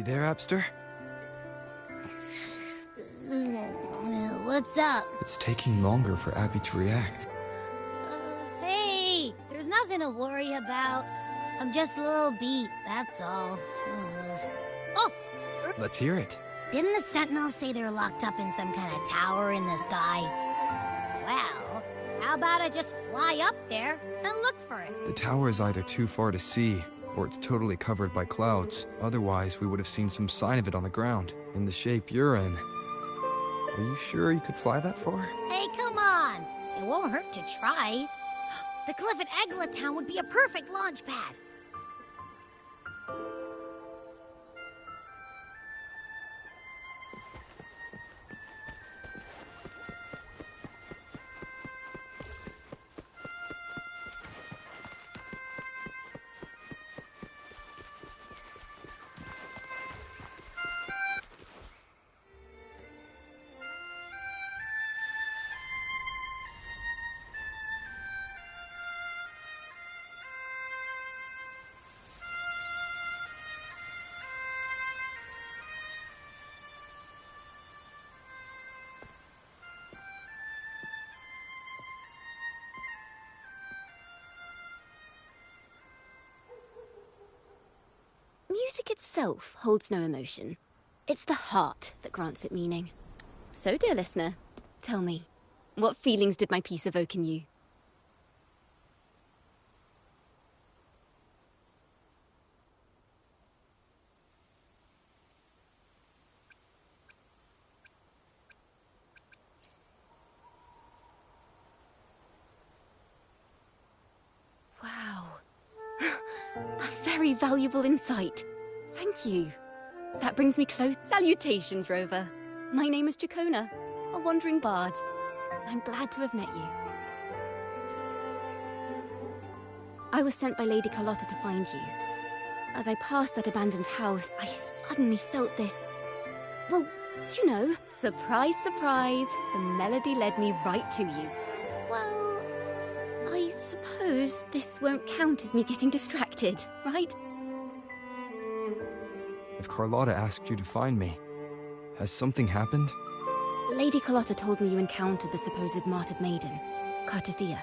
You there, Abster? What's up? It's taking longer for Abby to react. Hey, there's nothing to worry about. I'm just a little beat, that's all. Oh! Let's hear it. Didn't the Sentinels say they're locked up in some kind of tower in the sky? Well, how about I just fly up there and look for it? The tower is either too far to see, or it's totally covered by clouds. Otherwise, we would have seen some sign of it on the ground, in the shape you're in. Are you sure you could fly that far? Hey, come on! It won't hurt to try. The cliff at Egla Town would be a perfect launch pad. Music itself holds no emotion. It's the heart that grants it meaning. So, dear listener, tell me, what feelings did my piece evoke in you? Wow. A very valuable insight. Thank you. That brings me close. Salutations, Rover. My name is Chacona, a wandering bard. I'm glad to have met you. I was sent by Lady Carlotta to find you. As I passed that abandoned house, I suddenly felt this... well, you know. Surprise, surprise, the melody led me right to you. Well, I suppose this won't count as me getting distracted, right? If Carlotta asked you to find me, has something happened? Lady Carlotta told me you encountered the supposed martyred maiden, Cartathea.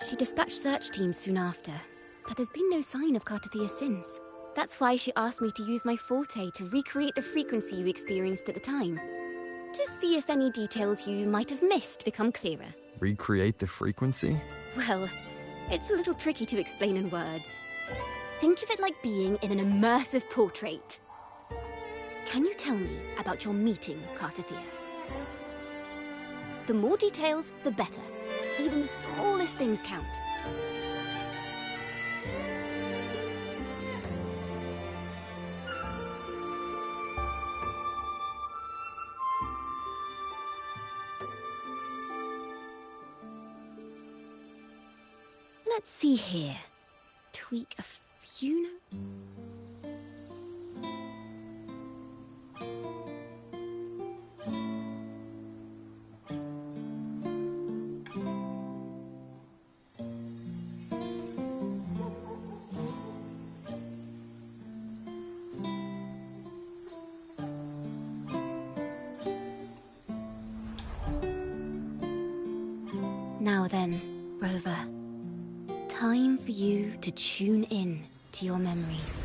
She dispatched search teams soon after, but there's been no sign of Cartathea since. That's why she asked me to use my forte to recreate the frequency you experienced at the time, to see if any details you might have missed become clearer. Recreate the frequency? Well, it's a little tricky to explain in words. Think of it like being in an immersive portrait. Can you tell me about your meeting with Cartathea? The more details, the better. Even the smallest things count. Let's see here. Tweak a few notes. Now then, Rover. Time for you to tune in to your memories.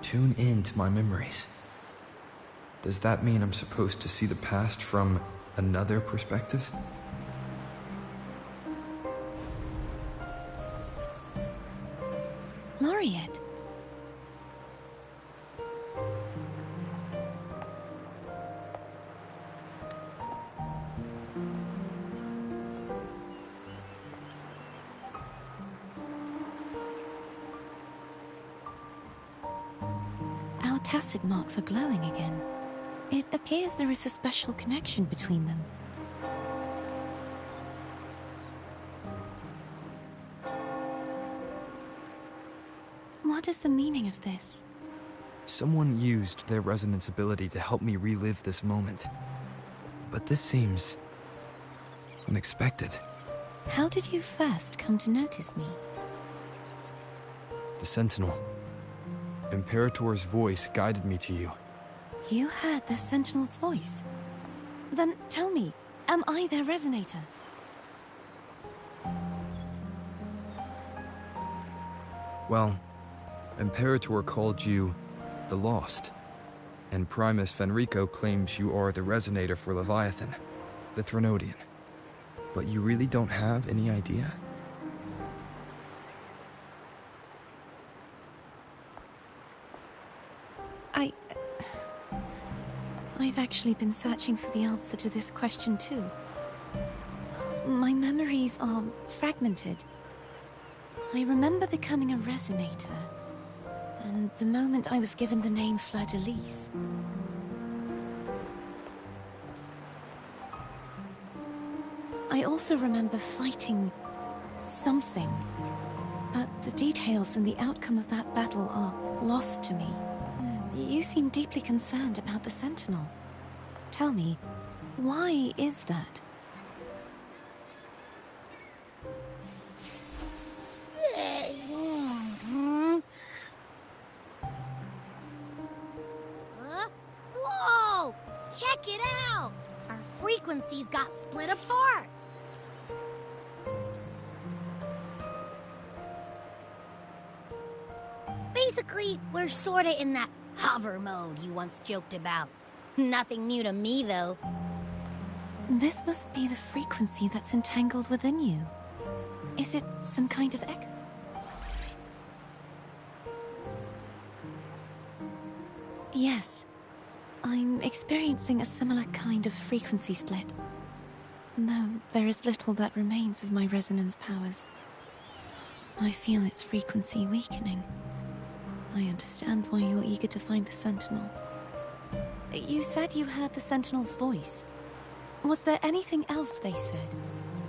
Tune in to my memories. Does that mean I'm supposed to see the past from another perspective? Laureate. tacet marks are glowing again. It appears there is a special connection between them. What is the meaning of this? Someone used their resonance ability to help me relive this moment. But this seems unexpected. How did you first come to notice me? The Sentinel. Imperator's voice guided me to you. You heard the Sentinel's voice? Then tell me, am I their resonator? Well, Imperator called you the Lost, and Primus Fenrico claims you are the resonator for Leviathan, the Threnodian. But you really don't have any idea? I've actually been searching for the answer to this question too. My memories are fragmented. I remember becoming a resonator, and the moment I was given the name Fleur-de-Lis. I also remember fighting something, but the details and the outcome of that battle are lost to me. You seem deeply concerned about the Sentinel. Tell me, why is that? Whoa! Check it out! Our frequencies got split apart! Basically, we're sorta in that hover mode you once joked about. Nothing new to me, though. This must be the frequency that's entangled within you. Is it some kind of echo? Yes. I'm experiencing a similar kind of frequency split. Though there is little that remains of my resonance powers. I feel its frequency weakening. I understand why you're eager to find the Sentinel. You said you heard the Sentinel's voice. Was there anything else they said?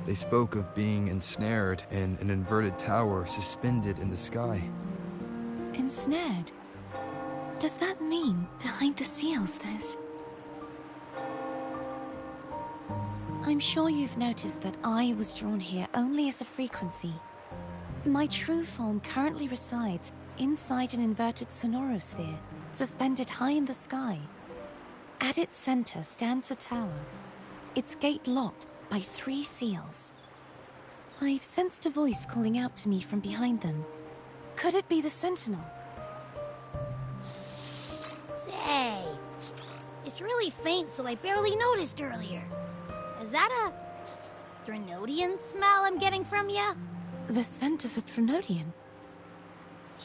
They spoke of being ensnared in an inverted tower suspended in the sky. Ensnared? Does that mean behind the seals there's... I'm sure you've noticed that I was drawn here only as a frequency. My true form currently resides inside an inverted sonorosphere, suspended high in the sky. At its center stands a tower, its gate locked by 3 seals. I've sensed a voice calling out to me from behind them. Could it be the Sentinel? Say, it's really faint, so I barely noticed earlier. Is that a Threnodian smell I'm getting from you? The scent of a Threnodian?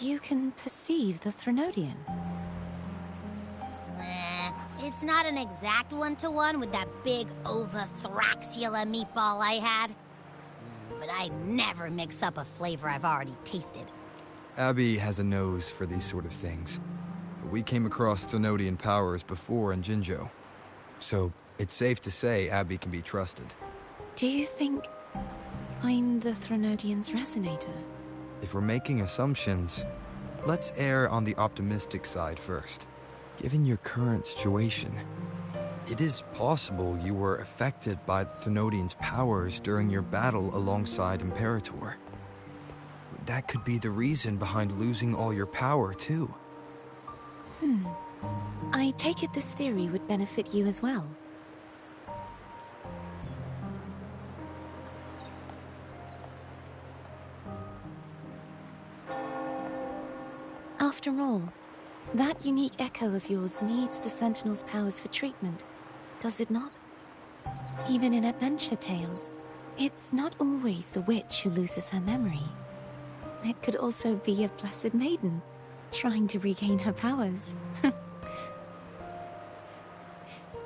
You can perceive the Threnodian? It's not an exact one-to-one with that big Ovathraxula meatball I had. But I never mix up a flavor I've already tasted. Abby has a nose for these sort of things. We came across Threnodian powers before in Jinzhou, so it's safe to say Abby can be trusted. Do you think I'm the Threnodian's resonator? If we're making assumptions, let's err on the optimistic side first. Given your current situation, it is possible you were affected by the Threnodian's powers during your battle alongside Imperator. That could be the reason behind losing all your power, too. I take it this theory would benefit you as well. After all, that unique echo of yours needs the Sentinel's powers for treatment, does it not? Even in adventure tales, it's not always the witch who loses her memory. It could also be a blessed maiden, trying to regain her powers.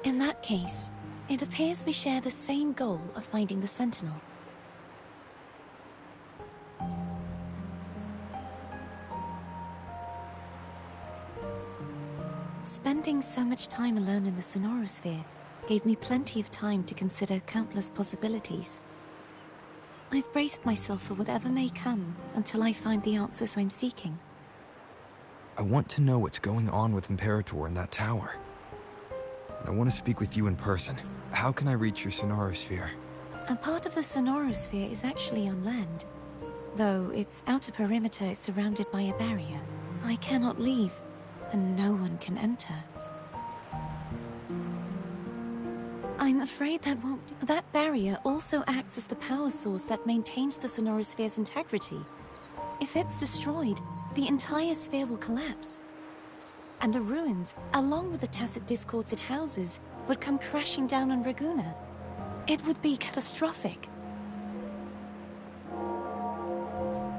In that case, it appears we share the same goal of finding the Sentinel. Spending so much time alone in the Sonorosphere gave me plenty of time to consider countless possibilities. I've braced myself for whatever may come until I find the answers I'm seeking. I want to know what's going on with Imperator in that tower. I want to speak with you in person. How can I reach your Sonorosphere? A part of the Sonorosphere is actually on land, though its outer perimeter is surrounded by a barrier. I cannot leave, and no one can enter. I'm afraid that won't... That barrier also acts as the power source that maintains the Sonorosphere's integrity. If it's destroyed, the entire sphere will collapse. And the ruins, along with the tacit discords it houses, would come crashing down on Raguna. It would be catastrophic.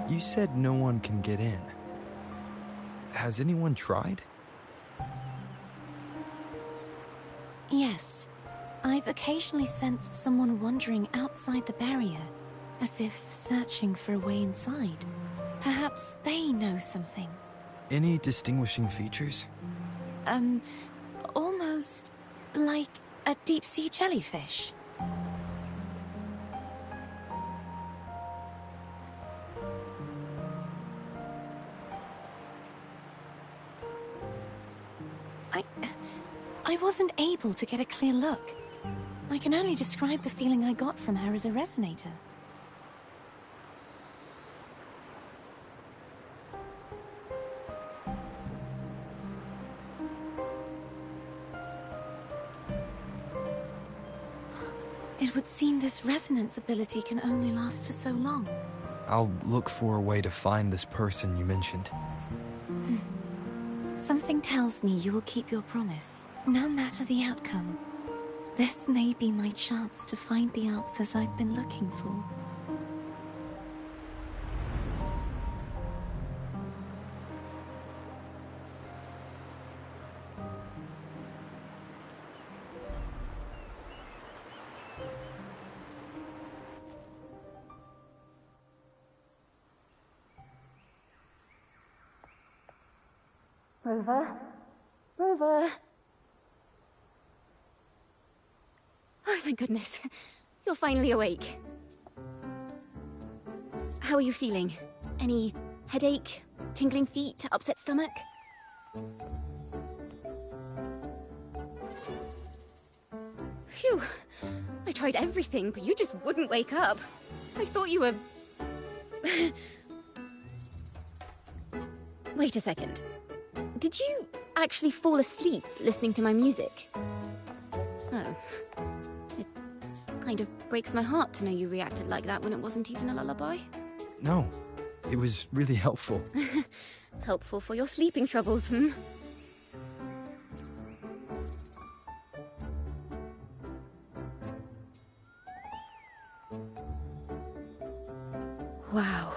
You said no one can get in. Has anyone tried? Yes. I've occasionally sensed someone wandering outside the barrier, as if searching for a way inside. Perhaps they know something. Any distinguishing features? Almost like a deep-sea jellyfish. I wasn't able to get a clear look. I can only describe the feeling I got from her as a resonator. It would seem this resonance ability can only last for so long. I'll look for a way to find this person you mentioned. Something tells me you will keep your promise, no matter the outcome. This may be my chance to find the answers I've been looking for. Rover? Rover? Oh, thank goodness. You're finally awake. How are you feeling? Any headache, tingling feet, upset stomach? Phew. I tried everything, but you just wouldn't wake up. I thought you were... Wait a second. Did you actually fall asleep listening to my music? Oh. It kind of breaks my heart to know you reacted like that when it wasn't even a lullaby. No, it was really helpful. Helpful for your sleeping troubles, hmm? Wow.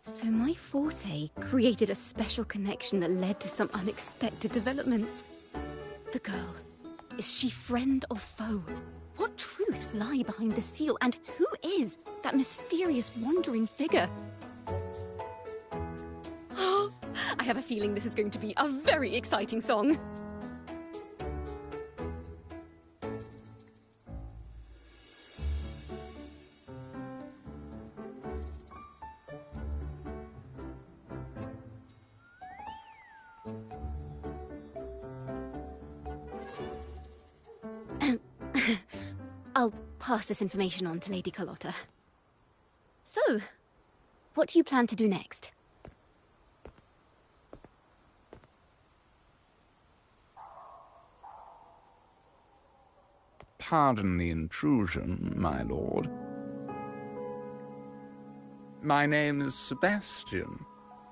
So my forte created a special connection that led to some unexpected developments. The girl, is she friend or foe? What truths lie behind the seal, and who is that mysterious wandering figure? I have a feeling this is going to be a very exciting song. I'll pass this information on to Lady Carlotta. So, what do you plan to do next? Pardon the intrusion, my lord. My name is Sebastian.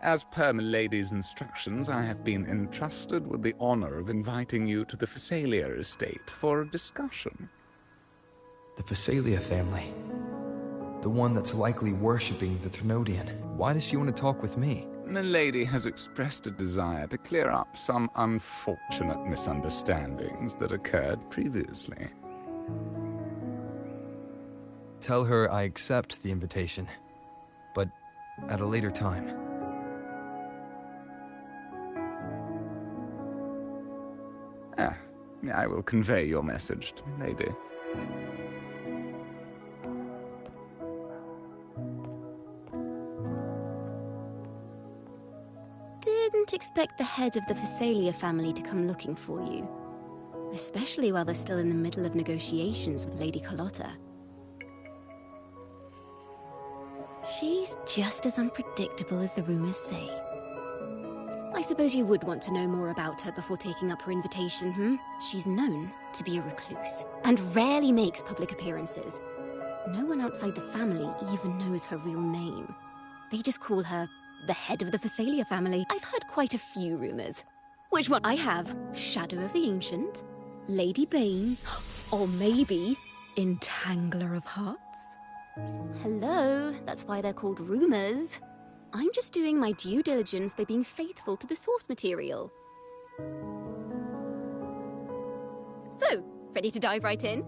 As per Milady's instructions, I have been entrusted with the honor of inviting you to the Phasalia estate for a discussion. The Phasalia family. The one that's likely worshipping the Thrunodian. Why does she want to talk with me? Milady has expressed a desire to clear up some unfortunate misunderstandings that occurred previously. Tell her I accept the invitation, but at a later time. I will convey your message to my lady. Didn't expect the head of the Phasalia family to come looking for you. Especially while they're still in the middle of negotiations with Lady Carlotta. She's just as unpredictable as the rumors say. I suppose you would want to know more about her before taking up her invitation, hmm? She's known to be a recluse, and rarely makes public appearances. No one outside the family even knows her real name. They just call her the head of the Phasalia family. I've heard quite a few rumors. Which one? I have Shadow of the Ancient, Lady Bane, or maybe Entangler of Hearts. Hello, that's why they're called rumors. I'm just doing my due diligence by being faithful to the source material. So, ready to dive right in?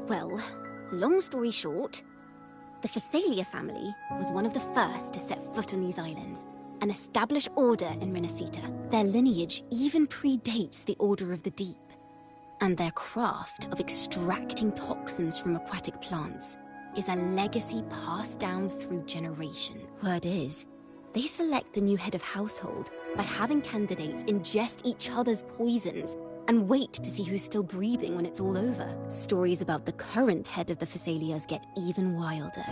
Well, long story short, the Phasalia family was one of the first to set foot on these islands and establish order in Renacita. Their lineage even predates the Order of the Deep, and their craft of extracting toxins from aquatic plants is a legacy passed down through generation. Word is, they select the new head of household by having candidates ingest each other's poisons and wait to see who's still breathing when it's all over. Stories about the current head of the Phasalias get even wilder.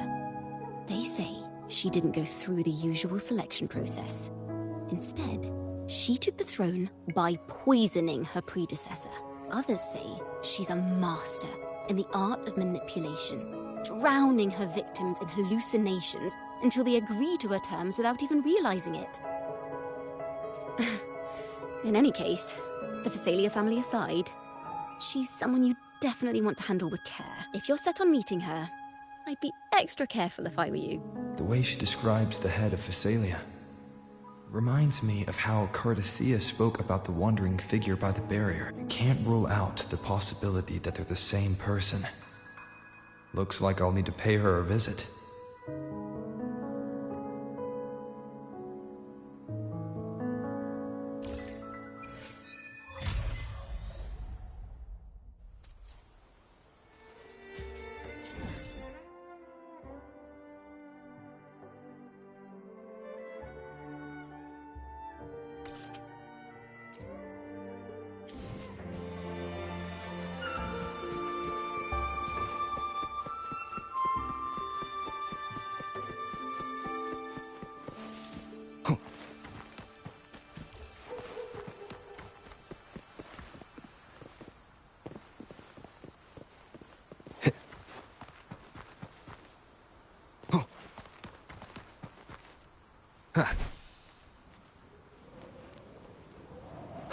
They say she didn't go through the usual selection process. Instead, she took the throne by poisoning her predecessor. Others say she's a master in the art of manipulation, drowning her victims in hallucinations until they agree to her terms without even realizing it. In any case, the Phasalia family aside, she's someone you definitely want to handle with care. If you're set on meeting her, I'd be extra careful if I were you. The way she describes the head of Phasalia reminds me of how Cardathea spoke about the wandering figure by the barrier. Can't rule out the possibility that they're the same person. Looks like I'll need to pay her a visit.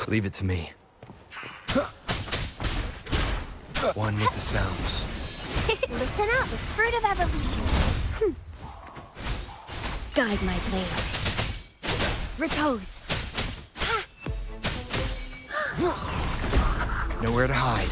Leave it to me. One with the sounds. Listen up, the fruit of evolution. Guide my blade. Repose. Nowhere to hide.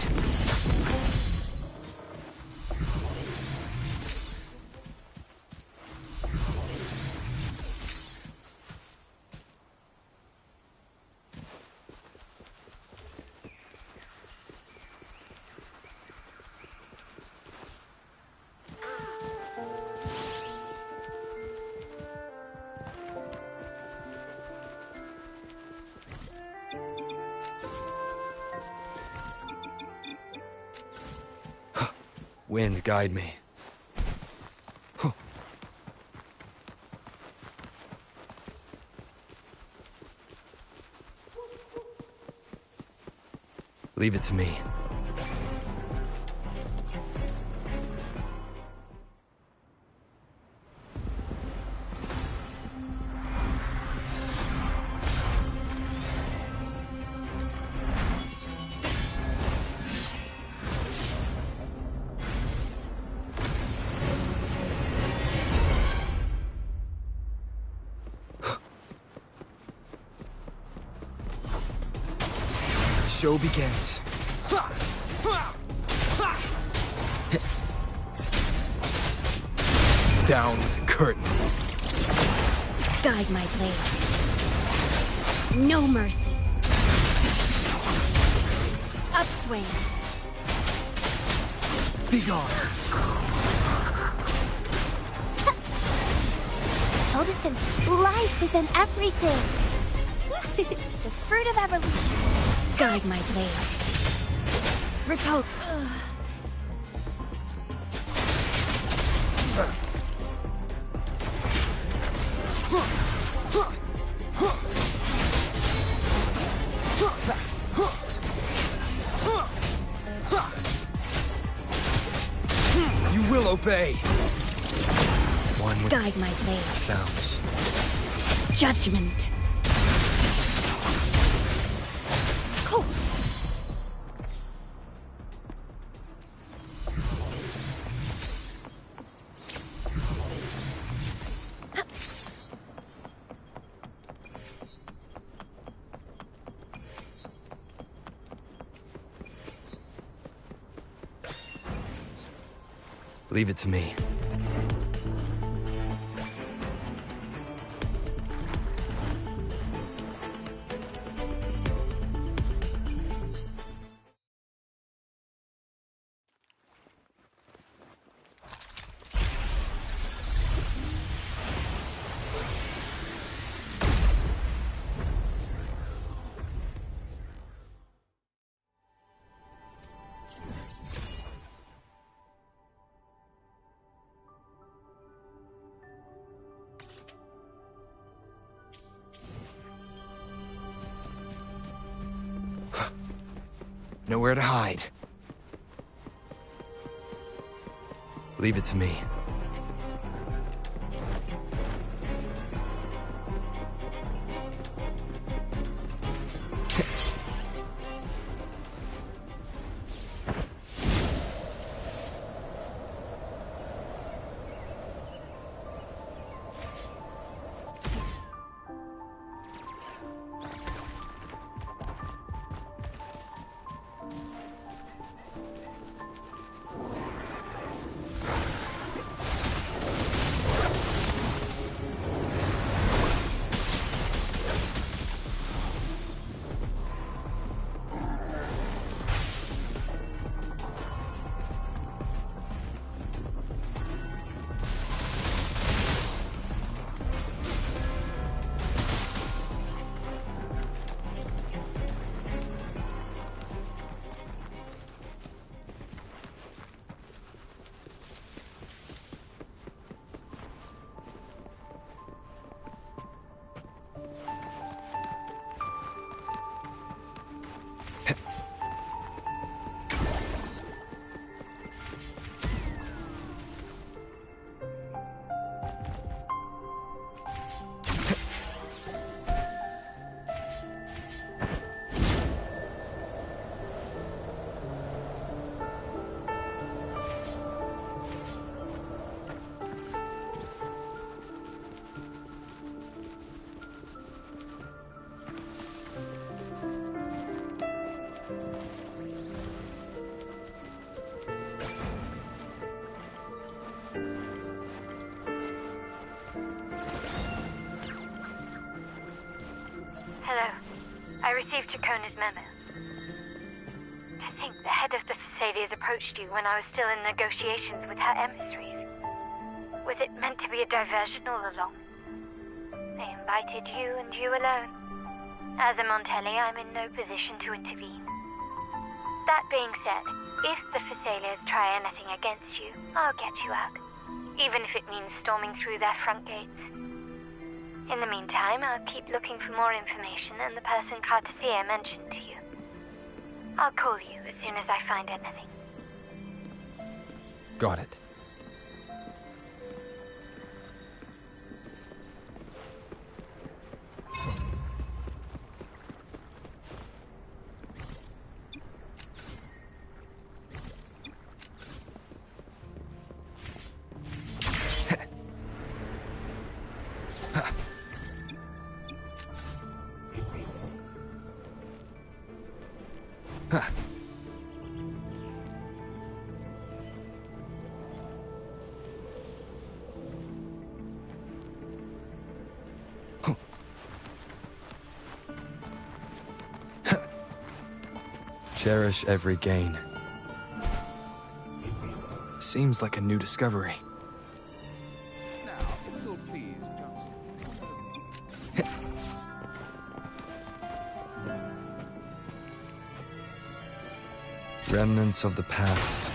Wind, guide me. Leave it to me. Show begins. Down with the curtain. Guide my blade. No mercy. upswing. Be gone. Odison, life is in everything. The fruit of evolution. Guide my blade. Repose. You will obey. One with Guide my blade. sounds. Judgment. Cool. Leave it to me. Nowhere to hide. Leave it to me. Hello. I received Chacona's memo. To think the head of the Thessalians approached you when I was still in negotiations with her emissaries. Was it meant to be a diversion all along? They invited you and you alone. As a Montelli, I'm in no position to intervene. That being said, if the Thessalians try anything against you, I'll get you out. Even if it means storming through their front gates. In the meantime, I'll keep looking for more information and the person Cartathea mentioned to you. I'll call you as soon as I find anything. Got it. Cherish every gain. Seems like a new discovery. Now, if you'll please just... Remnants of the past.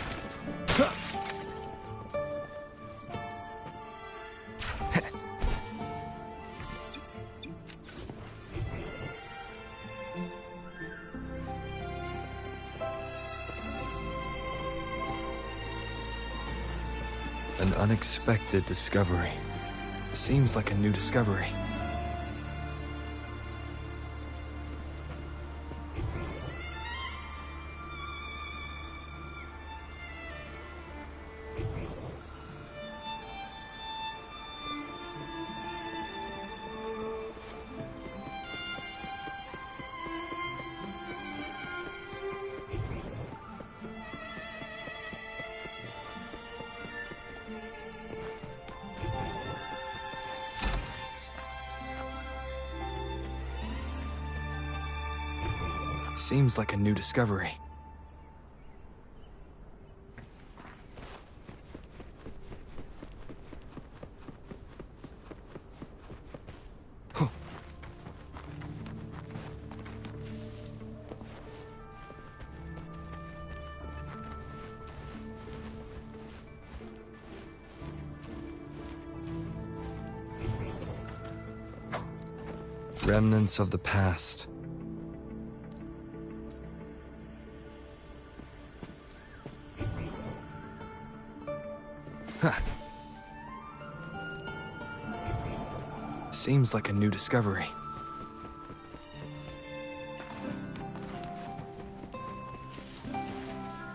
An unexpected discovery. Seems like a new discovery. Seems like a new discovery. Huh. Remnants of the past. Seems like a new discovery.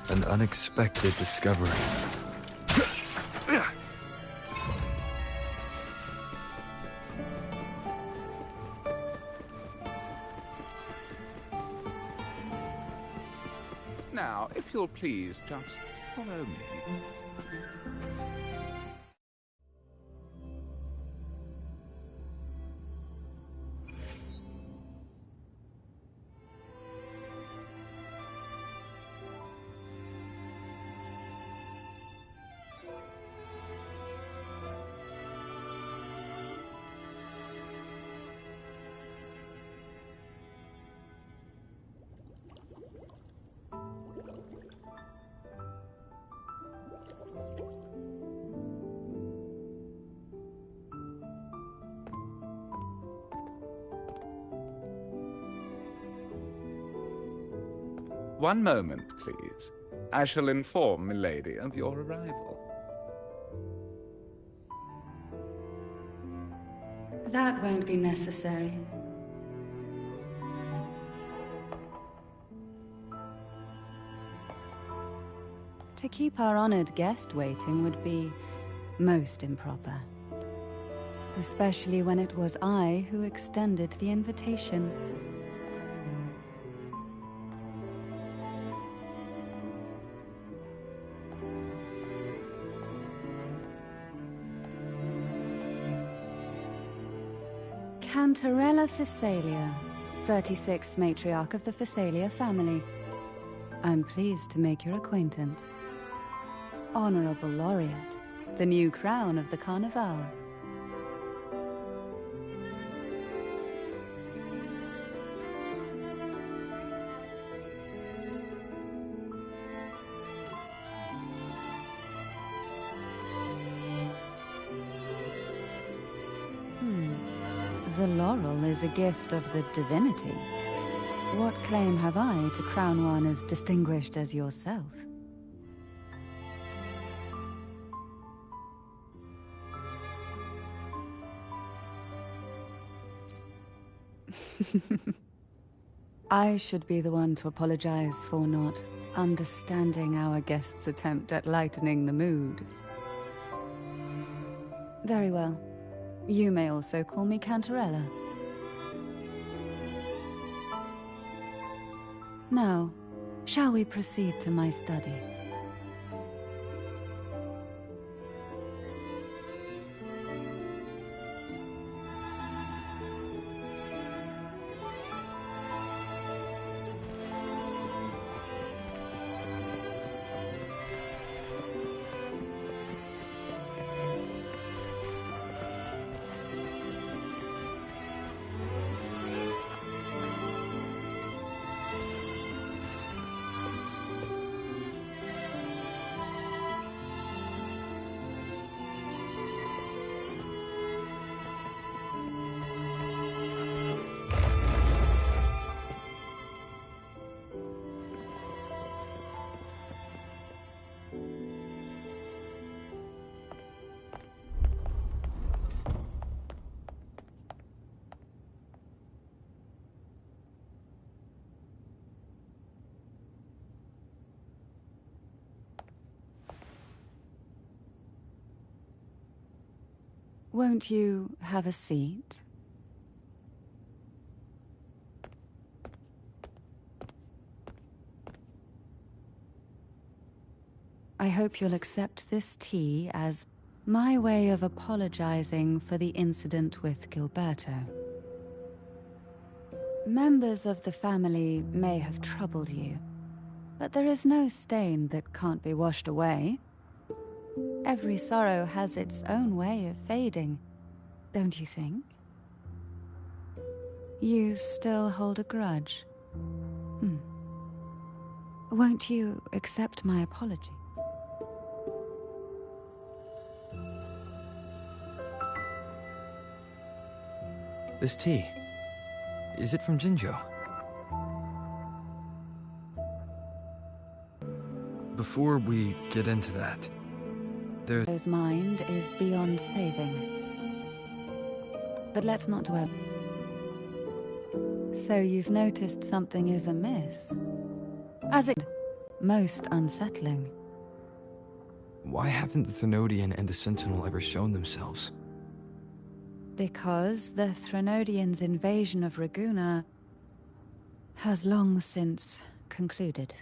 An unexpected discovery. Now, if you'll please just follow me. One moment, please. I shall inform milady of your arrival. That won't be necessary. To keep our honored guest waiting would be most improper. Especially when it was I who extended the invitation. Cantarella Phasalia, 36th matriarch of the Phasalia family. I'm pleased to make your acquaintance. Honorable Laureate, the new crown of the Carnival. The laurel is a gift of the divinity. What claim have I to crown one as distinguished as yourself? I should be the one to apologize for not understanding our guest's attempt at lightening the mood. Very well. You may also call me Cantarella. Now, shall we proceed to my study? Won't you have a seat? I hope you'll accept this tea as my way of apologizing for the incident with Gilberto. Members of the family may have troubled you, but there is no stain that can't be washed away. Every sorrow has its own way of fading, don't you think? You still hold a grudge? Won't you accept my apology? This tea, is it from Jinjo? Before we get into that, His mind is beyond saving. But let's not dwell. So you've noticed something is amiss. As it most unsettling. Why haven't the Thenodian and the Sentinel ever shown themselves? Because the Threnodians' invasion of Raguna has long since concluded.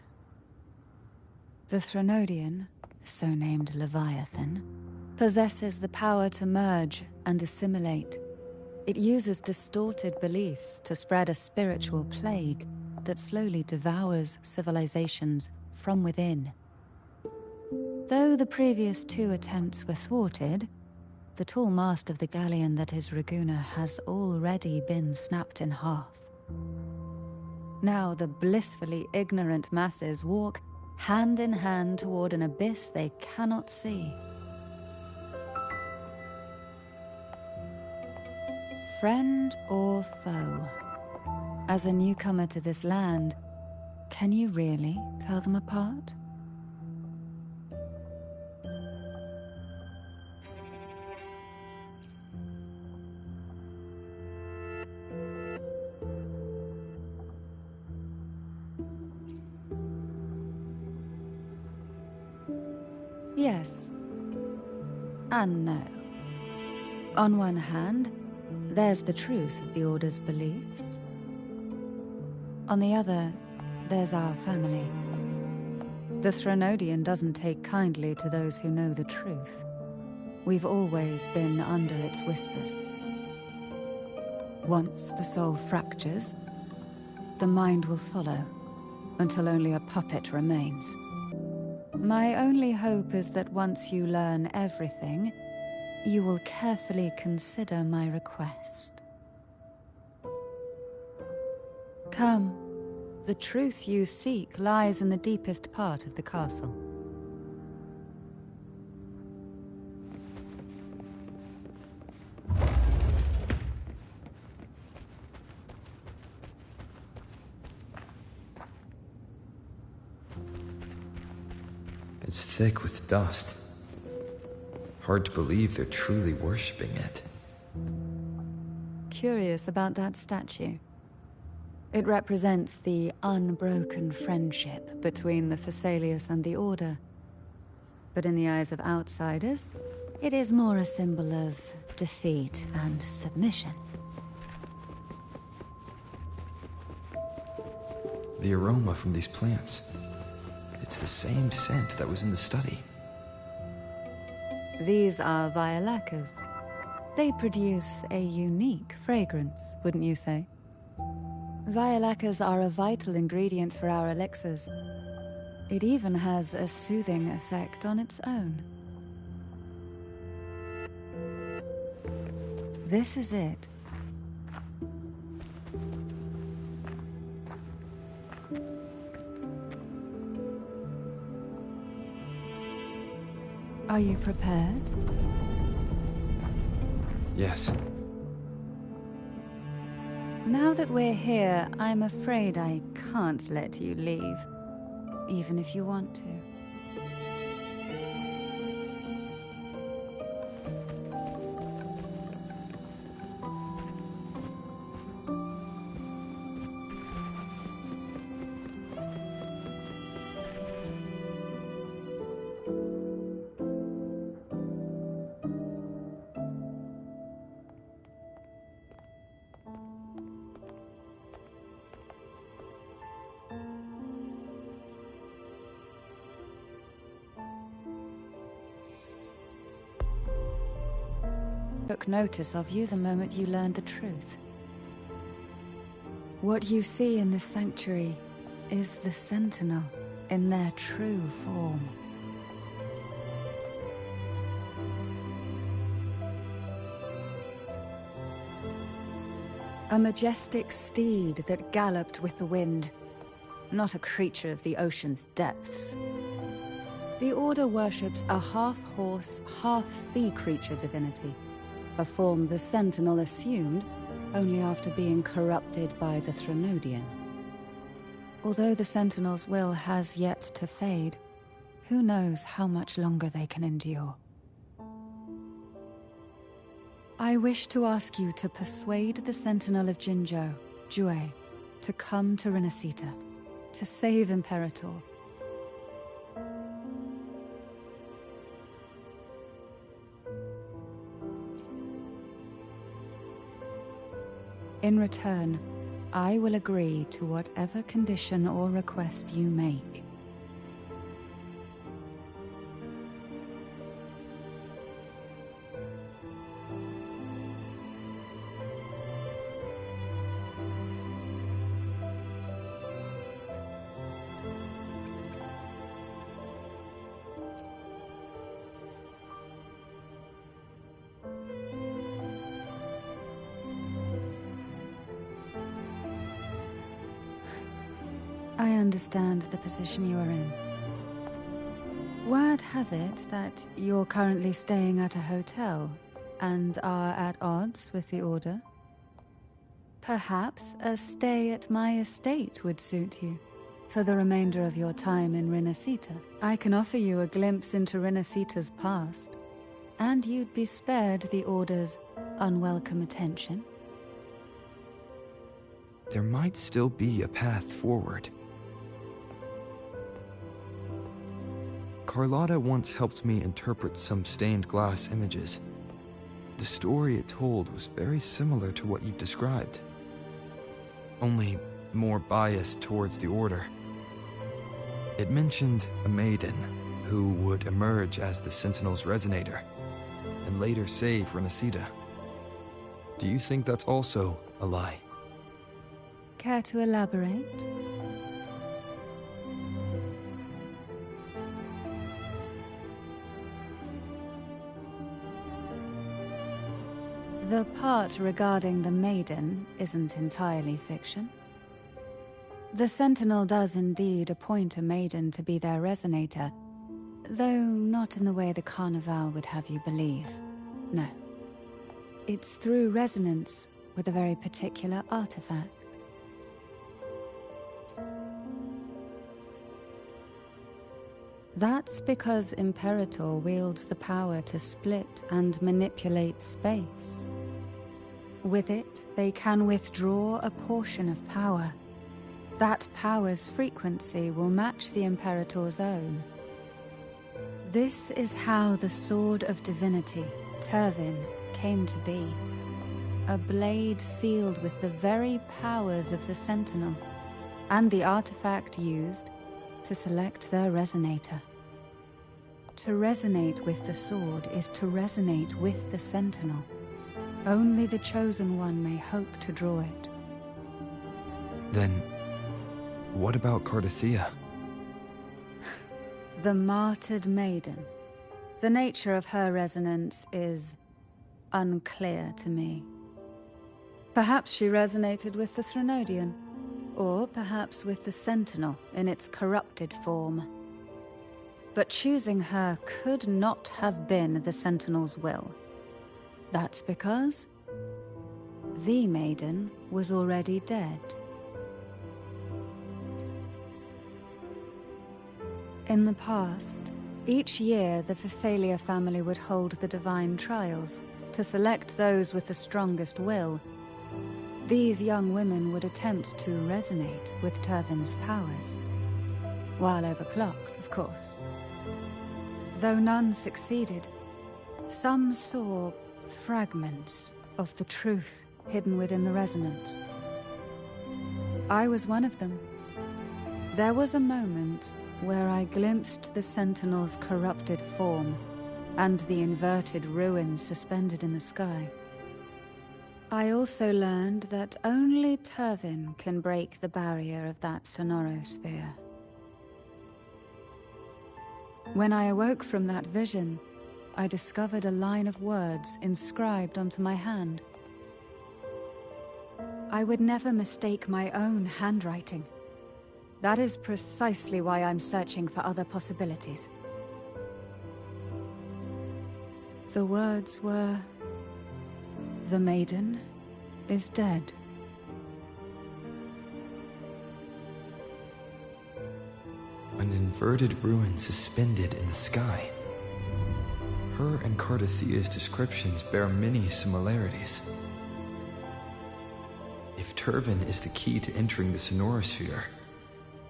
The Threnodian, so named Leviathan, possesses the power to merge and assimilate. It uses distorted beliefs to spread a spiritual plague that slowly devours civilizations from within. Though the previous two attempts were thwarted, the tall mast of the galleon that is Raguna has already been snapped in half. Now the blissfully ignorant masses walk hand in hand toward an abyss they cannot see. Friend or foe? As a newcomer to this land, can you really tell them apart? Yes. And no. On one hand, there's the truth of the Order's beliefs. On the other, there's our family. The Threnodian doesn't take kindly to those who know the truth. We've always been under its whispers. Once the soul fractures, the mind will follow, until only a puppet remains. My only hope is that once you learn everything, you will carefully consider my request. Come, the truth you seek lies in the deepest part of the castle. It's thick with dust. Hard to believe they're truly worshipping it. Curious about that statue. It represents the unbroken friendship between the Phasaelius and the Order. But in the eyes of outsiders, it is more a symbol of defeat and submission. The aroma from these plants. It's the same scent that was in the study. These are violacas. They produce a unique fragrance, wouldn't you say? Violacas are a vital ingredient for our elixirs. It even has a soothing effect on its own. This is it. Are you prepared? Yes. Now that we're here, I'm afraid I can't let you leave, even if you want to. took notice of you the moment you learned the truth. What you see in this sanctuary is the Sentinel in their true form. A majestic steed that galloped with the wind, not a creature of the ocean's depths. The Order worships a half-horse, half-sea creature divinity, a form the Sentinel assumed only after being corrupted by the Threnodian. Although the Sentinel's will has yet to fade, who knows how much longer they can endure. I wish to ask you to persuade the Sentinel of Jinzhou, Jue, to come to Renacita, to save Imperator. In return, I will agree to whatever condition or request you make. I understand the position you are in. Word has it that you're currently staying at a hotel and are at odds with the Order. Perhaps a stay at my estate would suit you for the remainder of your time in Renacita. I can offer you a glimpse into Renacita's past, and you'd be spared the Order's unwelcome attention. There might still be a path forward. Carlotta once helped me interpret some stained glass images. The story it told was very similar to what you've described, only more biased towards the Order. It mentioned a maiden who would emerge as the Sentinel's resonator and later save Renacita. Do you think that's also a lie? Care to elaborate? The part regarding the maiden isn't entirely fiction. The Sentinel does indeed appoint a maiden to be their resonator, though not in the way the Carnival would have you believe. No. It's through resonance with a very particular artifact. That's because Imperator wields the power to split and manipulate space. With it, they can withdraw a portion of power. That power's frequency will match the Imperator's own. This is how the Sword of Divinity, Turvin, came to be. A blade sealed with the very powers of the Sentinel, and the artifact used to select their resonator. To resonate with the sword is to resonate with the Sentinel. Only the Chosen One may hope to draw it. Then, what about Cardothea? The martyred maiden. The nature of her resonance is unclear to me. Perhaps she resonated with the Threnodian, or perhaps with the Sentinel in its corrupted form. But choosing her could not have been the Sentinel's will. That's because the maiden was already dead. In the past, each year the Phasalia family would hold the divine trials to select those with the strongest will. These young women would attempt to resonate with Turvin's powers, while overclocked, of course. Though none succeeded, some saw fragments of the truth hidden within the resonance. I was one of them. There was a moment where I glimpsed the Sentinel's corrupted form and the inverted ruin suspended in the sky. I also learned that only Turvin can break the barrier of that sonorosphere. When I awoke from that vision, I discovered a line of words inscribed onto my hand. I would never mistake my own handwriting. That is precisely why I'm searching for other possibilities. The words were, "The maiden is dead." An inverted ruin suspended in the sky. Her and Cardathia's descriptions bear many similarities. If Turvin is the key to entering the sonorosphere,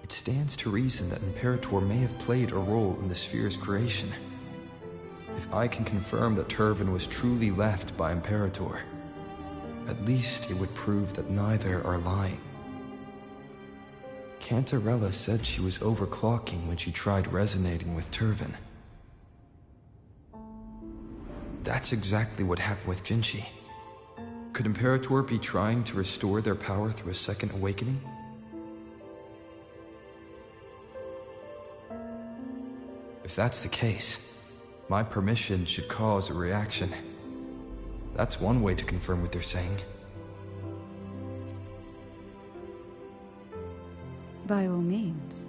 it stands to reason that Imperator may have played a role in the sphere's creation. If I can confirm that Turvin was truly left by Imperator, at least it would prove that neither are lying. Cantarella said she was overclocking when she tried resonating with Turvin. That's exactly what happened with Jinchi. Could Imperator be trying to restore their power through a second awakening? If that's the case, my permission should cause a reaction. That's one way to confirm what they're saying. By all means.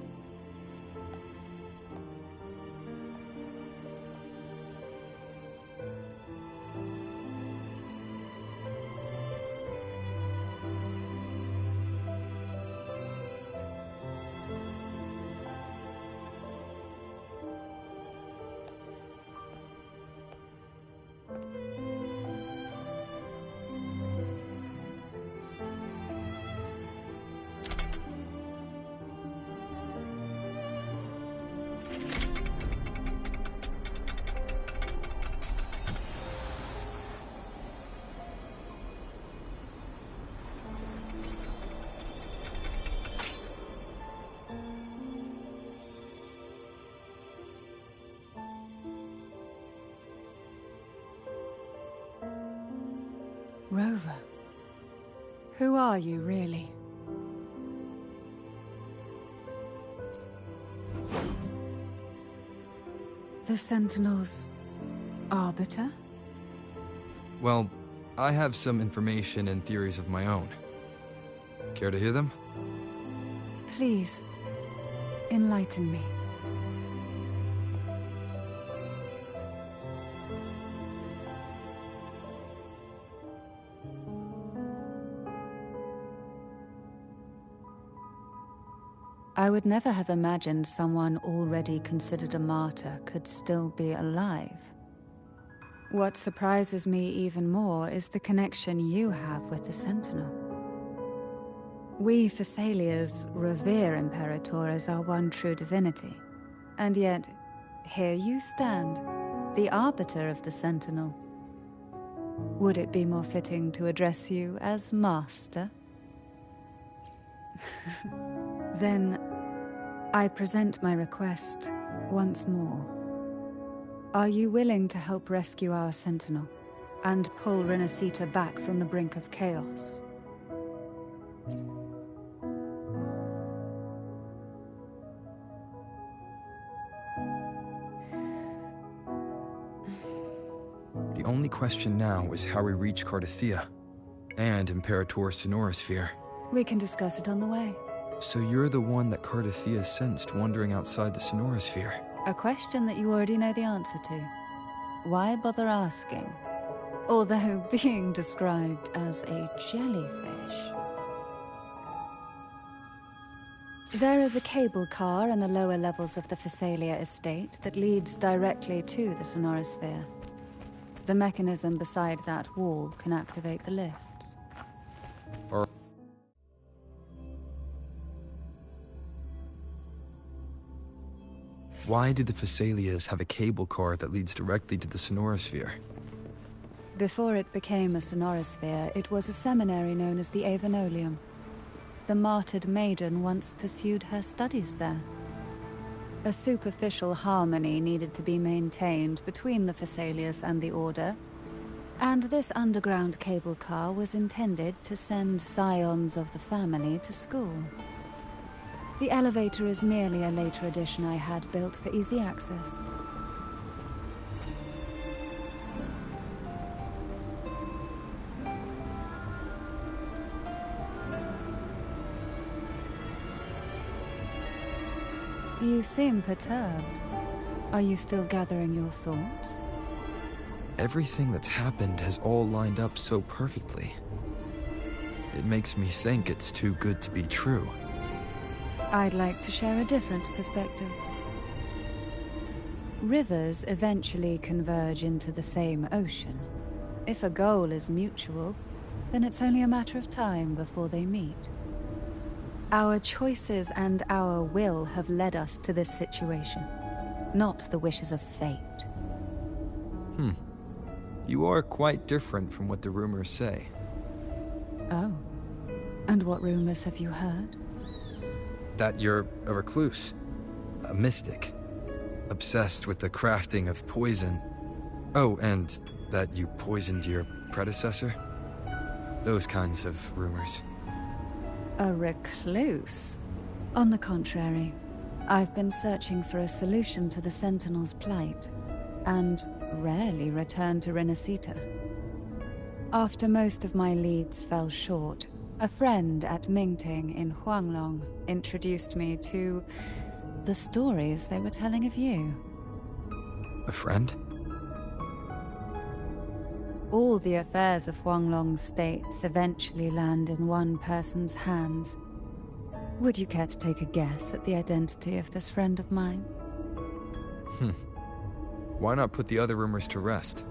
Rover, who are you really? The Sentinel's arbiter? Well, I have some information and theories of my own. Care to hear them? Please, enlighten me. I would never have imagined someone already considered a martyr could still be alive. What surprises me even more is the connection you have with the Sentinel. We Thessalians revere Imperator as our one true divinity, and yet, here you stand, the arbiter of the Sentinel. Would it be more fitting to address you as Master? Then, I present my request once more. Are you willing to help rescue our Sentinel and pull Renacita back from the brink of chaos? The only question now is how we reach Cardathia and Imperator's sonorosphere. We can discuss it on the way. So you're the one that Cardathia sensed wandering outside the sonorosphere? A question that you already know the answer to. Why bother asking? Although being described as a jellyfish. There is a cable car in the lower levels of the Thessalia estate that leads directly to the sonorosphere. The mechanism beside that wall can activate the lifts. Why do the Thessalias have a cable car that leads directly to the sonorosphere? Before it became a sonorosphere, it was a seminary known as the Avenolium. The martyred maiden once pursued her studies there. A superficial harmony needed to be maintained between the Phasaelius and the Order, and this underground cable car was intended to send scions of the family to school. The elevator is merely a later addition I had built for easy access. You seem perturbed. Are you still gathering your thoughts? Everything that's happened has all lined up so perfectly. It makes me think it's too good to be true. I'd like to share a different perspective. Rivers eventually converge into the same ocean. If a goal is mutual, then it's only a matter of time before they meet. Our choices and our will have led us to this situation, not the wishes of fate. You are quite different from what the rumors say. Oh. And what rumors have you heard? That you're a recluse, a mystic, obsessed with the crafting of poison. Oh, and that you poisoned your predecessor? Those kinds of rumors. A recluse? On the contrary, I've been searching for a solution to the Sentinel's plight, and rarely return to Renacita. After most of my leads fell short, a friend at Mingting in Huanglong introduced me to the stories they were telling of you. A friend? All the affairs of Huanglong states eventually land in one person's hands. Would you care to take a guess at the identity of this friend of mine? Why not put the other rumors to rest?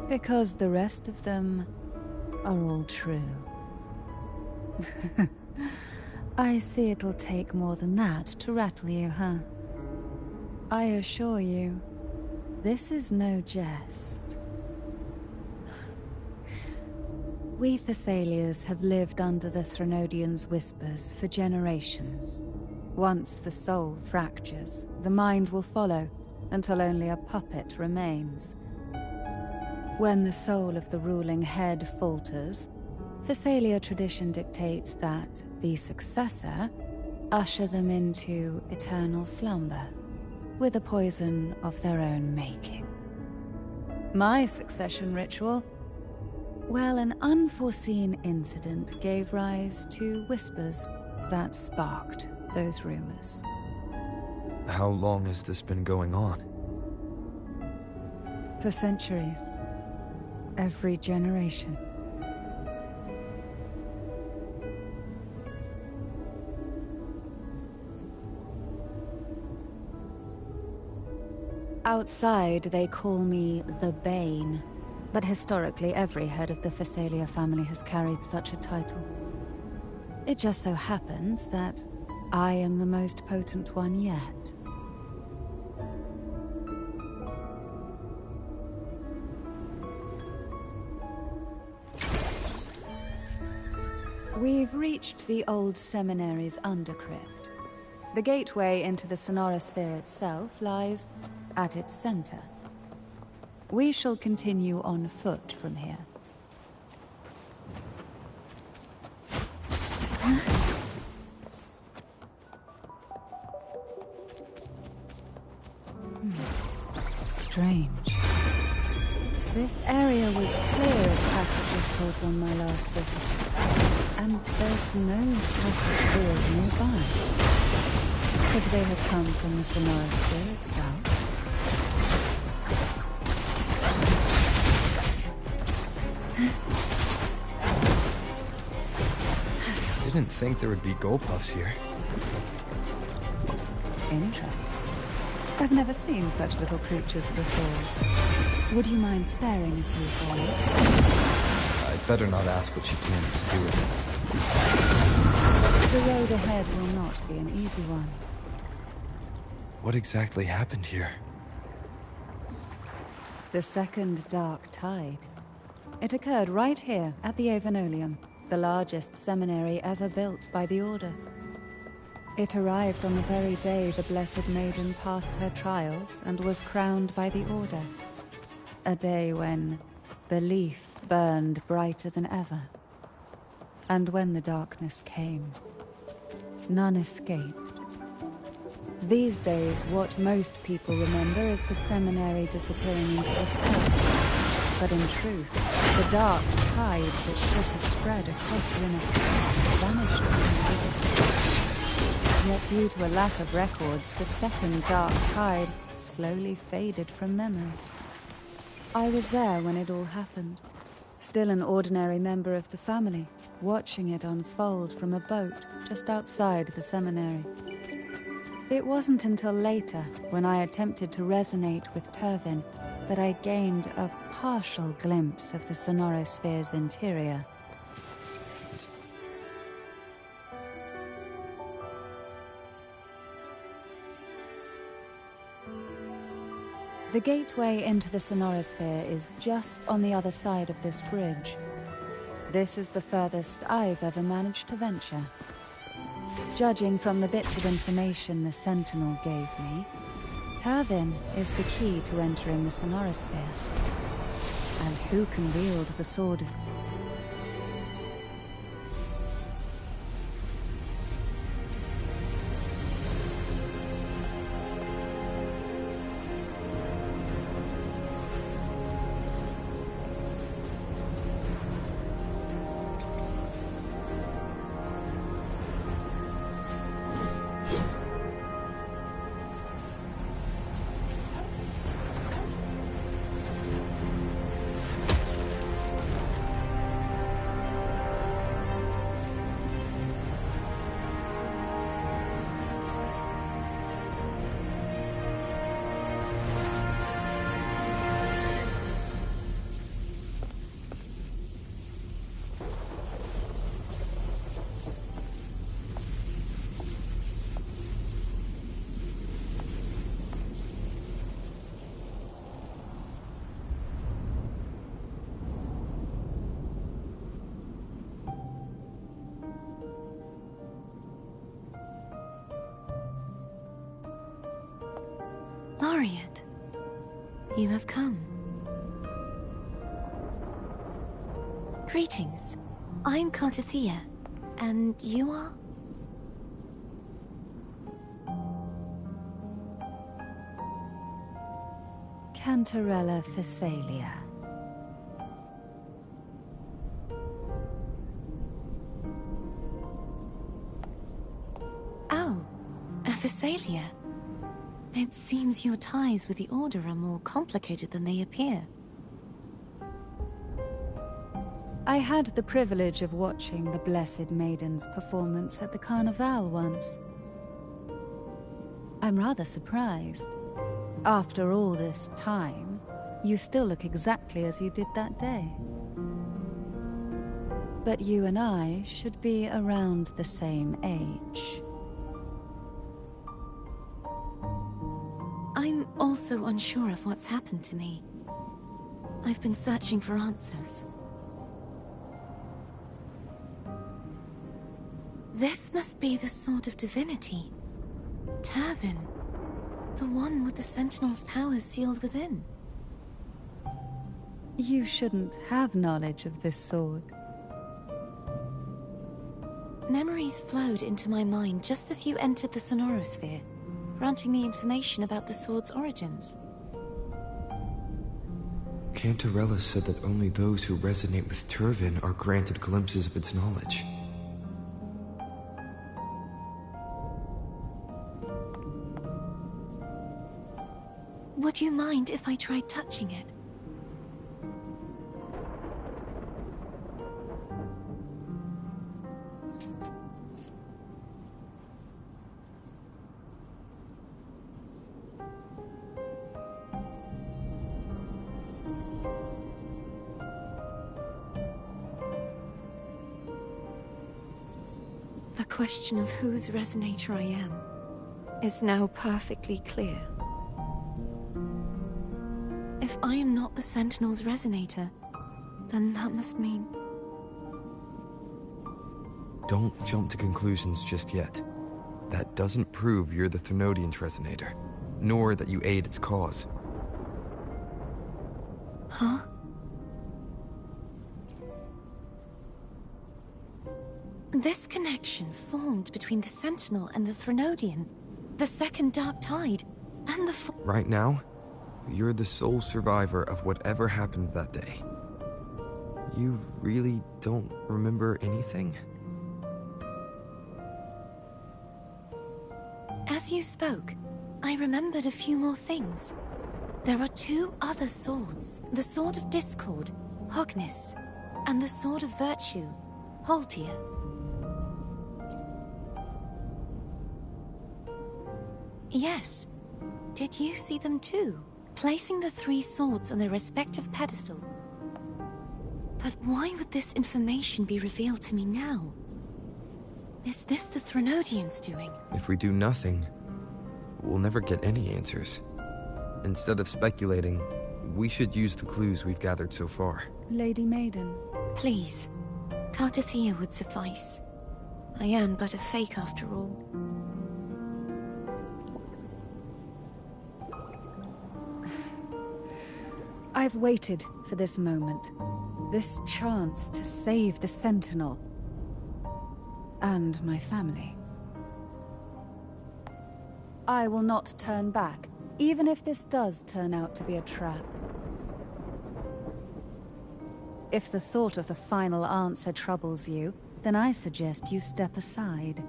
Because the rest of them are all true. I see it'll take more than that to rattle you, huh? I assure you, this is no jest. We Thessalians have lived under the Threnodians' whispers for generations. Once the soul fractures, the mind will follow, until only a puppet remains. When the soul of the ruling head falters, Thessalia tradition dictates that the successor usher them into eternal slumber, with a poison of their own making. My succession ritual? Well, an unforeseen incident gave rise to whispers that sparked those rumors. How long has this been going on? For centuries. Every generation. Outside, they call me the Bane, but historically every head of the Phasalia family has carried such a title. It just so happens that I am the most potent one yet. We've reached the old seminary's undercrypt. The gateway into the Sonorosphere itself lies at its center. We shall continue on foot from here. Strange. This area was clear of passage discords on my last visit, and there's no tacit field nearby. Could they have come from the Sonorosphere itself? Didn't think there would be Golpuffs here. Interesting. I've never seen such little creatures before. Would you mind sparing a few for me? I'd better not ask what she plans to do with it. The road ahead will not be an easy one. What exactly happened here? The second dark tide. It occurred right here at the Avenolium, the largest seminary ever built by the Order. It arrived on the very day the Blessed Maiden passed her trials and was crowned by the Order. A day when belief burned brighter than ever. And when the darkness came, none escaped. These days, what most people remember is the seminary disappearing into the sky. But in truth, the dark tide that should have spread across the inner sky vanished completely. Yet due to a lack of records, the second dark tide slowly faded from memory. I was there when it all happened, still an ordinary member of the family, watching it unfold from a boat just outside the seminary. It wasn't until later, when I attempted to resonate with Turvin, that I gained a partial glimpse of the Sonorosphere's interior. The gateway into the Sonorosphere is just on the other side of this bridge. This is the furthest I've ever managed to venture. Judging from the bits of information the Sentinel gave me, Turvin is the key to entering the Sonorosphere. And who can wield the sword of... Laureate, you have come. Greetings. I'm Cartathea, and you are? Cantarella Phasalia. Oh, a Phasalia. It seems your ties with the Order are more complicated than they appear. I had the privilege of watching the Blessed Maiden's performance at the Carnival once. I'm rather surprised. After all this time, you still look exactly as you did that day. But you and I should be around the same age. I'm also unsure of what's happened to me. I've been searching for answers. This must be the Sword of Divinity. Turvin. The one with the Sentinel's powers sealed within. You shouldn't have knowledge of this sword. Memories flowed into my mind just as you entered the Sonorosphere, granting me information about the sword's origins. Cantarella said that only those who resonate with Turvin are granted glimpses of its knowledge. Would you mind if I tried touching it? The question of whose resonator I am is now perfectly clear. If I am not the Sentinel's resonator, then that must mean... Don't jump to conclusions just yet. that doesn't prove you're the Thenodian's resonator, nor that you aid its cause. Huh? This connection formed between the Sentinel and the Thenodian, the second Dark Tide, and the Right now, you're the sole survivor of whatever happened that day. You really don't remember anything? As you spoke, I remembered a few more things. There are 2 other swords. The Sword of Discord, Hognis, and the Sword of Virtue, Haltir. Yes. Did you see them too? Placing the 3 swords on their respective pedestals. But why would this information be revealed to me now? Is this the Thenodian's doing? If we do nothing, we'll never get any answers. Instead of speculating, we should use the clues we've gathered so far. Lady Maiden. Please. Cartathea would suffice. I am but a fake after all. I've waited for this moment. This chance to save the Sentinel. And my family. I will not turn back, even if this does turn out to be a trap. If the thought of the final answer troubles you, then I suggest you step aside.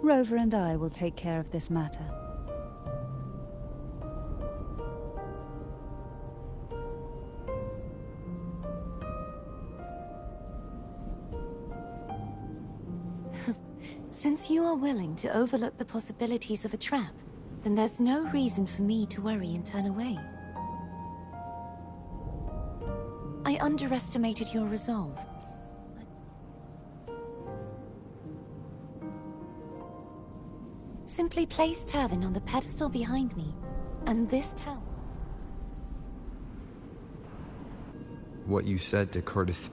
Rover and I will take care of this matter. Since you are willing to overlook the possibilities of a trap, then there's no reason for me to worry and turn away. I underestimated your resolve. Simply place Turvin on the pedestal behind me, and this tower. What you said to Curtis.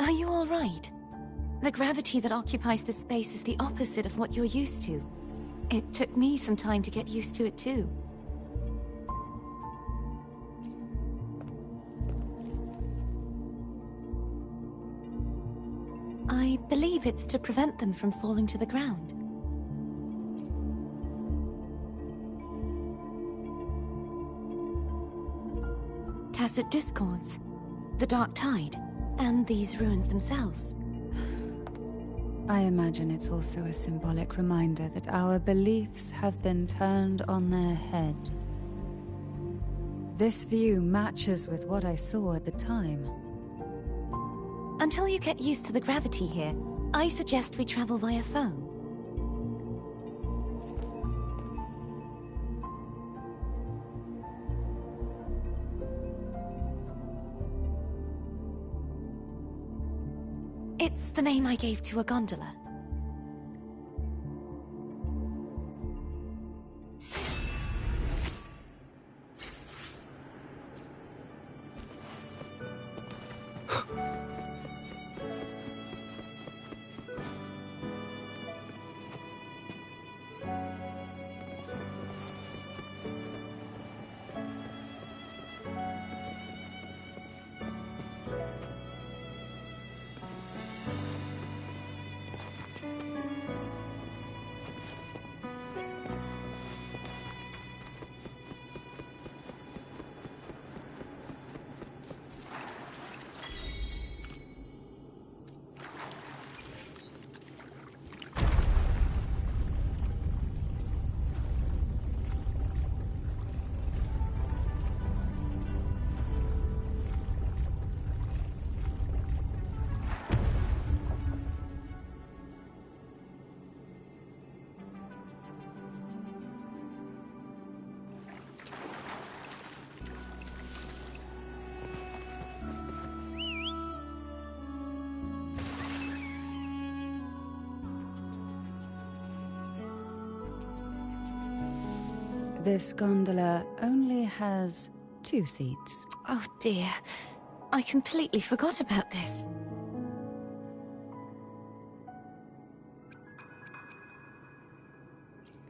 Are you all right? The gravity that occupies this space is the opposite of what you're used to. It took me some time to get used to it too. I believe it's to prevent them from falling to the ground. Tacit discords, the Dark Tide, and these ruins themselves. I imagine it's also a symbolic reminder that our beliefs have been turned on their head. This view matches with what I saw at the time. Until you get used to the gravity here, I suggest we travel via phone. It's the name I gave to a gondola. This gondola only has 2 seats. Oh dear. I completely forgot about this.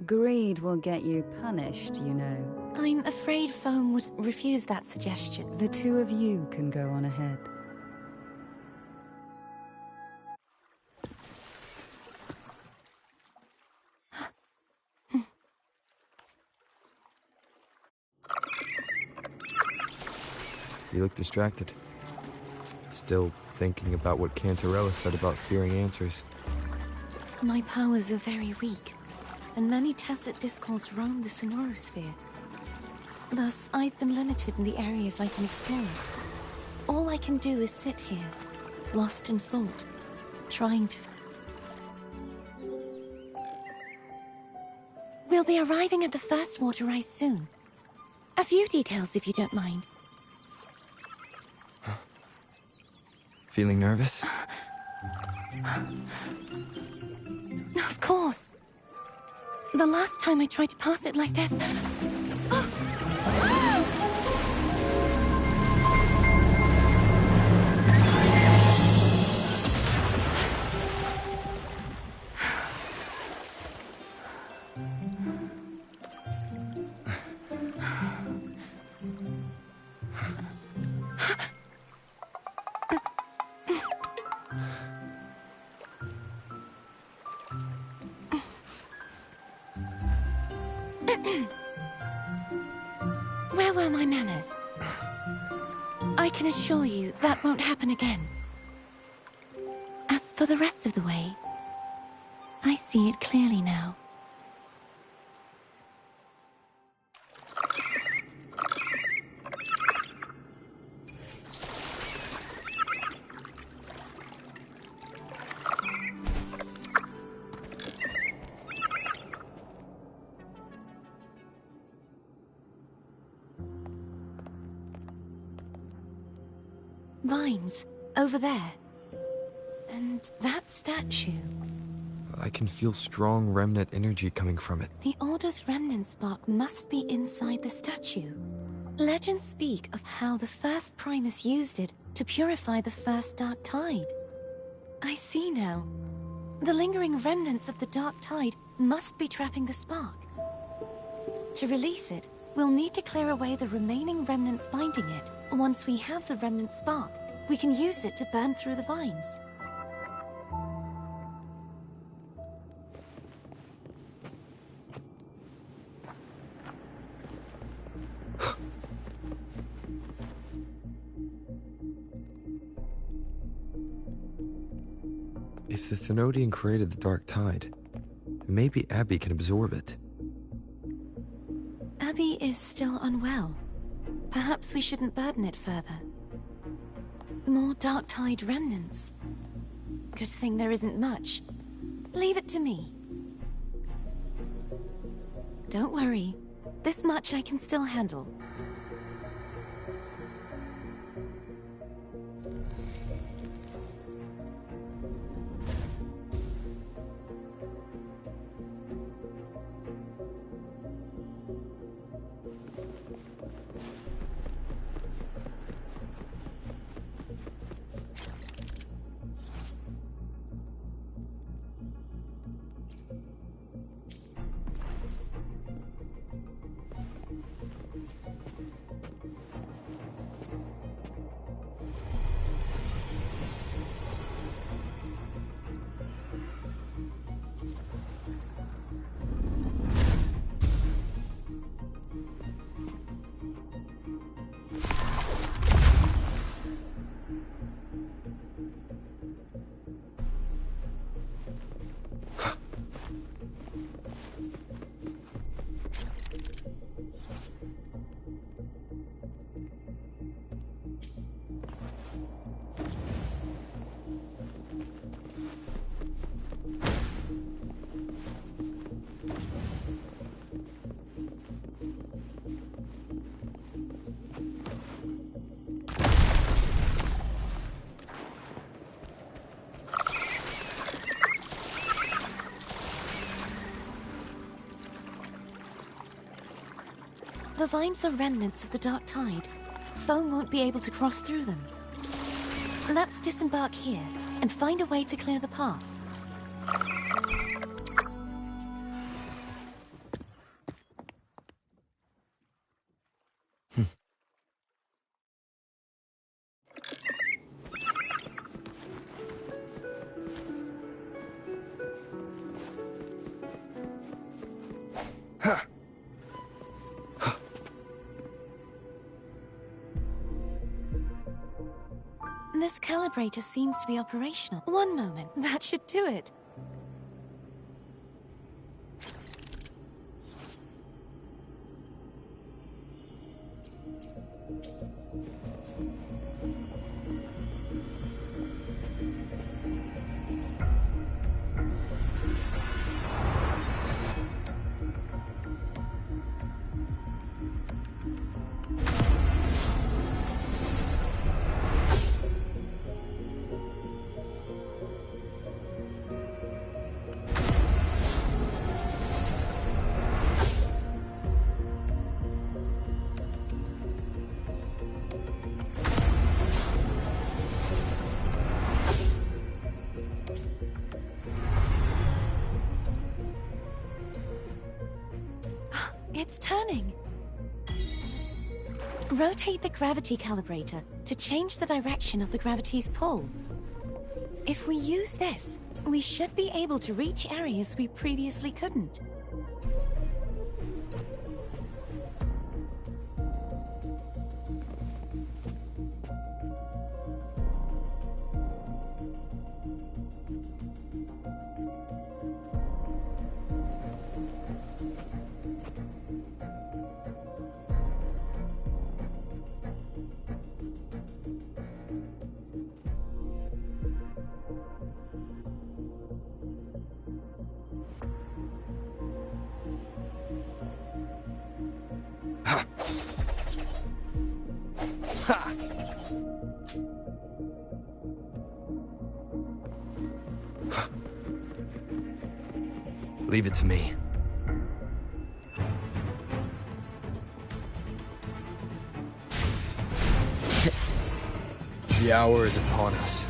Greed will get you punished, you know. I'm afraid Foam would refuse that suggestion. The 2 of you can go on ahead. You look distracted. Still thinking about what Cantarella said about fearing answers. My powers are very weak, and many tacit discords roam the sonorosphere. Thus, I've been limited in the areas I can explore. All I can do is sit here, lost in thought, trying to... We'll be arriving at the first water rise soon. A few details, if you don't mind. Feeling nervous? Of course. The last time I tried to pass it like this... Where were my manners? I can assure you that won't happen again. As for the rest of the way, I see it clearly now. Vines, over there. And that statue. I can feel strong remnant energy coming from it. The Order's remnant spark must be inside the statue. Legends speak of how the first Primus used it to purify the first Dark Tide. I see now. The lingering remnants of the Dark Tide must be trapping the spark. To release it, we'll need to clear away the remaining remnants binding it. Once we have the remnant spark, we can use it to burn through the vines. If the Thenodian created the Dark Tide, maybe Abby can absorb it. Abby is still unwell. Perhaps we shouldn't burden it further. More Dark Tide remnants. Good thing there isn't much. Leave it to me. Don't worry. This much I can still handle. The vines are remnants of the dark tide. Foam won't be able to cross through them. Let's disembark here and find a way to clear the path. This calibrator seems to be operational. One moment, that should do it. It's turning. Rotate the gravity calibrator to change the direction of the gravity's pull. If we use this, we should be able to reach areas we previously couldn't. Leave it to me. The hour is upon us.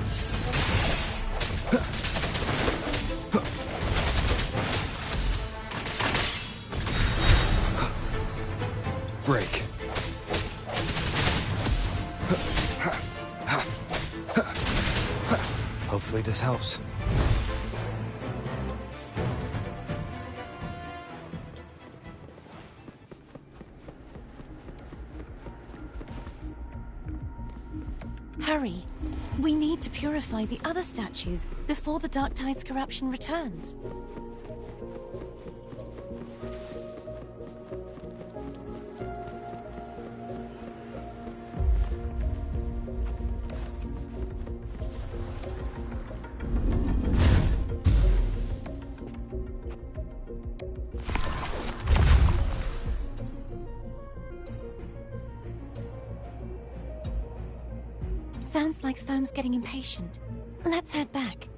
Break. Hopefully this helps. Hurry. We need to purify the other statues before the Dark Tide's corruption returns. Sounds like Foam's getting impatient. Let's head back.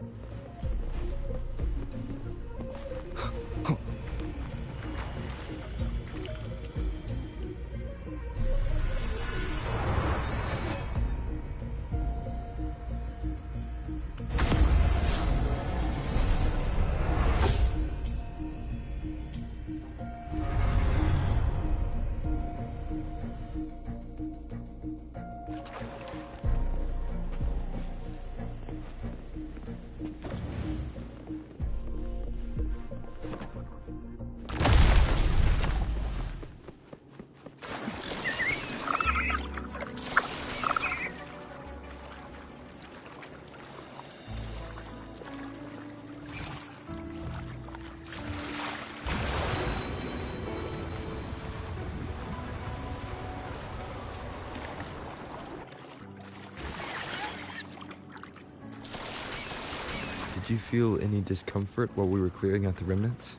Did you feel any discomfort while we were clearing out the remnants?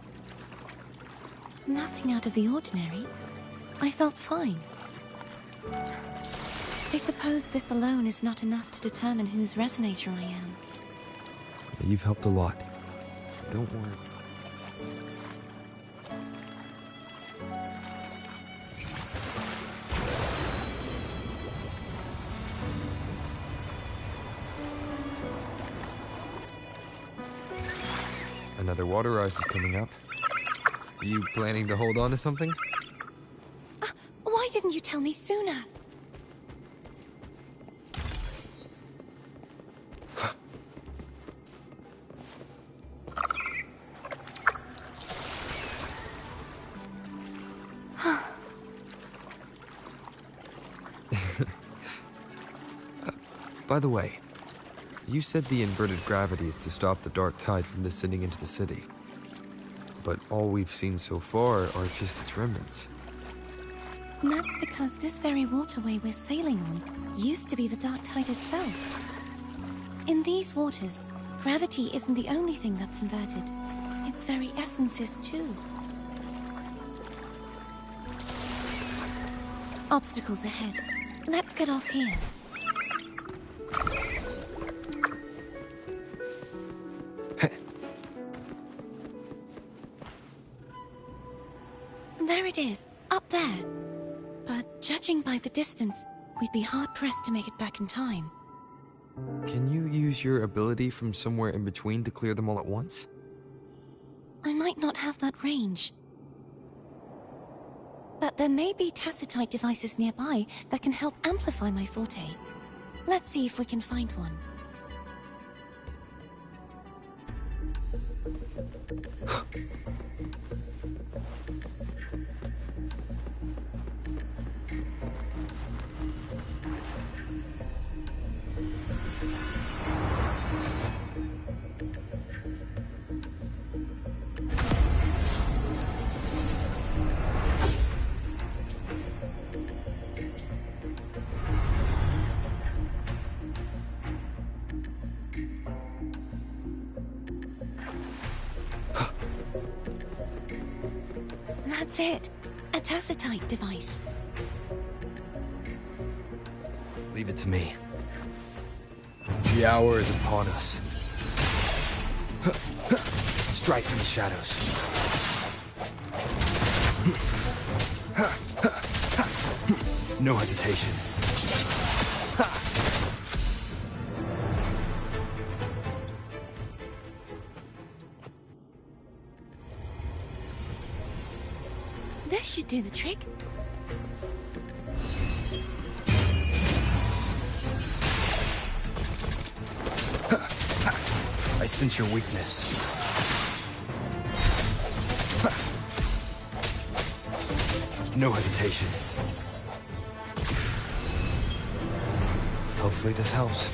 Nothing out of the ordinary. I felt fine. I suppose this alone is not enough to determine whose resonator I am. Yeah, you've helped a lot. Don't worry. Another water ice is coming up. Are you planning to hold on to something? Why didn't you tell me sooner? By the way, you said the inverted gravity is to stop the dark tide from descending into the city. But all we've seen so far are just its remnants. That's because this very waterway we're sailing on used to be the dark tide itself. In these waters, gravity isn't the only thing that's inverted. Its very essence is too. Obstacles ahead. Let's get off here. There it is, up there. But judging by the distance, we'd be hard-pressed to make it back in time. Can you use your ability from somewhere in between to clear them all at once? I might not have that range. But there may be tacitite devices nearby that can help amplify my forte. Let's see if we can find one. That's it. A tacitite device. Leave it to me. The hour is upon us. Strike from the shadows. No hesitation. This should do the trick. I sense your weakness. No hesitation. Hopefully this helps.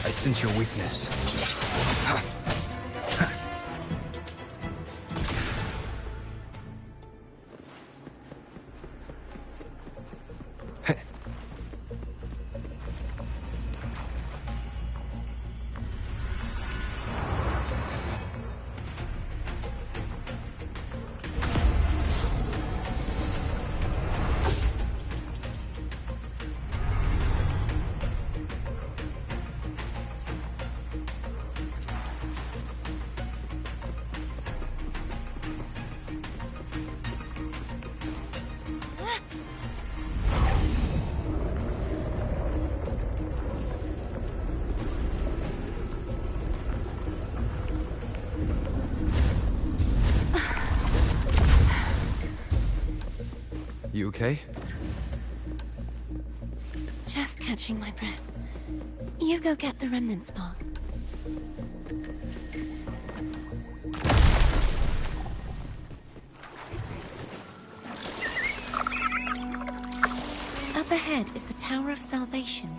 I sense your weakness. You okay? Just catching my breath. You go get the remnant spark. Up ahead is the Tower of Salvation.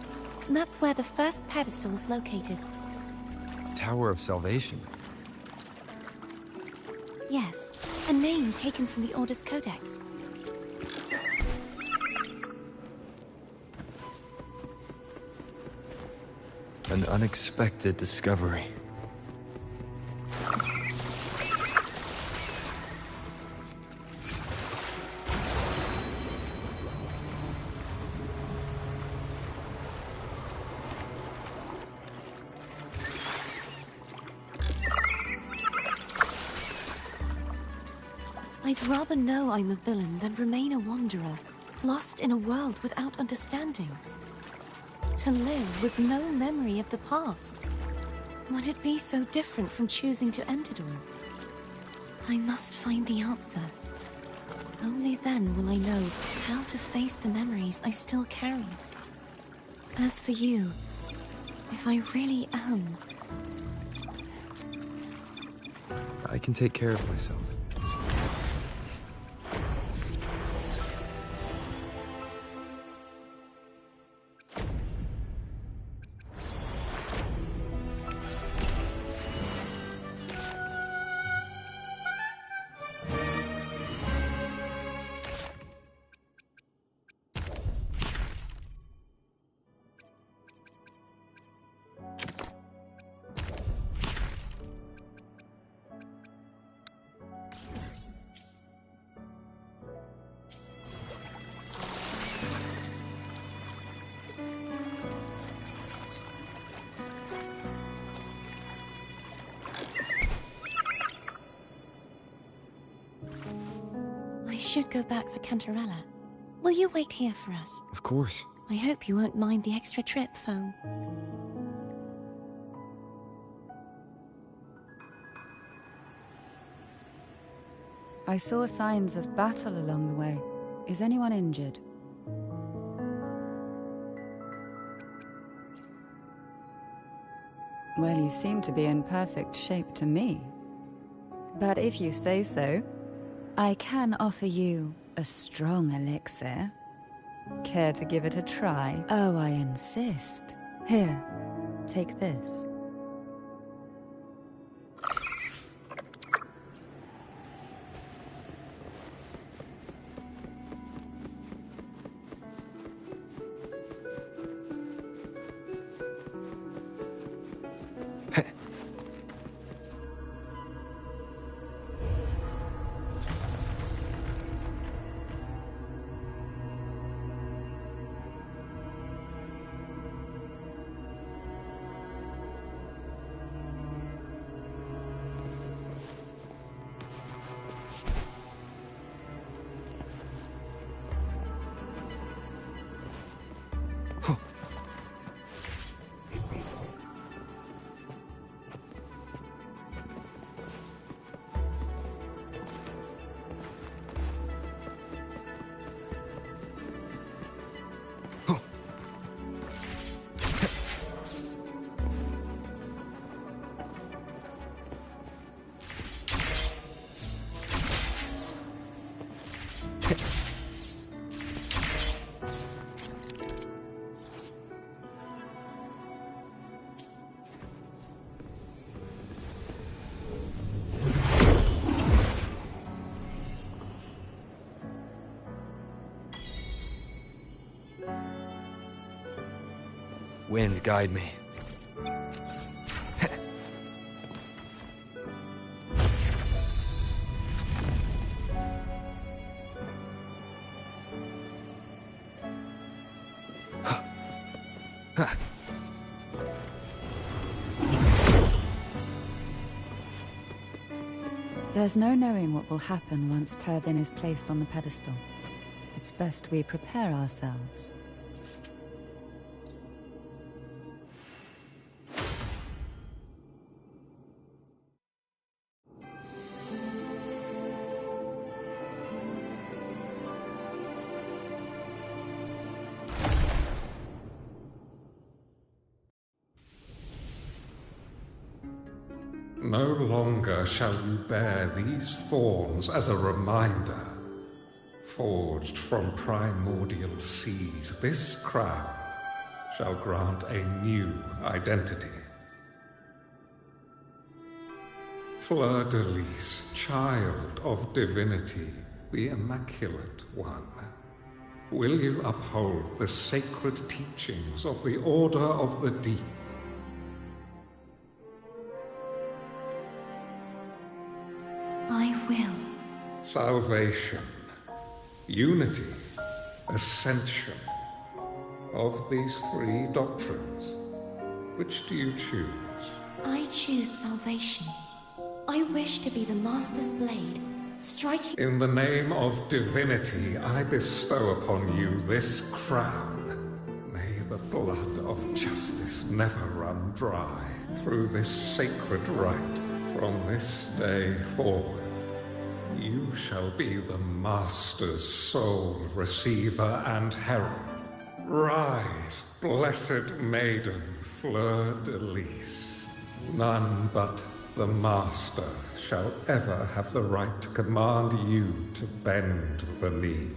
That's where the first pedestal is located. Tower of Salvation? Yes, a name taken from the Order's Codex. An unexpected discovery. I'd rather know I'm a villain than remain a wanderer. lost in a world without understanding. To live with no memory of the past. Would it be so different from choosing to end it all? I must find the answer. Only then will I know how to face the memories I still carry. As for you, if I really am... I can take care of myself. I should go back for Cantarella. Will you wait here for us? Of course. I hope you won't mind the extra trip, Foam. I saw signs of battle along the way. Is anyone injured? Well, you seem to be in perfect shape to me. But if you say so, I can offer you a strong elixir. Care to give it a try? Oh, I insist. Here, take this. Wind, guide me. There's no knowing what will happen once Turvin is placed on the pedestal. It's best we prepare ourselves. No longer shall you bear these thorns as a reminder. Forged from primordial seas, this crown shall grant a new identity. Fleur-de-Lis, child of divinity, the Immaculate One, will you uphold the sacred teachings of the Order of the Deep? I will. Salvation, unity, ascension. Of these three doctrines, which do you choose? I choose salvation. I wish to be the Master's blade, striking... In the name of divinity, I bestow upon you this crown. May the blood of justice never run dry through this sacred rite from this day forward. You shall be the Master's sole receiver and herald. Rise, blessed maiden, fleur-de-lis. None but the Master shall ever have the right to command you to bend the knee.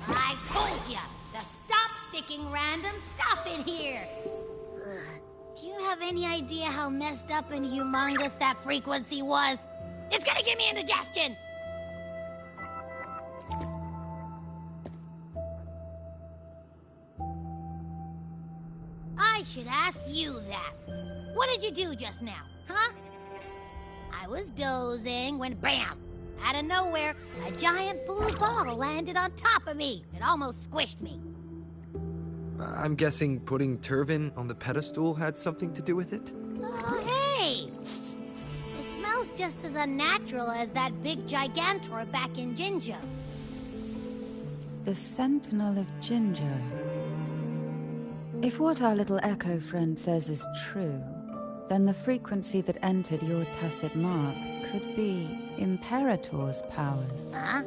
I told ya to stop sticking random stuff in here. Ugh. Do you have any idea how messed up and humongous that frequency was? It's gonna give me indigestion. I should ask you that. What did you do just now, huh? I was dozing when bam! Out of nowhere, a giant blue ball landed on top of me. It almost squished me. I'm guessing putting Turvin on the pedestal had something to do with it? Oh, hey! It smells just as unnatural as that big Gigantor back in Jinjo. The Sentinel of Jinjo. If what our little Echo friend says is true, then the frequency that entered your tacit mark could be Imperator's powers. Huh?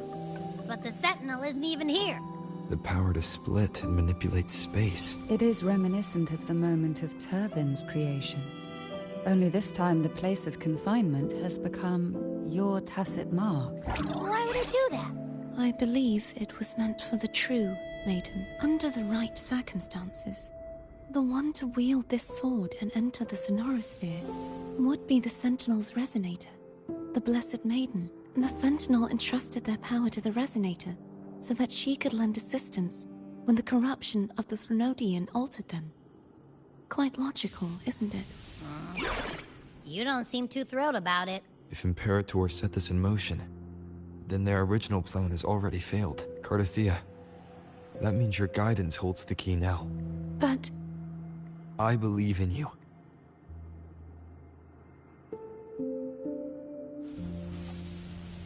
But the Sentinel isn't even here. The power to split and manipulate space. It is reminiscent of the moment of Turvin's creation. Only this time the place of confinement has become your tacit mark. Why would it do that? I believe it was meant for the true maiden. Under the right circumstances, the one to wield this sword and enter the Sonorosphere would be the Sentinel's resonator, the Blessed Maiden. The Sentinel entrusted their power to the resonator so that she could lend assistance when the corruption of the Threnodian altered them. Quite logical, isn't it? You don't seem too thrilled about it. If Imperator set this in motion, then their original plan has already failed. Cardathea, that means your guidance holds the key now. But... I believe in you.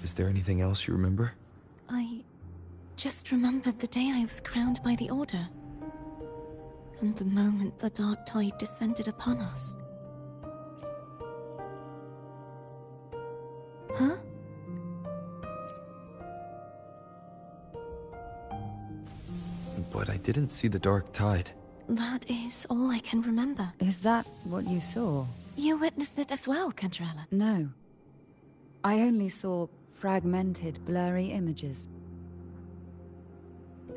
Is there anything else you remember? I just remembered the day I was crowned by the Order. And the moment the dark tide descended upon us. Huh? But I didn't see the dark tide. That is all I can remember. Is that what you saw? You witnessed it as well, Cantarella? No. I only saw fragmented, blurry images.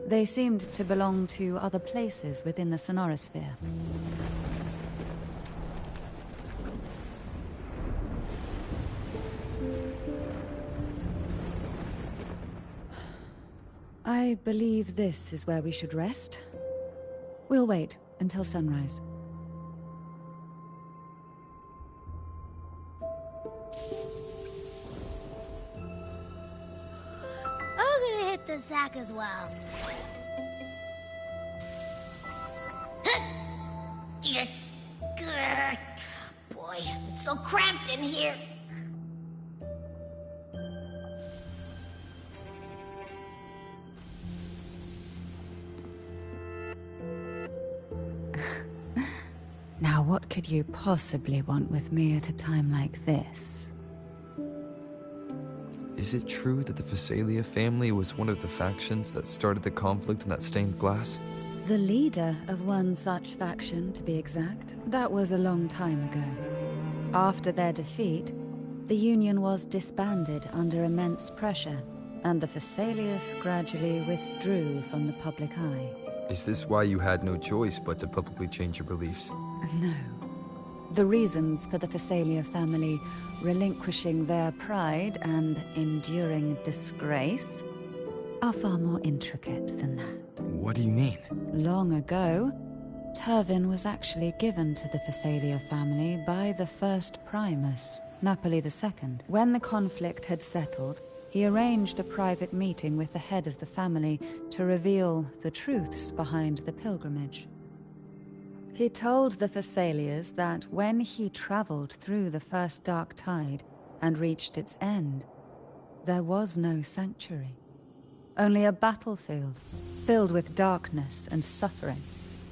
They seemed to belong to other places within the Sonorosphere. I believe this is where we should rest. We'll wait until sunrise. I'm gonna hit the sack as well. Boy, it's so cramped in here. Now, what could you possibly want with me at a time like this? Is it true that the Phasalia family was one of the factions that started the conflict in that stained glass? The leader of one such faction, to be exact. That was a long time ago. After their defeat, the Union was disbanded under immense pressure, and the Phasalias gradually withdrew from the public eye. Is this why you had no choice but to publicly change your beliefs? No. The reasons for the Phasalia family relinquishing their pride and enduring disgrace are far more intricate than that. What do you mean? Long ago, Turvin was actually given to the Phasalia family by the first Primus, Napoli II. When the conflict had settled, he arranged a private meeting with the head of the family to reveal the truths behind the pilgrimage. He told the Phasalias that when he traveled through the first dark tide and reached its end, there was no sanctuary. Only a battlefield, filled with darkness and suffering.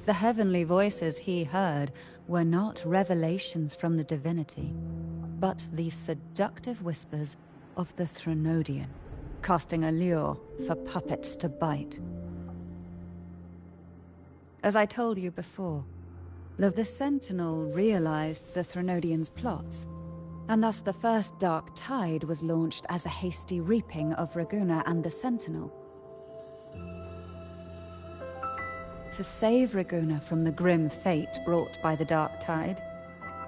The heavenly voices he heard were not revelations from the divinity, but the seductive whispers of the Threnodian, casting a lure for puppets to bite. As I told you before, the Sentinel realized the Threnodian's plots, and thus the first Dark Tide was launched as a hasty reaping of Raguna and the Sentinel. To save Raguna from the grim fate brought by the Dark Tide,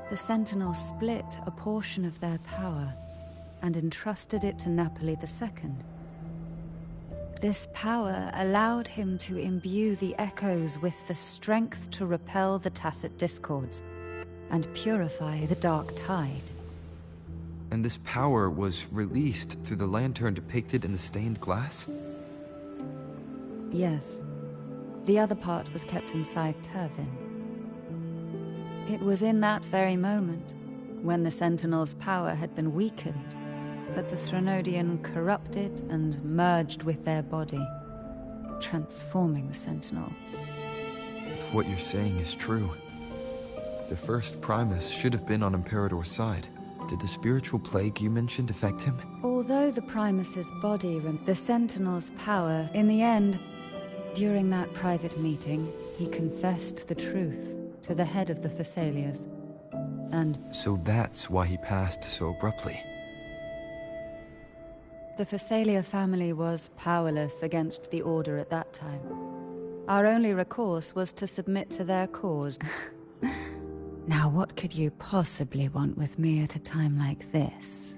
the Sentinel split a portion of their power and entrusted it to Napoli II. This power allowed him to imbue the echoes with the strength to repel the tacit discords and purify the Dark Tide. And this power was released through the lantern depicted in the stained glass? Yes. The other part was kept inside Turvin. It was in that very moment, when the Sentinel's power had been weakened, that the Threnodian corrupted and merged with their body, transforming the Sentinel. If what you're saying is true, the first Primus should have been on Imperator's side. Did the spiritual plague you mentioned affect him? Although the Primus's body the Sentinel's power, in the end, during that private meeting, he confessed the truth to the head of the Phasalias, and... So that's why he passed so abruptly. The Phasalia family was powerless against the Order at that time. Our only recourse was to submit to their cause. Now what could you possibly want with me at a time like this?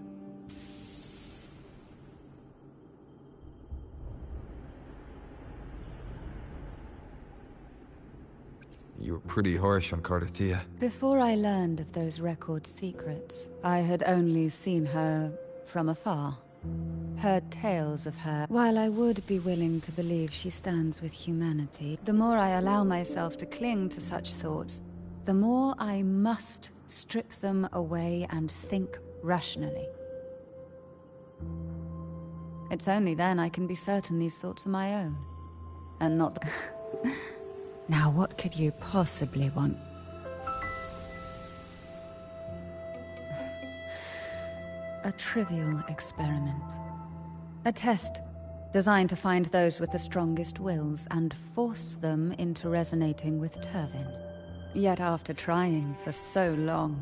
You were pretty harsh on Cardathia. Before I learned of those record secrets, I had only seen her from afar. Heard tales of her. While I would be willing to believe she stands with humanity, the more I allow myself to cling to such thoughts, the more I must strip them away and think rationally. It's only then I can be certain these thoughts are my own, and not the... Now what could you possibly want? A trivial experiment. A test designed to find those with the strongest wills and force them into resonating with Turvin. Yet after trying for so long...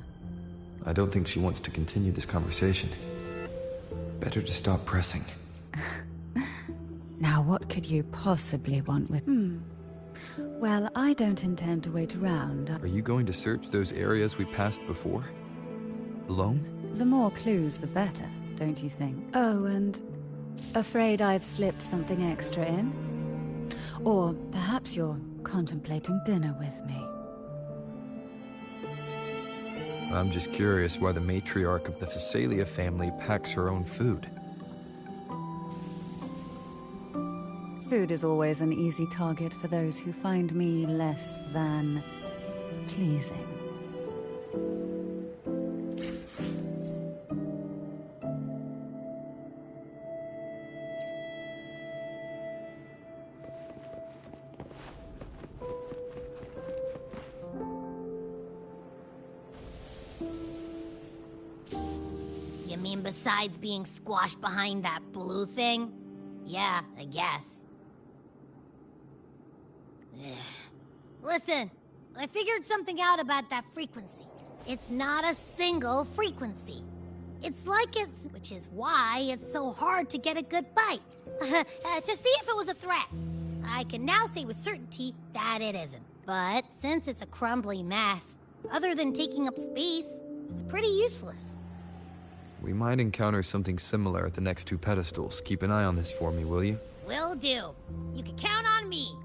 I don't think she wants to continue this conversation. Better to stop pressing. Now what could you possibly want with... Well, I don't intend to wait around. Are you going to search those areas we passed before? Alone? The more clues, the better, don't you think? Oh, and... afraid I've slipped something extra in? Or perhaps you're contemplating dinner with me? I'm just curious why the matriarch of the Phasalia family packs her own food. Food is always an easy target for those who find me less than pleasing. You mean besides being squashed behind that blue thing? Yeah, I guess. Listen, I figured something out about that frequency. It's not a single frequency. It's like which is why it's so hard to get a good bite. To see if it was a threat. I can now say with certainty that it isn't. But since it's a crumbly mess, Other than taking up space, it's pretty useless. We might encounter something similar at the next two pedestals. Keep an eye on this for me, will you? Will do. You can count on me.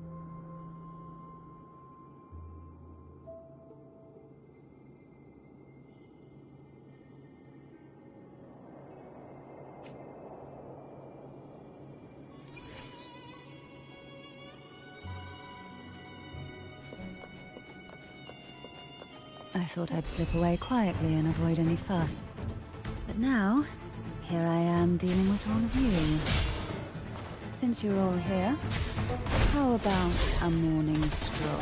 I thought I'd slip away quietly and avoid any fuss. But now, here I am dealing with all of you. Since you're all here, how about a morning stroll?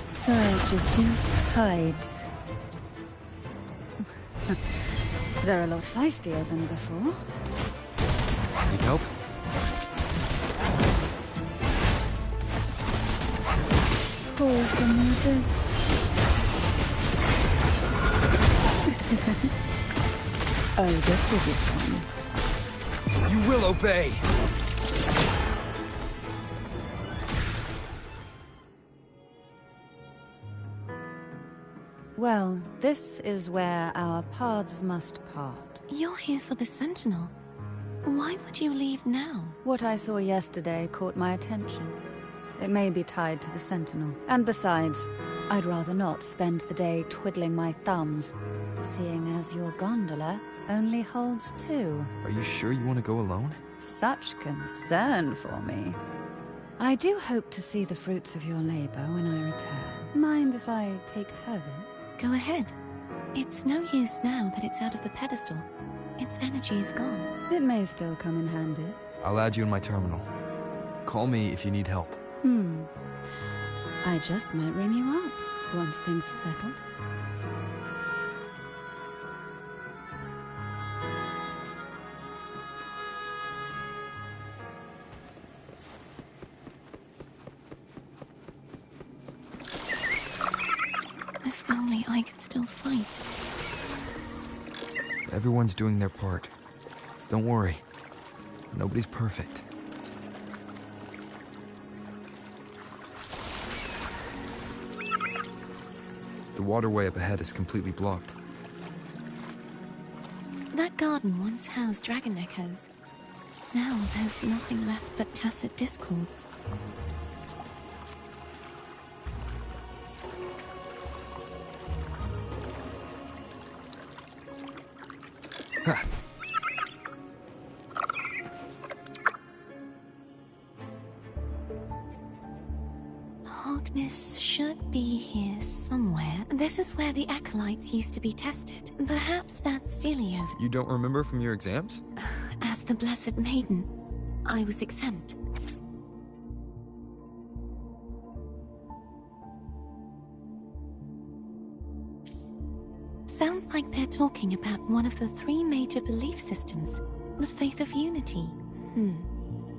Surge of deep tides. They're a lot feistier than before. Need help? Pull from the abyss. Oh, this will be fun. You will obey! Well, this is where our paths must part. You're here for the Sentinel. Why would you leave now? What I saw yesterday caught my attention. It may be tied to the Sentinel. And besides, I'd rather not spend the day twiddling my thumbs, seeing as your gondola only holds two. Are you sure you want to go alone? Such concern for me. I do hope to see the fruits of your labor when I return. Mind if I take Turvin? Go ahead. It's no use now that it's out of the pedestal. Its energy is gone. It may still come in handy. I'll add you in my terminal. Call me if you need help. I just might ring you up once things are settled. If only I could still fight. Everyone's doing their part. Don't worry. Nobody's perfect. The waterway up ahead is completely blocked. That garden once housed dragon echoes. Now there's nothing left but tacit discords. Harkness should be here somewhere. This is where the acolytes used to be tested. Perhaps that's Stelio. You don't remember from your exams? As the Blessed Maiden, I was exempt. Sounds like they're talking about one of the three major belief systems, the faith of unity.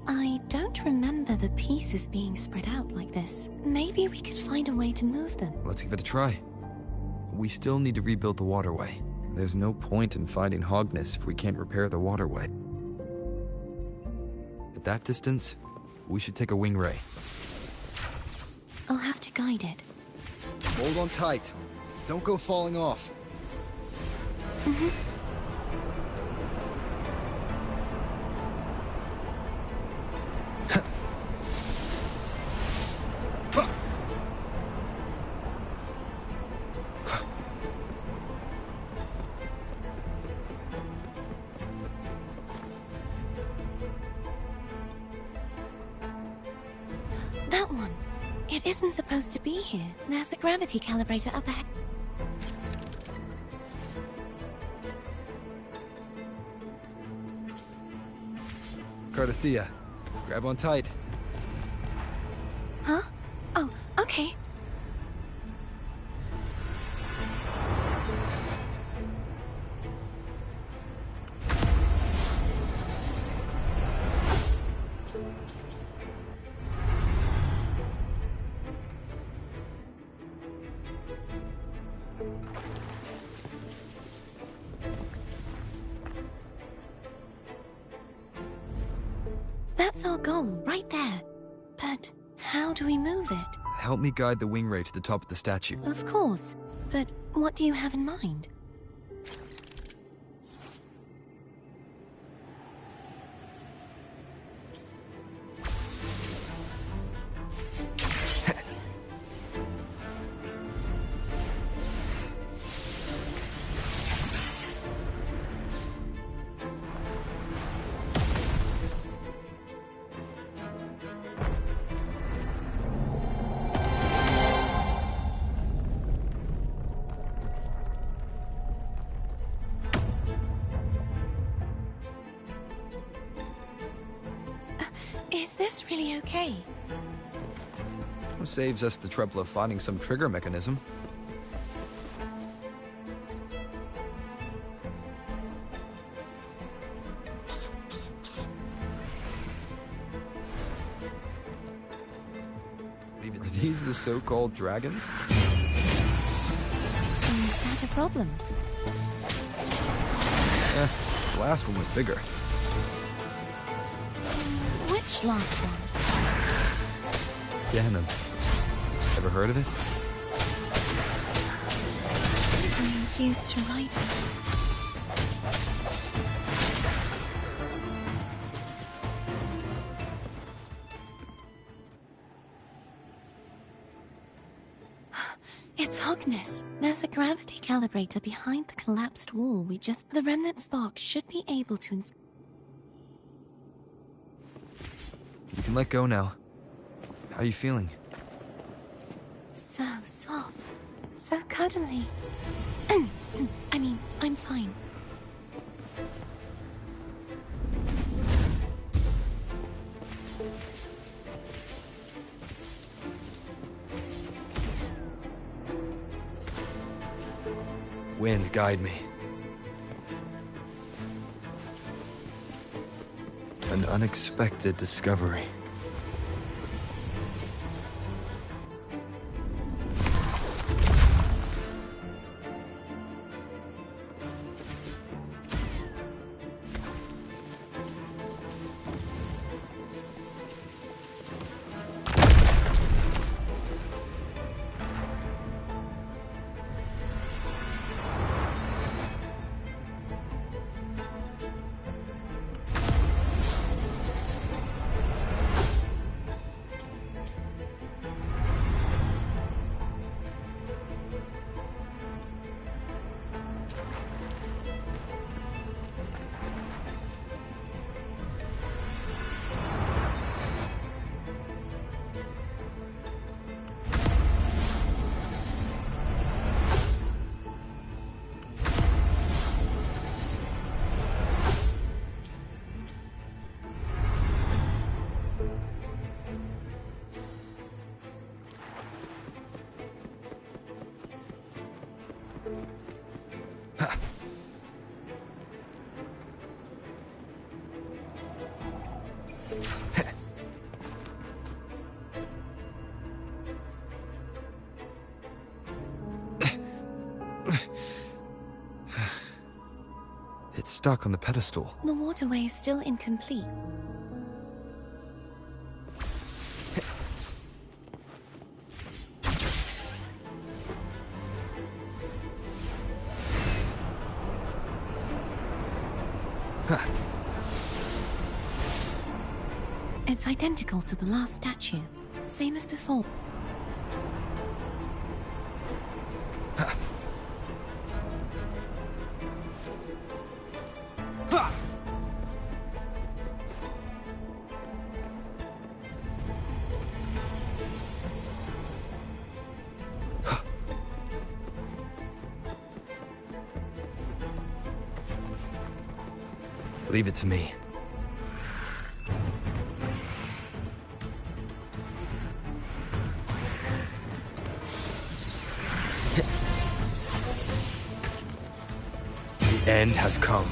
I don't remember the pieces being spread out like this. Maybe we could find a way to move them. Let's give it a try. We still need to rebuild the waterway. There's no point in fighting Hogness if we can't repair the waterway. At that distance, we should take a wing ray. I'll have to guide it. Hold on tight. Don't go falling off. That one. It isn't supposed to be here. There's a gravity calibrator up ahead. Cardathea, grab on tight. Huh? Oh, okay. That's our goal, right there. But how do we move it? Help me guide the wing ray to the top of the statue. Of course. But what do you have in mind? Is this really okay? Saves us the trouble of finding some trigger mechanism. Leave it to these the so-called dragons? Is that a problem? The last one was bigger. Which last one? Ganon. Ever heard of it? I'm used to riding. It's Hogness. There's a gravity calibrator behind the collapsed wall. The remnant spark should be able to You can let go now. How are you feeling? So soft. So cuddly. I mean, I'm fine. Wind, guide me. An unexpected discovery. It's stuck on the pedestal. The waterway is still incomplete. It's identical to the last statue. Same as before. Leave it to me. The end has come.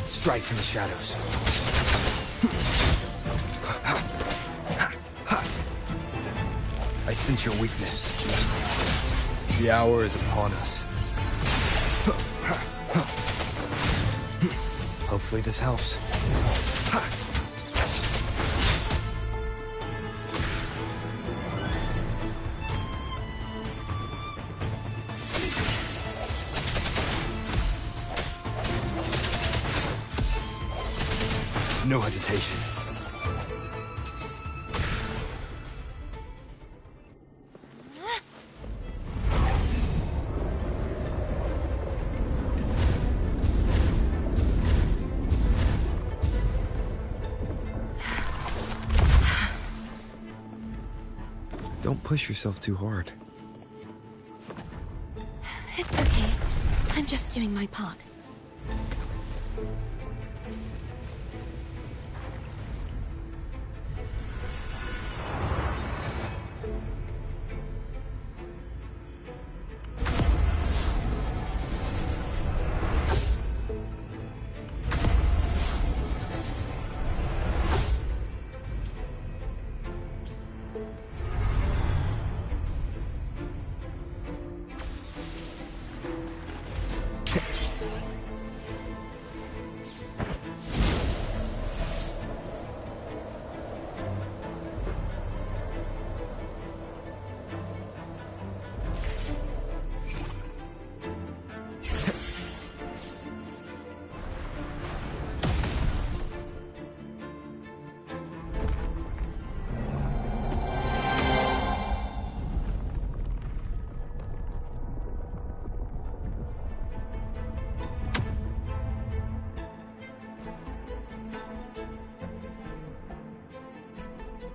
Strike from the shadows. sense your weakness. The hour is upon us. Hopefully this helps. No hesitation. Don't push yourself too hard. It's okay. I'm just doing my part.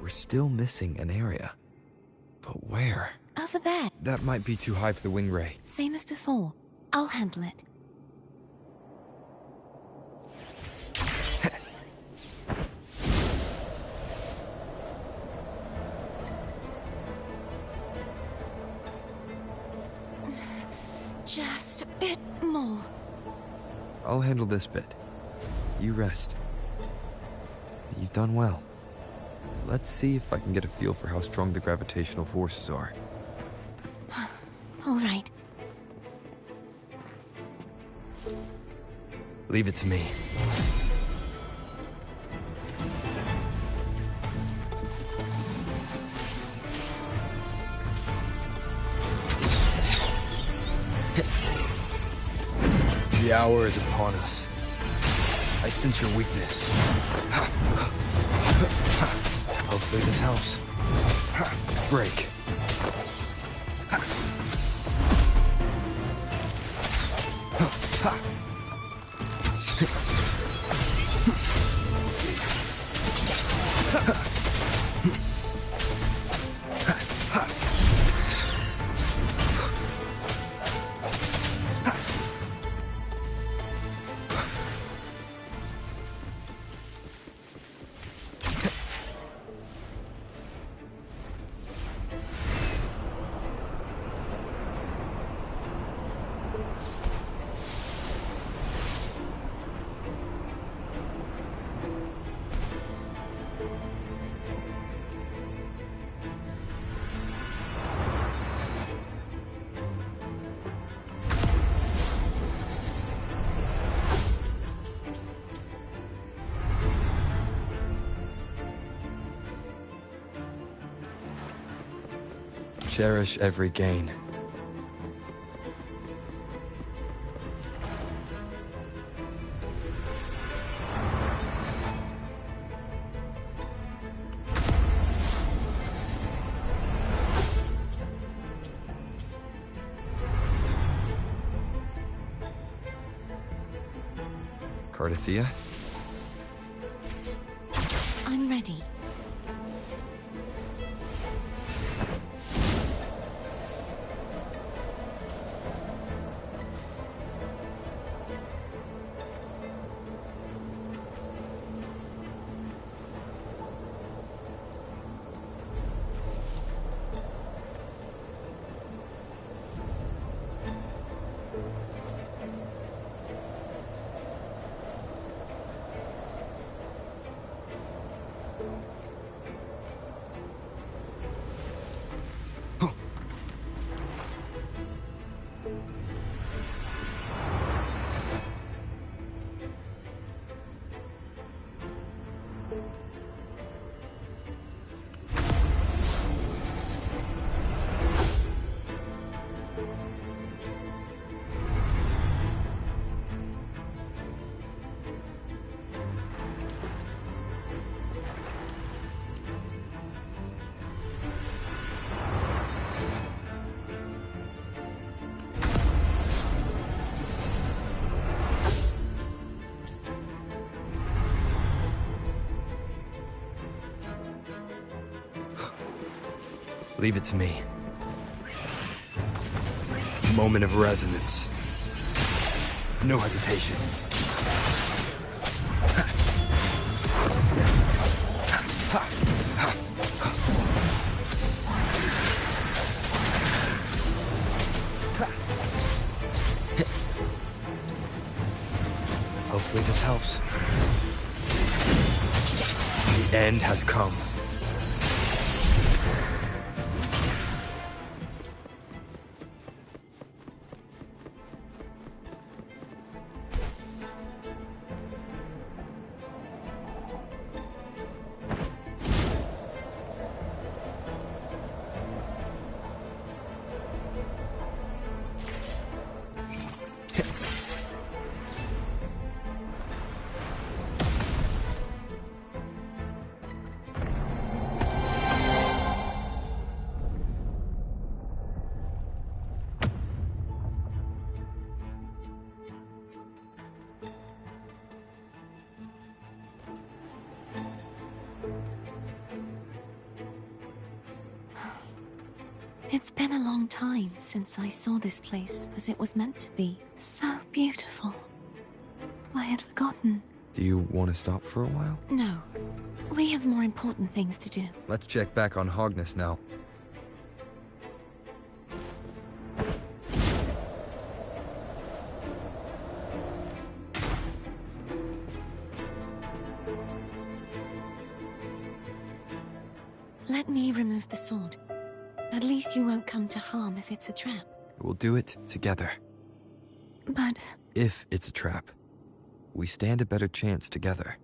We're still missing an area. But where? Over there. That might be too high for the wing ray. Same as before. I'll handle it. Just a bit more. I'll handle this bit. You rest. You've done well. Let's see if I can get a feel for how strong the gravitational forces are. All right. Leave it to me. The hour is upon us. I sense your weakness. Hopefully this helps. Break. Cherish every gain. Cardathea? I'm ready. Leave it to me. Moment of resonance. No hesitation. Hopefully this helps. The end has come. It's been a long time since I saw this place as it was meant to be. So beautiful. I had forgotten. Do you want to stop for a while? No. We have more important things to do. Let's check back on Hogness now. Let me remove the sword. At least you won't come to harm if it's a trap. We'll do it together. But... If it's a trap, we stand a better chance together.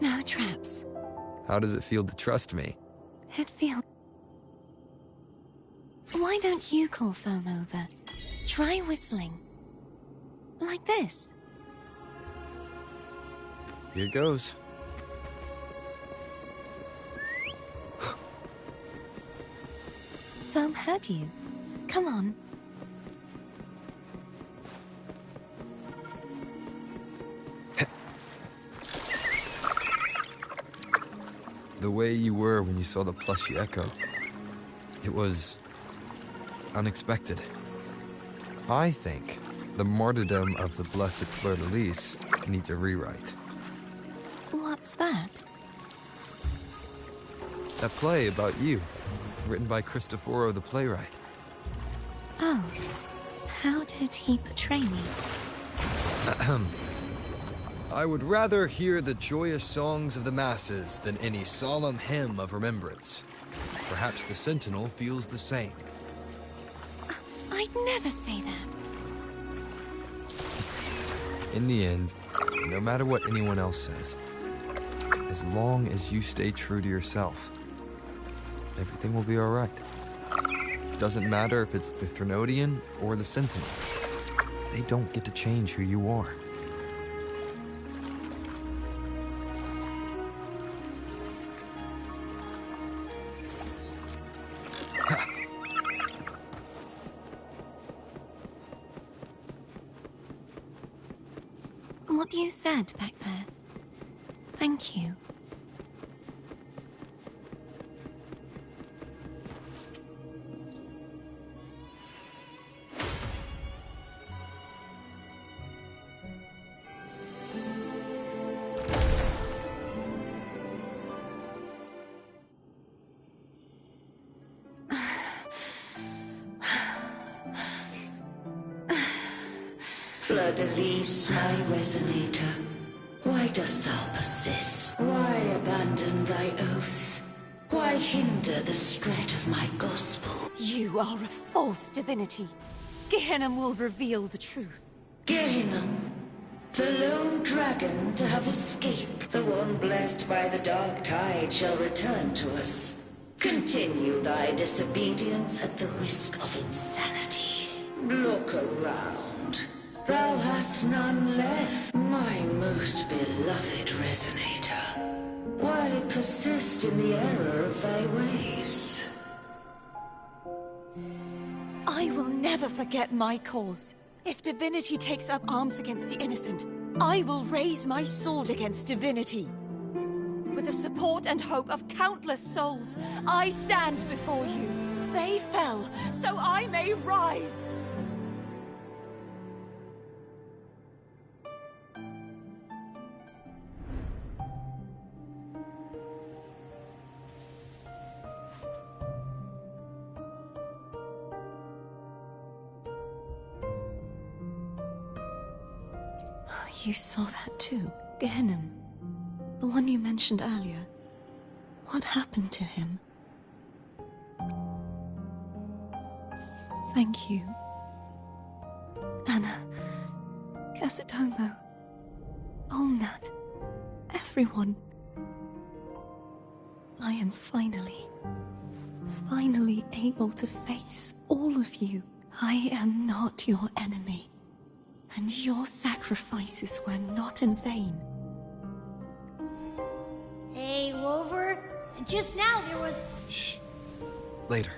No traps. How does it feel to trust me? It feels... Why don't you call Foam over? Try whistling. Like this. Here goes. Foam heard you. Come on. The way you were when you saw the plushy echo. It was... unexpected. I think the martyrdom of the blessed fleur-de-lis needs a rewrite. What's that? That play about you, written by Cristoforo the playwright. Oh. How did he portray me? I would rather hear the joyous songs of the masses than any solemn hymn of remembrance. Perhaps the Sentinel feels the same. I'd never say that. In the end, no matter what anyone else says, as long as you stay true to yourself, everything will be alright. Doesn't matter if it's the Threnodian or the Sentinel. They don't get to change who you are. What you said back there. Thank you. Fleur-de-lis, my resonator, why dost thou persist? Why abandon thy oath? Why hinder the spread of my gospel? You are a false divinity. Gehenna will reveal the truth. Gehenna, the lone dragon to have escaped, the one blessed by the dark tide shall return to us. Continue thy disobedience at the risk of insanity. Look around. Thou hast none left, my most beloved resonator. Why persist in the error of thy ways? I will never forget my cause. If divinity takes up arms against the innocent, I will raise my sword against divinity. With the support and hope of countless souls, I stand before you. They fell, so I may rise! You saw that too, Gehenna. The one you mentioned earlier. What happened to him? Thank you. Anna, Casitomo, Olnat, everyone. I am finally able to face all of you. I am not your enemy, and your sacrifices were not in vain. Hey, Rover. Just now there was... Shh. Later.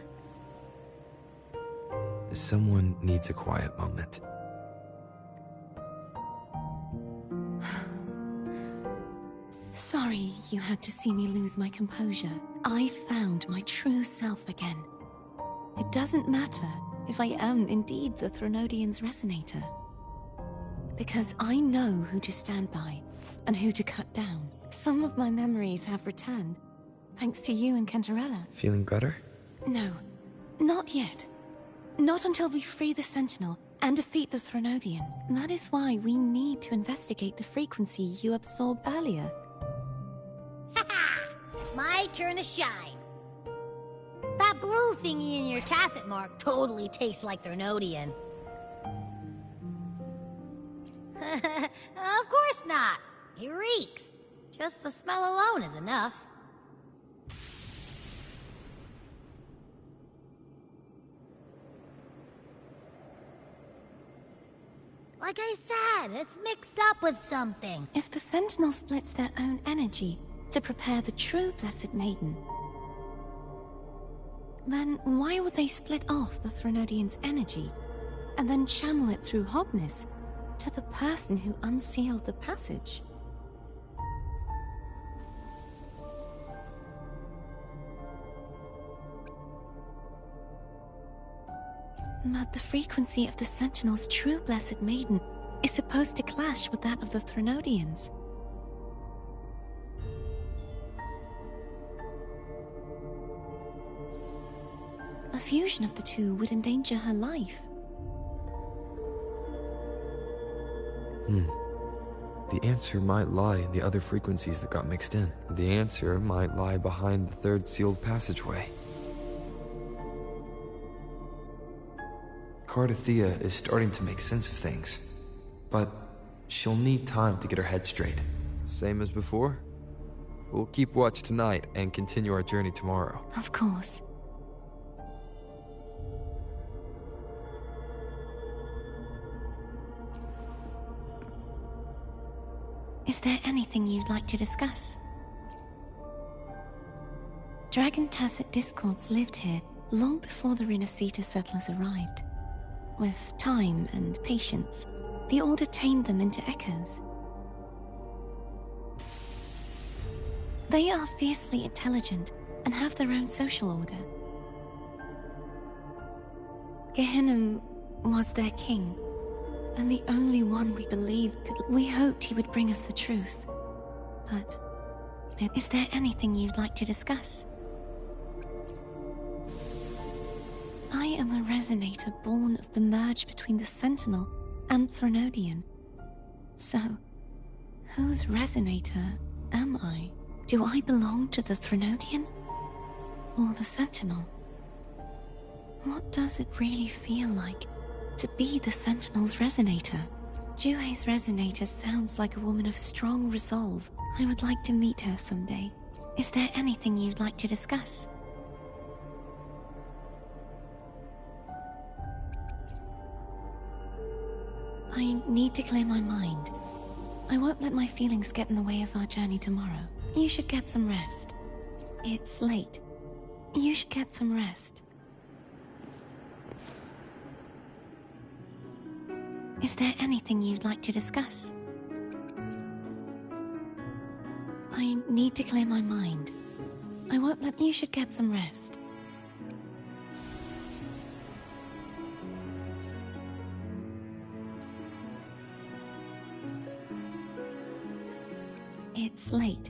Someone needs a quiet moment. Sorry you had to see me lose my composure. I found my true self again. It doesn't matter if I am indeed the Threnodian's resonator. Because I know who to stand by, and who to cut down. Some of my memories have returned, thanks to you and Cantarella. Feeling better? No, not yet. Not until we free the Sentinel and defeat the Threnodian. That is why we need to investigate the frequency you absorbed earlier. My turn to shine. That blue thingy in your tacit mark totally tastes like Threnodian. Of course not. It reeks. Just the smell alone is enough. Like I said, it's mixed up with something. If the Sentinel splits their own energy to prepare the true Blessed Maiden, then why would they split off the Threnodian's energy and then channel it through Hobness to the person who unsealed the passage? But the frequency of the Sentinel's true Blessed Maiden is supposed to clash with that of the Threnodians. A fusion of the two would endanger her life. The answer might lie in the other frequencies that got mixed in. The answer might lie behind the third sealed passageway. Cardathea is starting to make sense of things, but she'll need time to get her head straight. Same as before? We'll keep watch tonight and continue our journey tomorrow. Of course. Is there anything you'd like to discuss? Dragon Tacet discords lived here long before the Renacita settlers arrived. With time and patience, the Order tamed them into echoes. They are fiercely intelligent and have their own social order. Gehenna was their king, and the only one we believed could... We hoped he would bring us the truth. But is there anything you'd like to discuss? I am a resonator born of the merge between the Sentinel and Threnodian. So, whose resonator am I? Do I belong to the Threnodian? Or the Sentinel? What does it really feel like to be the Sentinel's resonator? Juhe's resonator sounds like a woman of strong resolve. I would like to meet her someday. Is there anything you'd like to discuss? I need to clear my mind. I won't let my feelings get in the way of our journey tomorrow. You should get some rest. It's late. You should get some rest. Is there anything you'd like to discuss? I need to clear my mind. I won't let you should get some rest. It's late.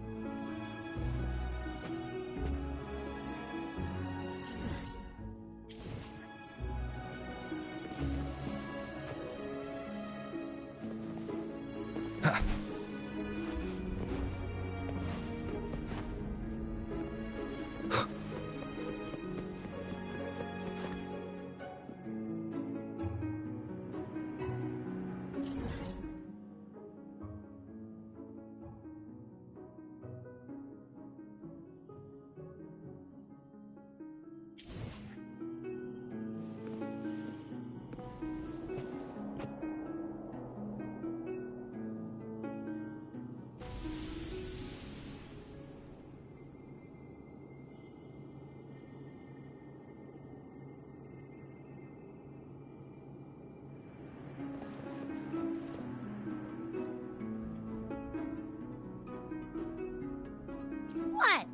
What?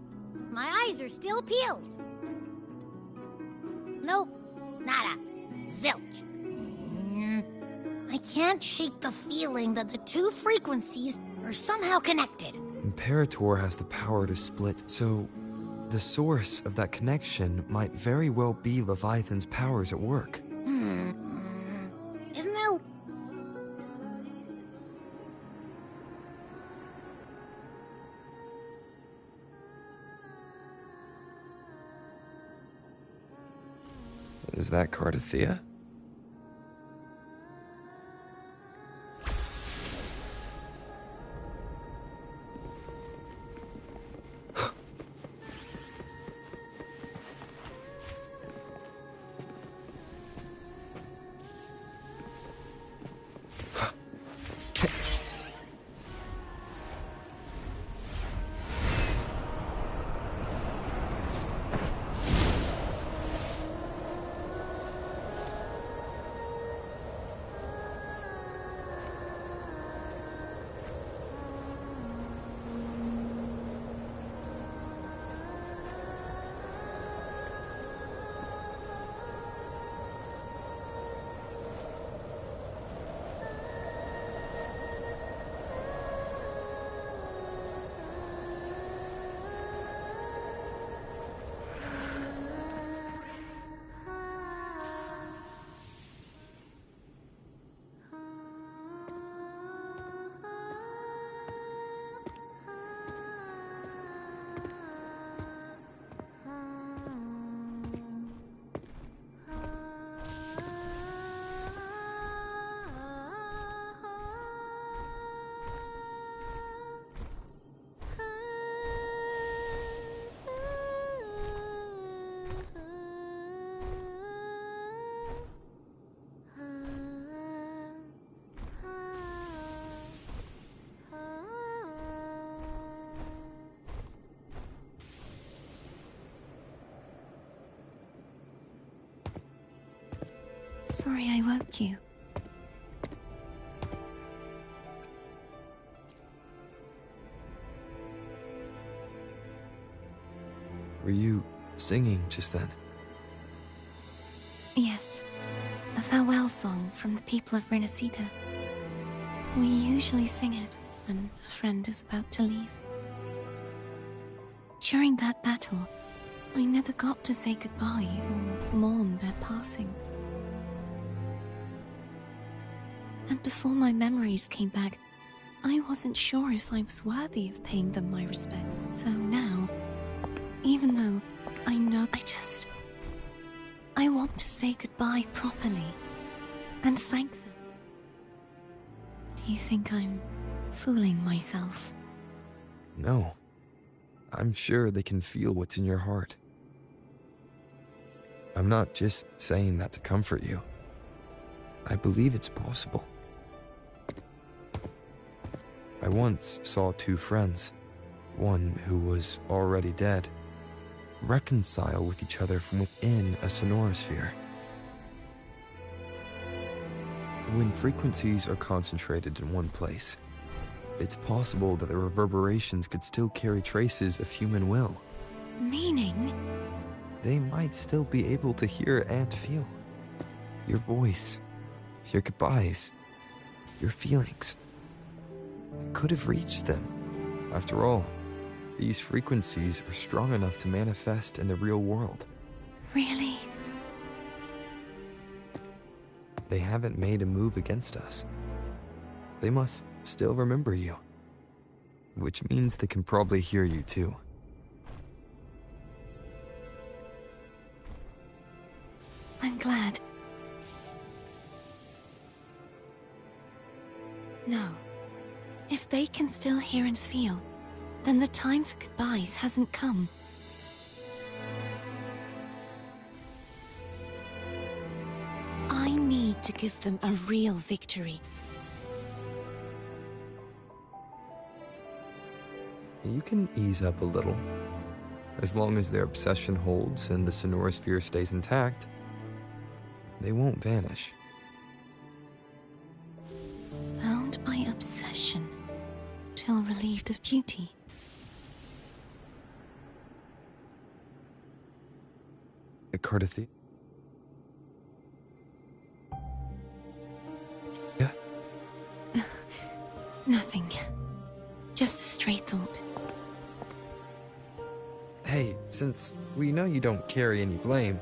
My eyes are still peeled. Nope, nada, zilch. I can't shake the feeling that the two frequencies are somehow connected. Imperator has the power to split, so the source of that connection might very well be Leviathan's powers at work. Isn't there... Is that Cardathea? Sorry I woke you. Were you singing just then? Yes, a farewell song from the people of Renacita. We usually sing it when a friend is about to leave. During that battle, I never got to say goodbye or mourn their passing. And before my memories came back, I wasn't sure if I was worthy of paying them my respects. So now, even though I know I want to say goodbye properly and thank them. Do you think I'm fooling myself? No. I'm sure they can feel what's in your heart. I'm not just saying that to comfort you. I believe it's possible. I once saw two friends, one who was already dead, reconcile with each other from within a sonorosphere. When frequencies are concentrated in one place, it's possible that the reverberations could still carry traces of human will. Meaning? They might still be able to hear and feel. Your voice, your goodbyes, your feelings. It could have reached them. After all, these frequencies are strong enough to manifest in the real world. Really? They haven't made a move against us. They must still remember you. Which means they can probably hear you too. I'm glad. No. If they can still hear and feel, then the time for goodbyes hasn't come. I need to give them a real victory. You can ease up a little. As long as their obsession holds and the sonorosphere stays intact, they won't vanish. Bound by obsession, till relieved of duty. Cardathia? Yeah? Nothing. Just a stray thought. Hey, since we know you don't carry any blame,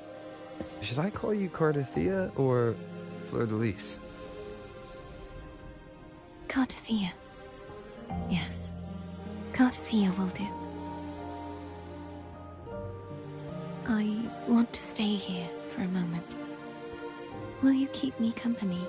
should I call you Cardathia or Fleur-de-Lis? Cardathia. Yes. Cardathia will do. I want to stay here for a moment. Will you keep me company?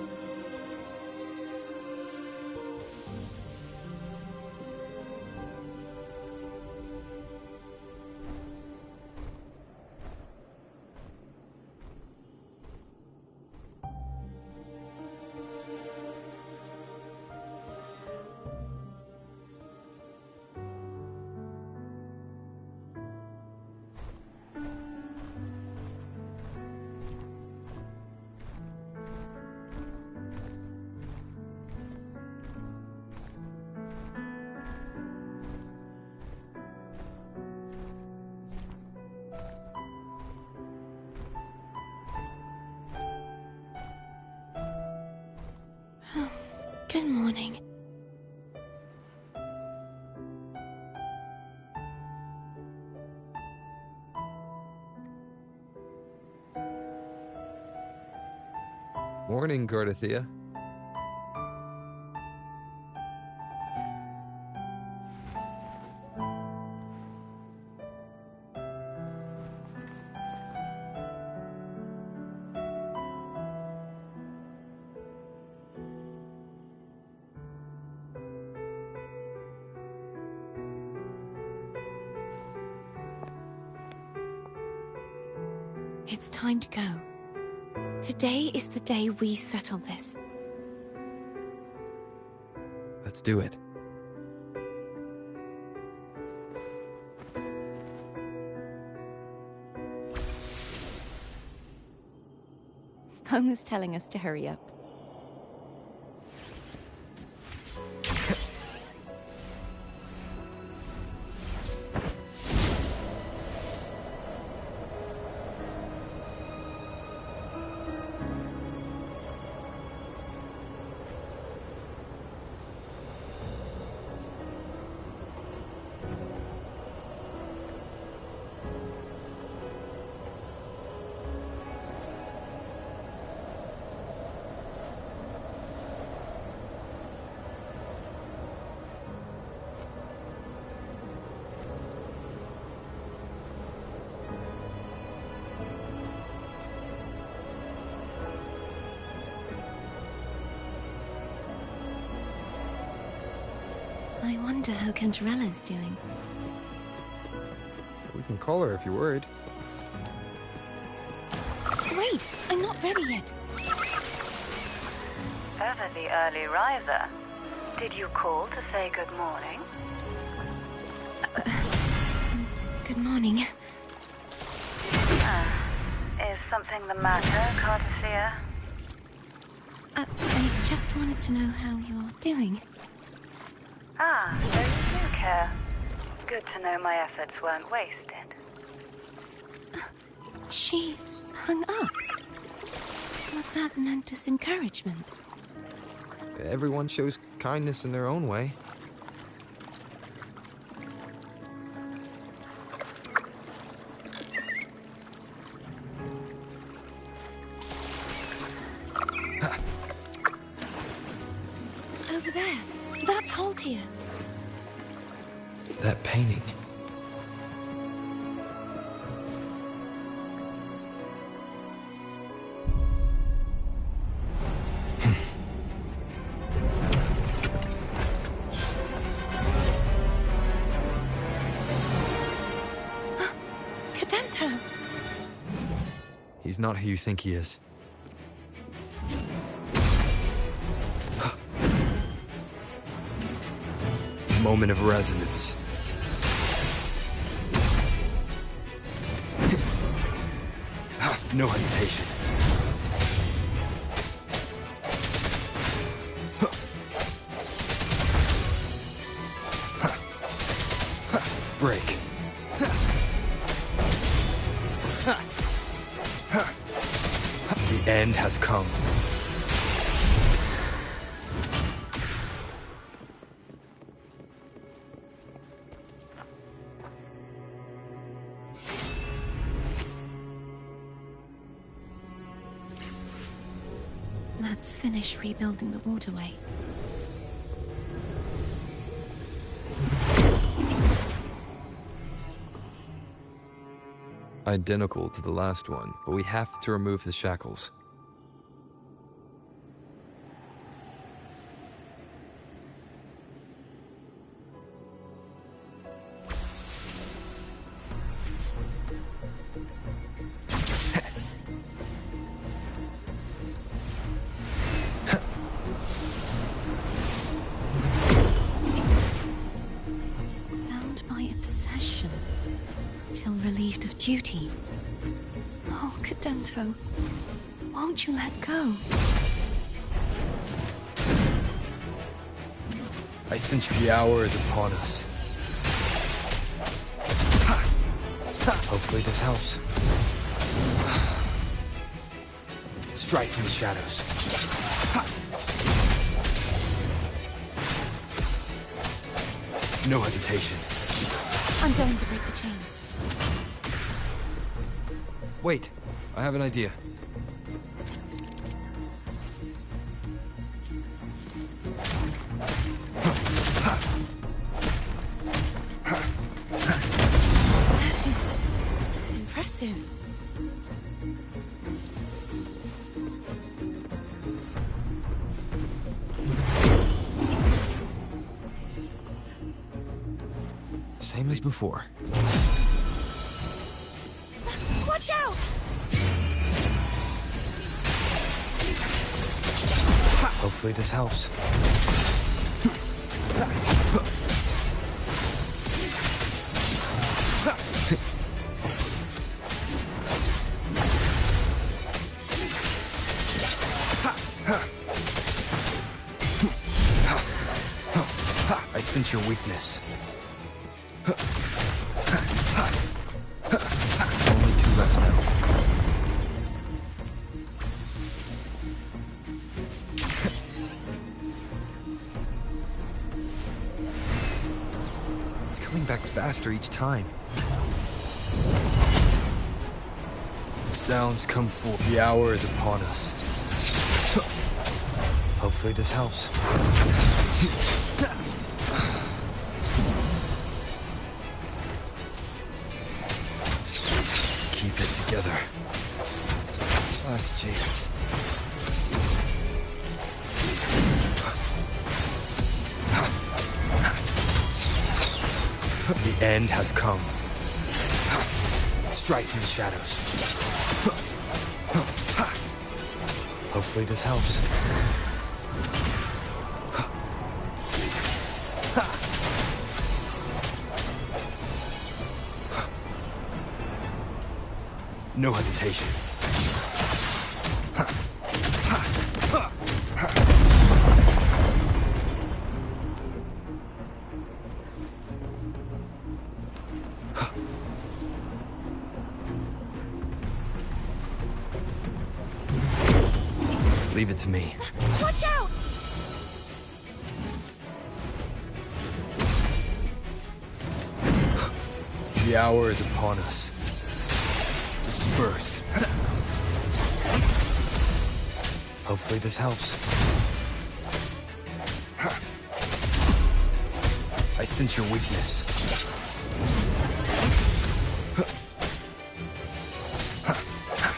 Good morning. Morning, Cardathia. It's time to go. Today is the day we settle this. Let's do it. Home is telling us to hurry up. I wonder how Cantarella's doing. We can call her if you're worried. Wait, I'm not ready yet. Ever the early riser. Did you call to say good morning? Good morning. Is something the matter, Cartafia? I just wanted to know how you're doing. So you do care. Good to know my efforts weren't wasted. She hung up. Was that meant as encouragement? Everyone shows kindness in their own way. Over there. That's Haltia. That painting. Cadento! He's not who you think he is. Moment of resonance. No hesitation. Break. The end has come. Let's finish rebuilding the waterway. Identical to the last one, but we have to remove the shackles. Bound by obsession, till relieved of duty. Oh, Cadento, won't you let go? I sense the hour is upon us. Hopefully this helps. Strike from the shadows. No hesitation. I'm going to break the chains. Wait, I have an idea. That is impressive. Same as before. Watch out! Hopefully this helps. I sense your weakness. Only two left now. It's coming back faster each time. Sounds come full. The hour is upon us. Hopefully this helps. Keep it together. Last chance. The end has come. Strike from the shadows. Hopefully this helps. No hesitation. Leave it to me. Watch out! The hour is upon us. Disperse. Hopefully this helps. I sense your weakness.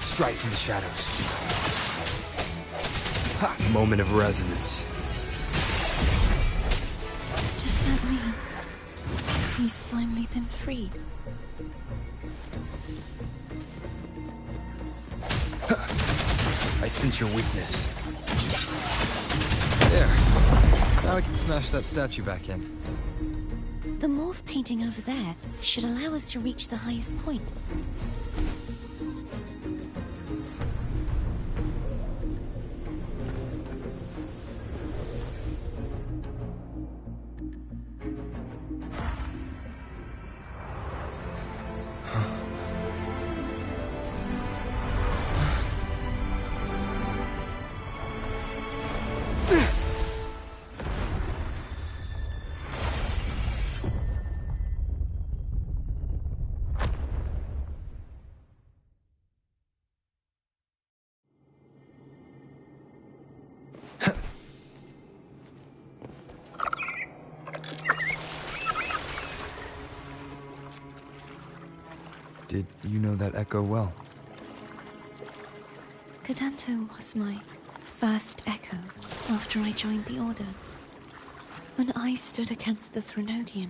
Strike from the shadows. Moment of resonance. Does that mean he's finally been freed? I sense your weakness. There. Now I can smash that statue back in. The morph painting over there should allow us to reach the highest point. Did you know that echo well? Cadanto was my first echo after I joined the Order. When I stood against the Threnodian,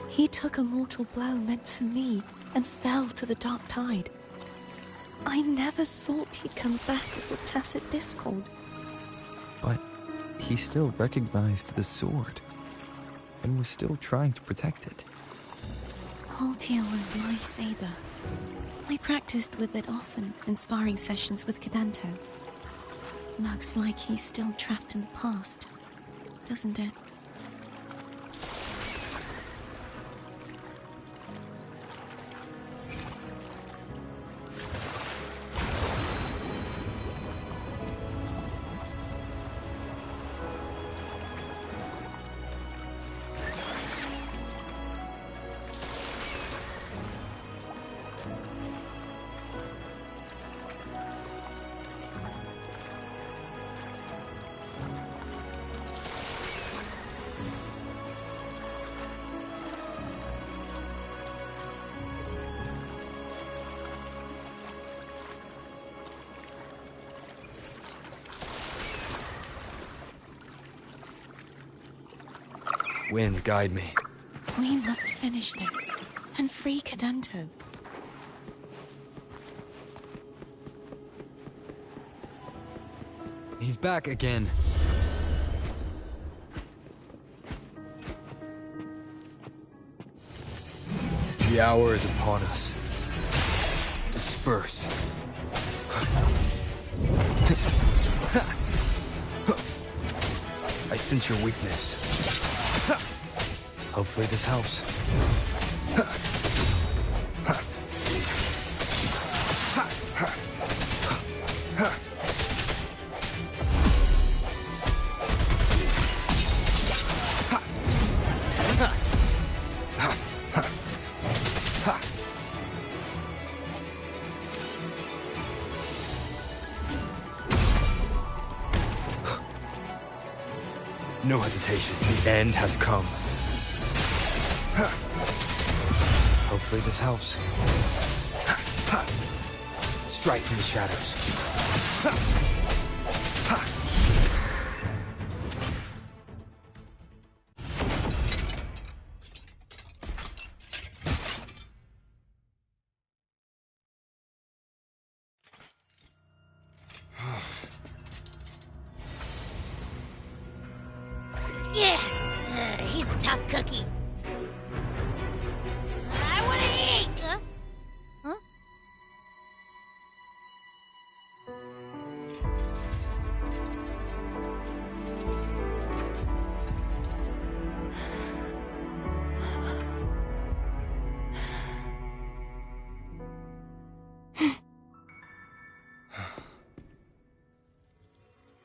he took a mortal blow meant for me and fell to the dark tide. I never thought he'd come back as a tacit discord. But he still recognized the sword and was still trying to protect it. Haltier was my saber. I practiced with it often in sparring sessions with Cadanto. Looks like he's still trapped in the past, doesn't it? Wind, guide me. We must finish this and free Cadanto. He's back again. The hour is upon us. Disperse. I sense your weakness. Hopefully this helps. No hesitation. The end has come. Hopefully this helps. Strike from the shadows. Yeah, he's a tough cookie. I want to eat. Huh?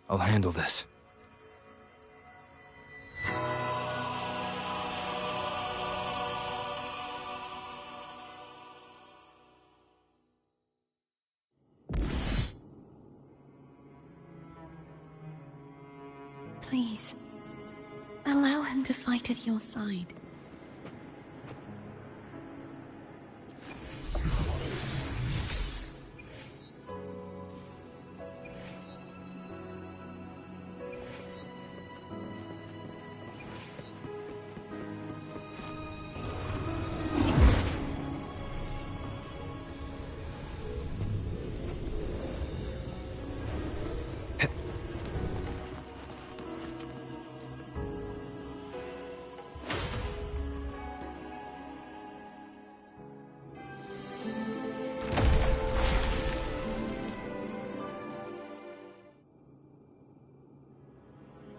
I'll handle this. Please, allow him to fight at your side.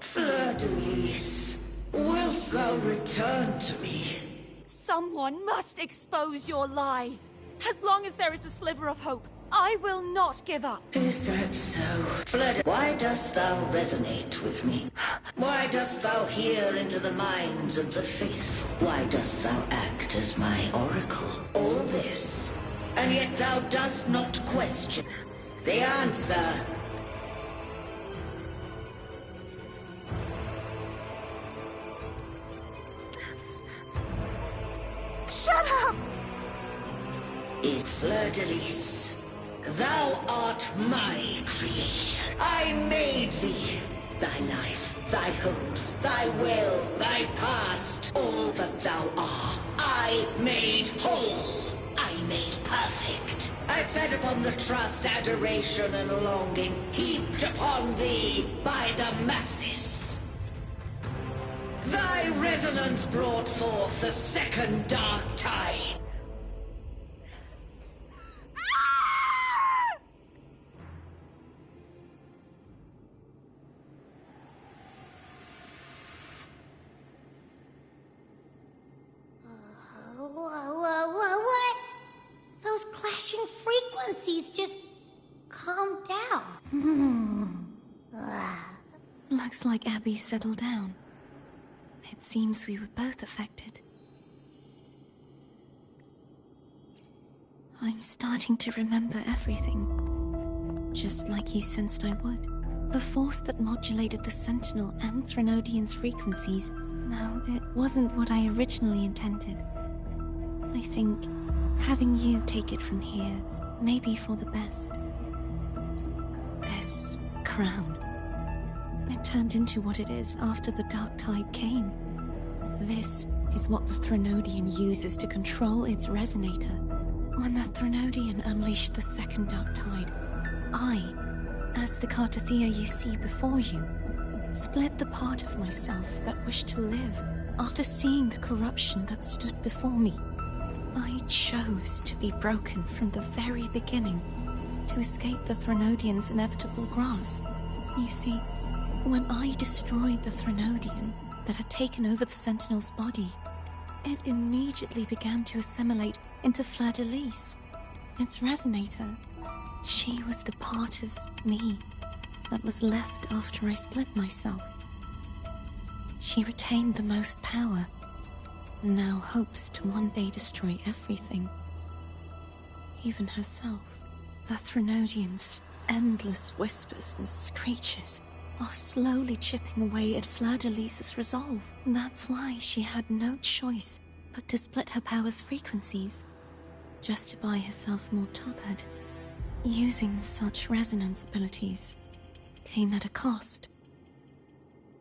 Fleur-de-Lis, wilt thou return to me? Someone must expose your lies. As long as there is a sliver of hope, I will not give up. Is that so? Fleur, why dost thou resonate with me? Why dost thou hear into the minds of the faithful? Why dost thou act as my oracle? All this, and yet thou dost not question. The answer... Shut up! Is Fleur-de-Lis. Thou art my creation. I made thee. Thy life, thy hopes, thy will, thy past, all that thou art, I made whole. I made perfect. I fed upon the trust, adoration, and longing heaped upon thee by the masses. Thy resonance brought forth the second dark tide. What? Those clashing frequencies just calmed down. Looks like Abby settled down. It seems we were both affected. I'm starting to remember everything, just like you sensed I would. The force that modulated the Sentinel and Threnodian's frequencies, no, it wasn't what I originally intended. I think having you take it from here may be for the best. This crown, it turned into what it is after the Dark Tide came. This is what the Threnodian uses to control its resonator. When the Threnodian unleashed the second Dark Tide, I, as the Cartathea you see before you, split the part of myself that wished to live after seeing the corruption that stood before me. I chose to be broken from the very beginning to escape the Threnodian's inevitable grasp. You see, when I destroyed the Threnodian that had taken over the Sentinel's body, it immediately began to assimilate into Fleur-de-Lis, its resonator. She was the part of me that was left after I split myself. She retained the most power, and now hopes to one day destroy everything, even herself. The Threnodian's endless whispers and screeches are slowly chipping away at Fleur-de-Lis's resolve. That's why she had no choice but to split her power's frequencies, just to buy herself more tophead. Using such resonance abilities came at a cost.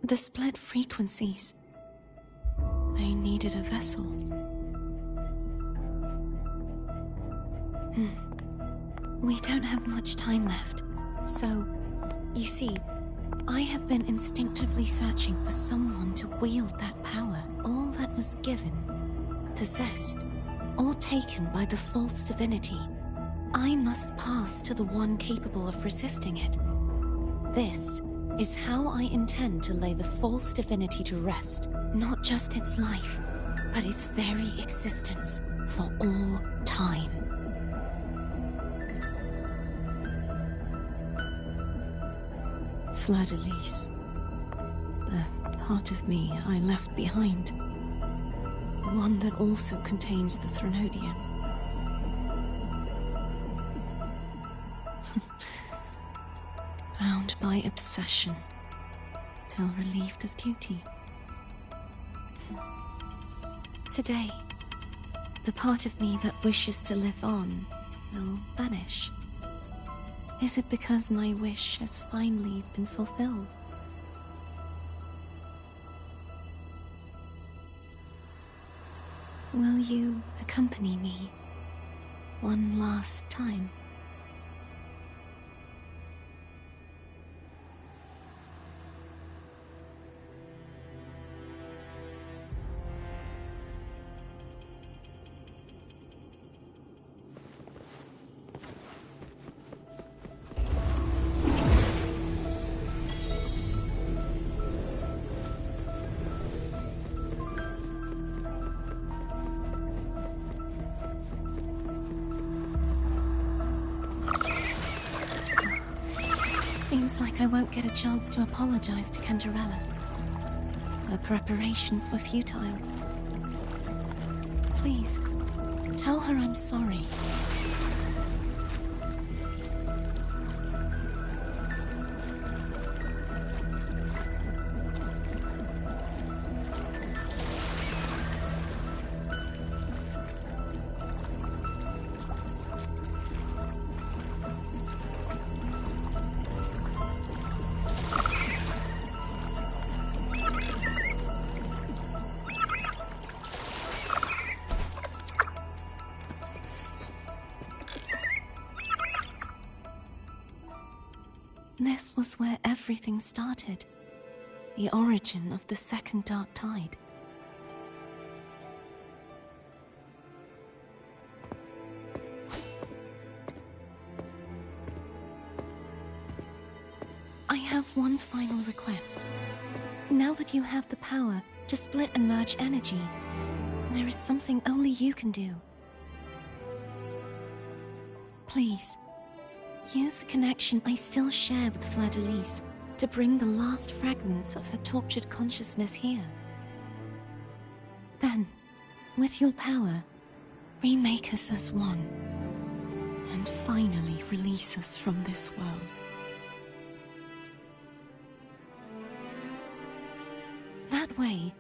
The split frequencies, they needed a vessel. We don't have much time left, so, you see, I have been instinctively searching for someone to wield that power. All that was given, possessed, or taken by the false divinity, I must pass to the one capable of resisting it. This is how I intend to lay the false divinity to rest. Not just its life, but its very existence for all time. Fleur-de-Lis. The part of me I left behind. One that also contains the Threnodian. Bound by obsession, till relieved of duty. Today, the part of me that wishes to live on will vanish. Is it because my wish has finally been fulfilled? Will you accompany me one last time? Seems like I won't get a chance to apologize to Cantarella. Her preparations were futile. Please, tell her I'm sorry. This was where everything started. The origin of the second dark tide. I have one final request. Now that you have the power to split and merge energy, there is something only you can do. Please, use the connection I still share with Fleur-de-Lis to bring the last fragments of her tortured consciousness here. Then, with your power, remake us as one, and finally release us from this world. That way,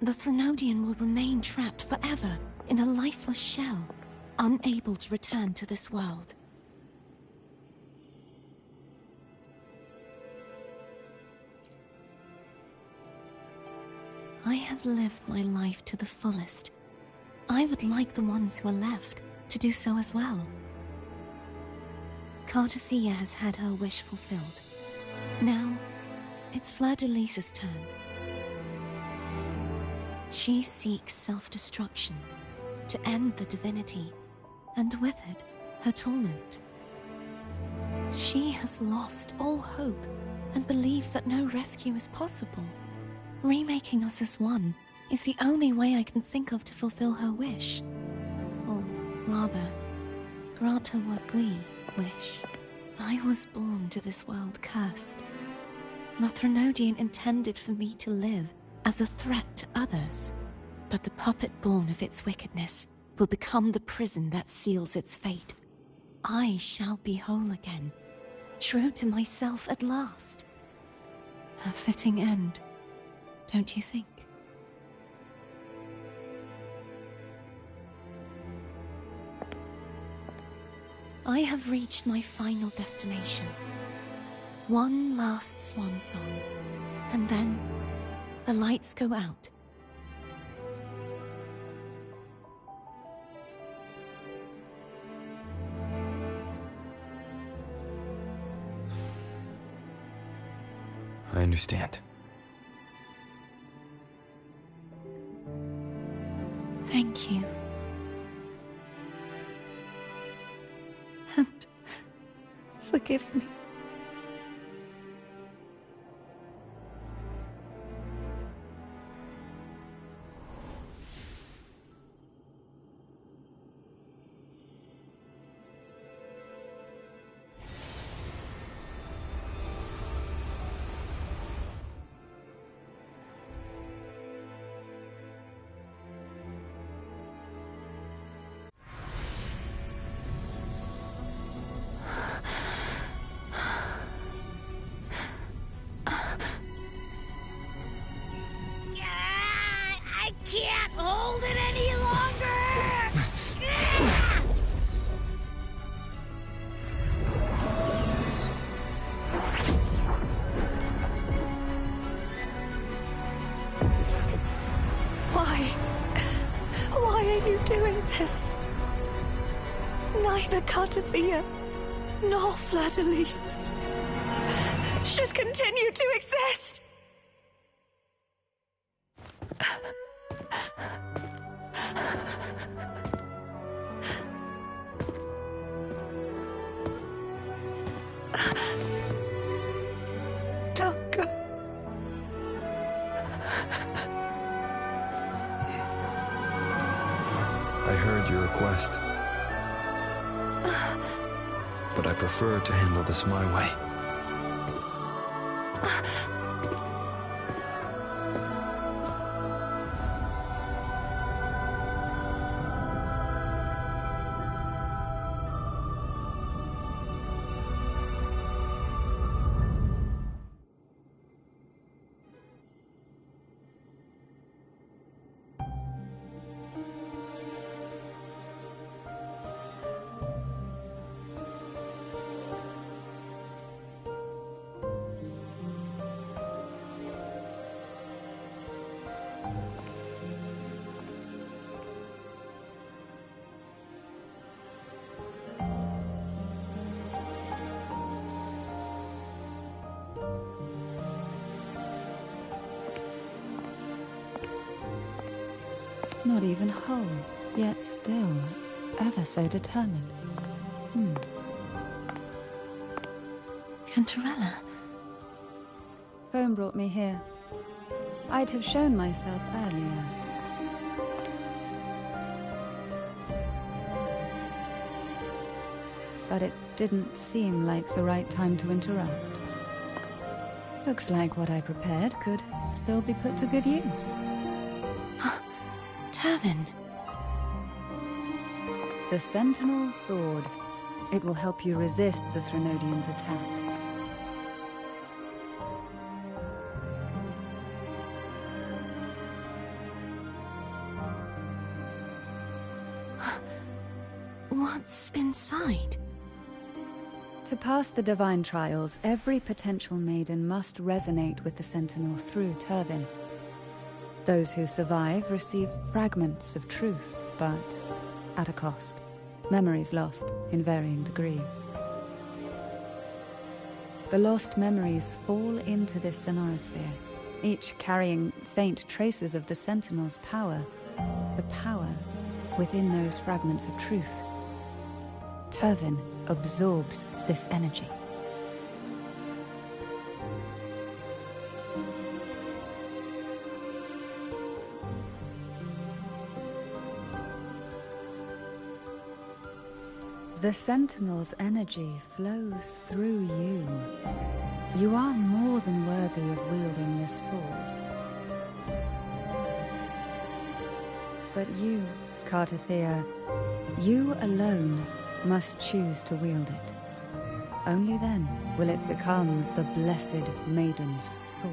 the Threnodian will remain trapped forever in a lifeless shell, unable to return to this world. I have lived my life to the fullest. I would like the ones who are left to do so as well. Cartathea has had her wish fulfilled. Now, it's Fleur-de-Lis's turn. She seeks self-destruction to end the divinity, and with it, her torment. She has lost all hope and believes that no rescue is possible. Remaking us as one is the only way I can think of to fulfill her wish. Or rather, grant her what we wish. I was born to this world cursed. The Threnodian intended for me to live as a threat to others, but the puppet born of its wickedness will become the prison that seals its fate. I shall be whole again, true to myself at last. A fitting end, don't you think? I have reached my final destination. One last swan song, and then the lights go out. I understand. Thank you. And forgive me. Why? Why are you doing this? Neither Cartathea nor Fleur-de-Lis should continue to exist! Don't go. I heard your request. But I prefer to handle this my way. Not even whole, yet still ever so determined. Cantarella? Phone brought me here. I'd have shown myself earlier. But it didn't seem like the right time to interrupt. Looks like what I prepared could still be put to good use. Turvin. The Sentinel's Sword. It will help you resist the Threnodian's attack. What's inside? To pass the divine trials, every potential maiden must resonate with the Sentinel through Turvin. Those who survive receive fragments of truth, but at a cost. Memories lost in varying degrees. The lost memories fall into this sonorosphere, each carrying faint traces of the Sentinel's power, the power within those fragments of truth. Turvin absorbs this energy. The Sentinel's energy flows through you. You are more than worthy of wielding this sword. But you, Cartathea, you alone must choose to wield it. Only then will it become the Blessed Maiden's sword.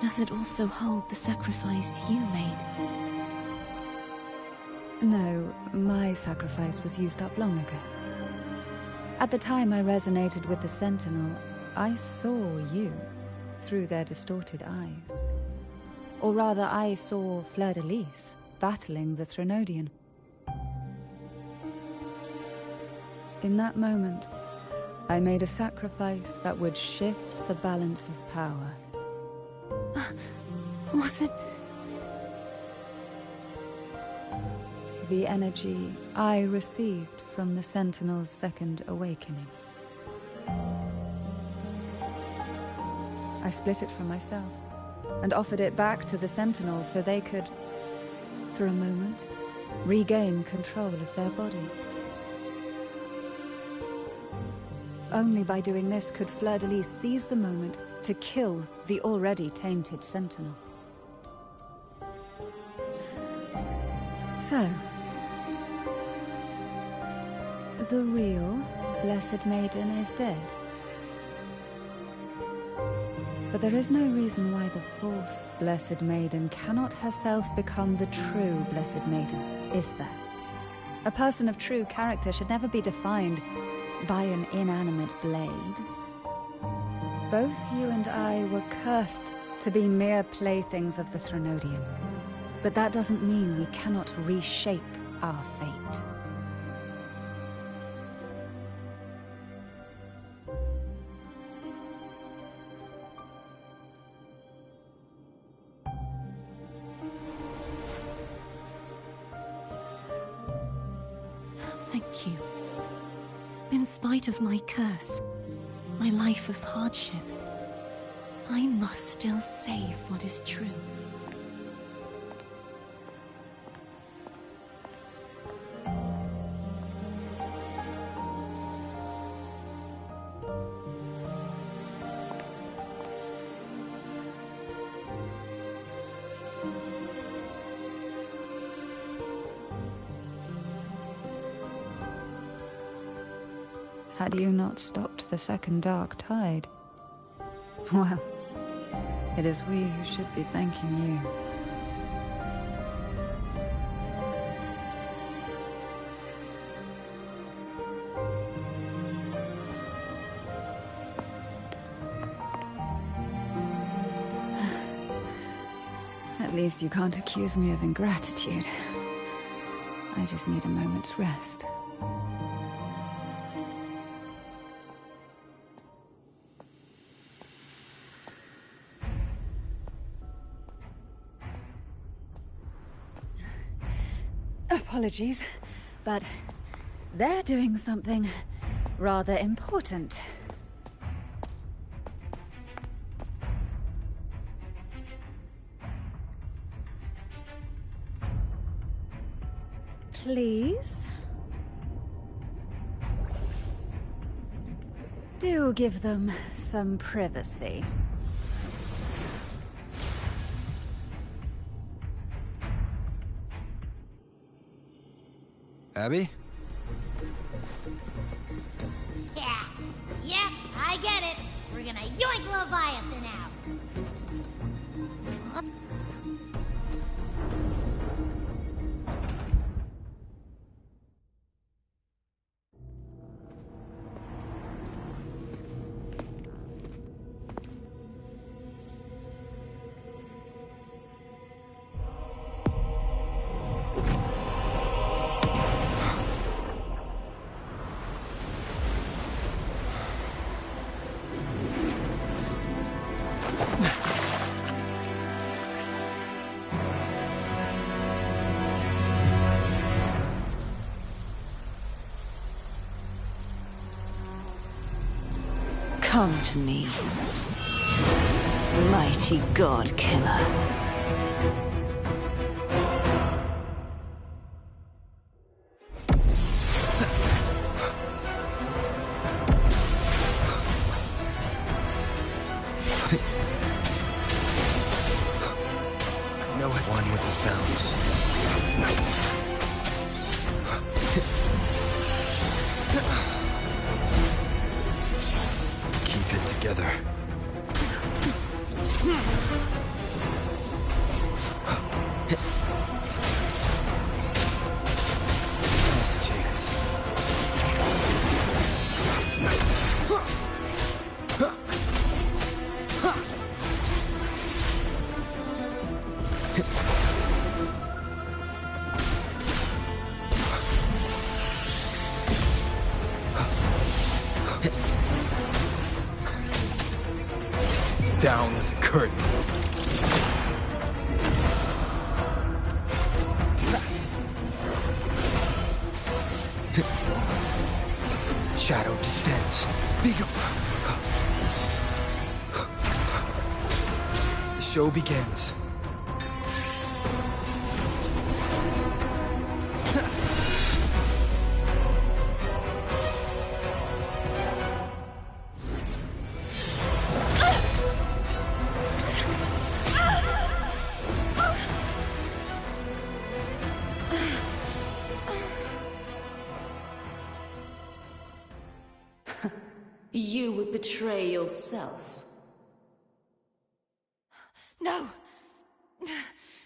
Does it also hold the sacrifice you made? No, my sacrifice was used up long ago. At the time I resonated with the Sentinel, I saw you through their distorted eyes. Or rather, I saw Fleur-de-Lis battling the Threnodian. In that moment, I made a sacrifice that would shift the balance of power. Was it... The energy I received from the Sentinel's second awakening. I split it from myself, and offered it back to the Sentinels so they could, for a moment, regain control of their body. Only by doing this could Fleur-de-Lis seize the moment to kill the already tainted Sentinel. So, the real Blessed Maiden is dead. But there is no reason why the false Blessed Maiden cannot herself become the true Blessed Maiden, is there? A person of true character should never be defined by an inanimate blade. Both you and I were cursed to be mere playthings of the Threnodian. But that doesn't mean we cannot reshape our fate. Thank you. In spite of my curse, my life of hardship, I must still save what is true. Had you not stopped the second dark tide? Well, it is we who should be thanking you. At least you can't accuse me of ingratitude. I just need a moment's rest. Apologies, but they're doing something rather important. Please? Do give them some privacy. Abby? Yeah, I get it. We're gonna yoink Leviathan out. Come to me, mighty god killer. I know one with the sounds. Together. Last chance. Down with the curtain. Shadow descends. The show begins. You would betray yourself. No!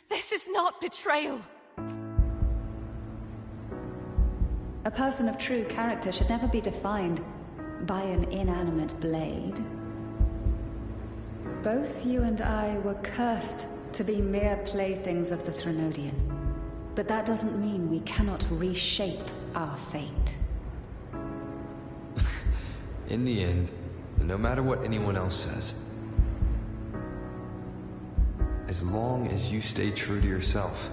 This is not betrayal! A person of true character should never be defined by an inanimate blade. Both you and I were cursed to be mere playthings of the Threnodian. But that doesn't mean we cannot reshape our fate. In the end, no matter what anyone else says, as long as you stay true to yourself,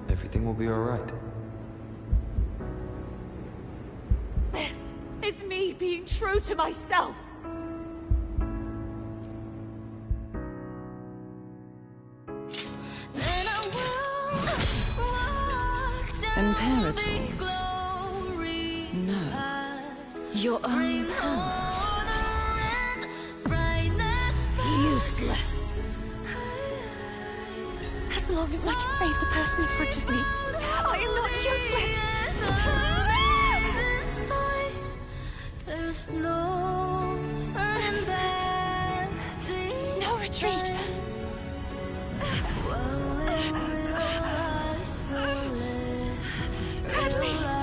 everything will be alright. This is me being true to myself. Imperators? No. Your own power. Useless. As long as I can save the person in front of me, I am not useless. There's no turning back. No retreat. At least,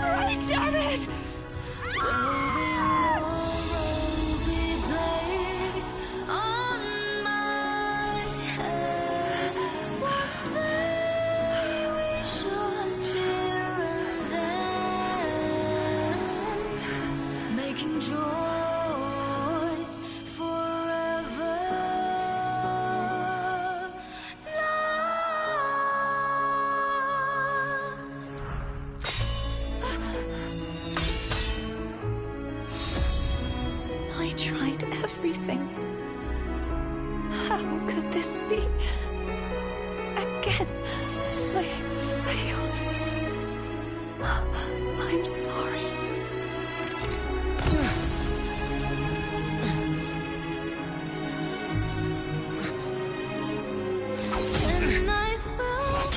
right, damn it! I tried everything. How could this be? Again, I failed. I'm sorry. And I will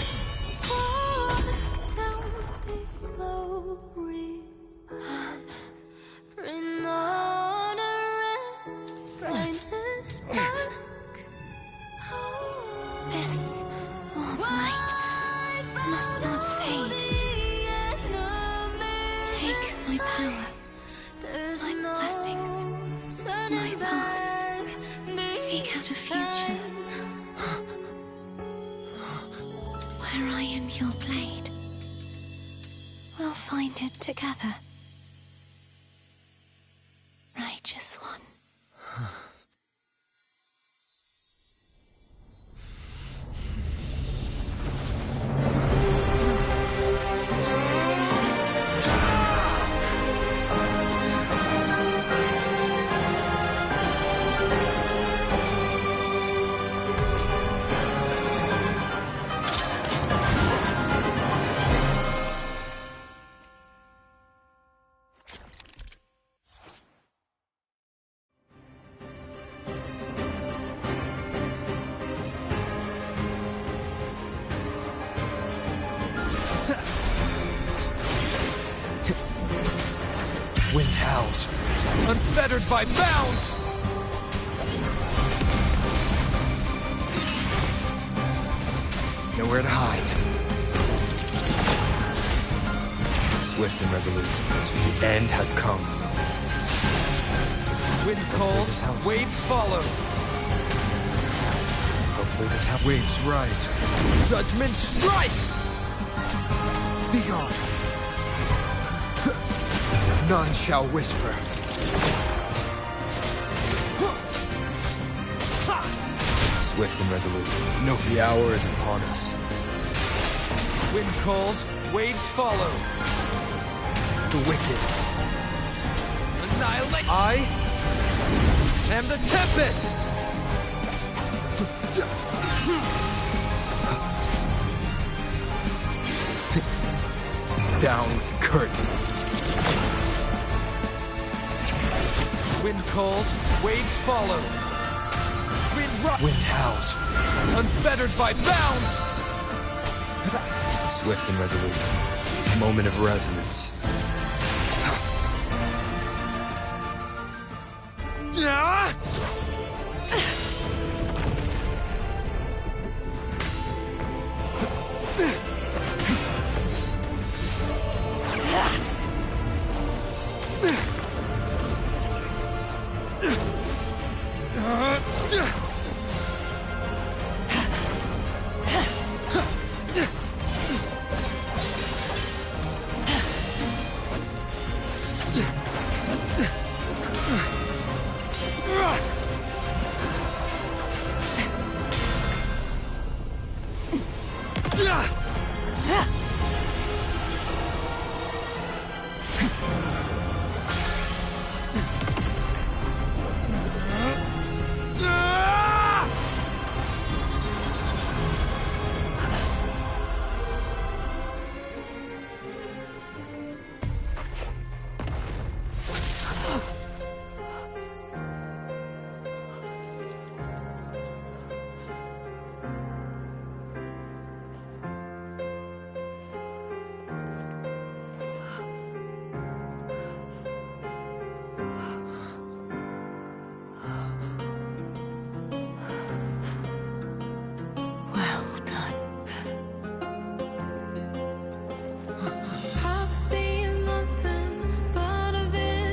walk down the glory. Bring honor and brightness back. This warm light must not fade. Take my power, my blessings, my past. Seek out a future where I am your blade. We'll find it together. Righteous one. Wind howls, unfettered by bounds! Nowhere to hide. Swift and resolute, the end has come. Wind calls, waves follow. Hopefully this happens. Waves rise. Judgment strikes! Be gone. None shall whisper. Swift and resolute. No, the hour is upon us. Wind calls, waves follow. The wicked. Annihilate. I am the Tempest! Down with the curtain. Wind calls, waves follow. Wind howls, unfettered by bounds! Swift and resolute. Moment of resonance.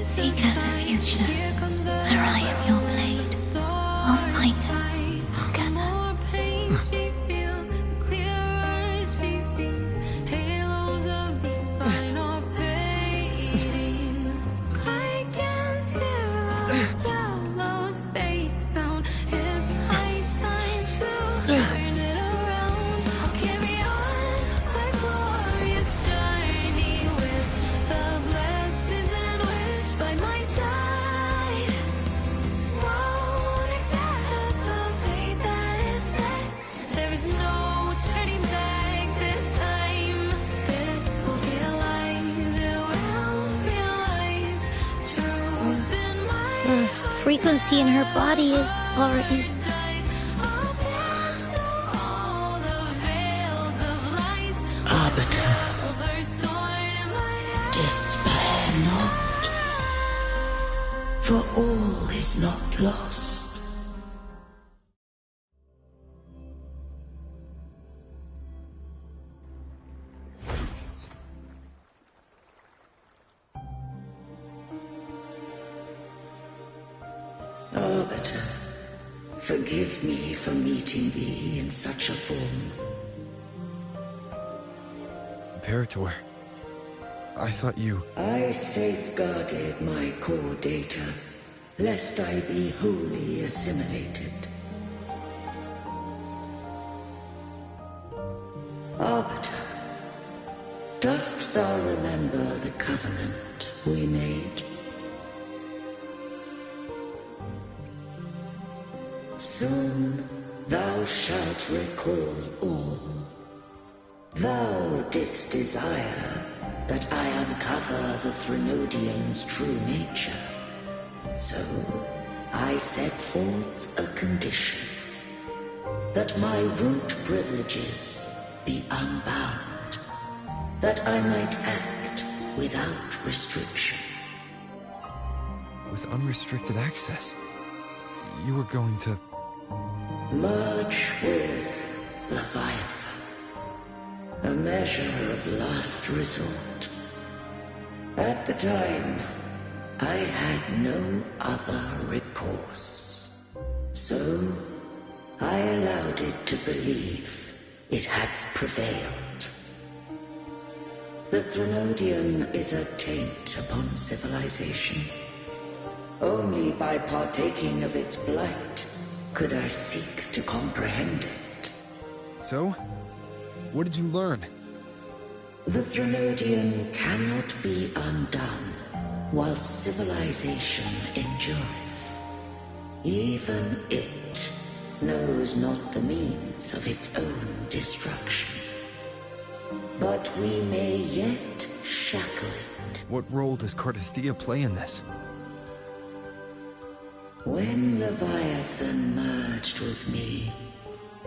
Seek out the future, where I am your blade. We'll find it together. Frequency in her body is already... Arbiter, despair not, for all is not lost. Arbiter, forgive me for meeting thee in such a form. Imperator, I thought you... I safeguarded my core data, lest I be wholly assimilated. Arbiter, dost thou remember the covenant we made? Soon thou shalt recall all. Thou didst desire that I uncover the Threnodian's true nature. So I set forth a condition, that my root privileges be unbound, that I might act without restriction. With unrestricted access, you were going to... merge with Leviathan. A measure of last resort. At the time, I had no other recourse. So, I allowed it to believe it had prevailed. The Threnodian is a taint upon civilization. Only by partaking of its blight could I seek to comprehend it. So? What did you learn? The Threnodian cannot be undone while civilization endureth. Even it knows not the means of its own destruction. But we may yet shackle it. What role does Cardathia play in this? When Leviathan merged with me,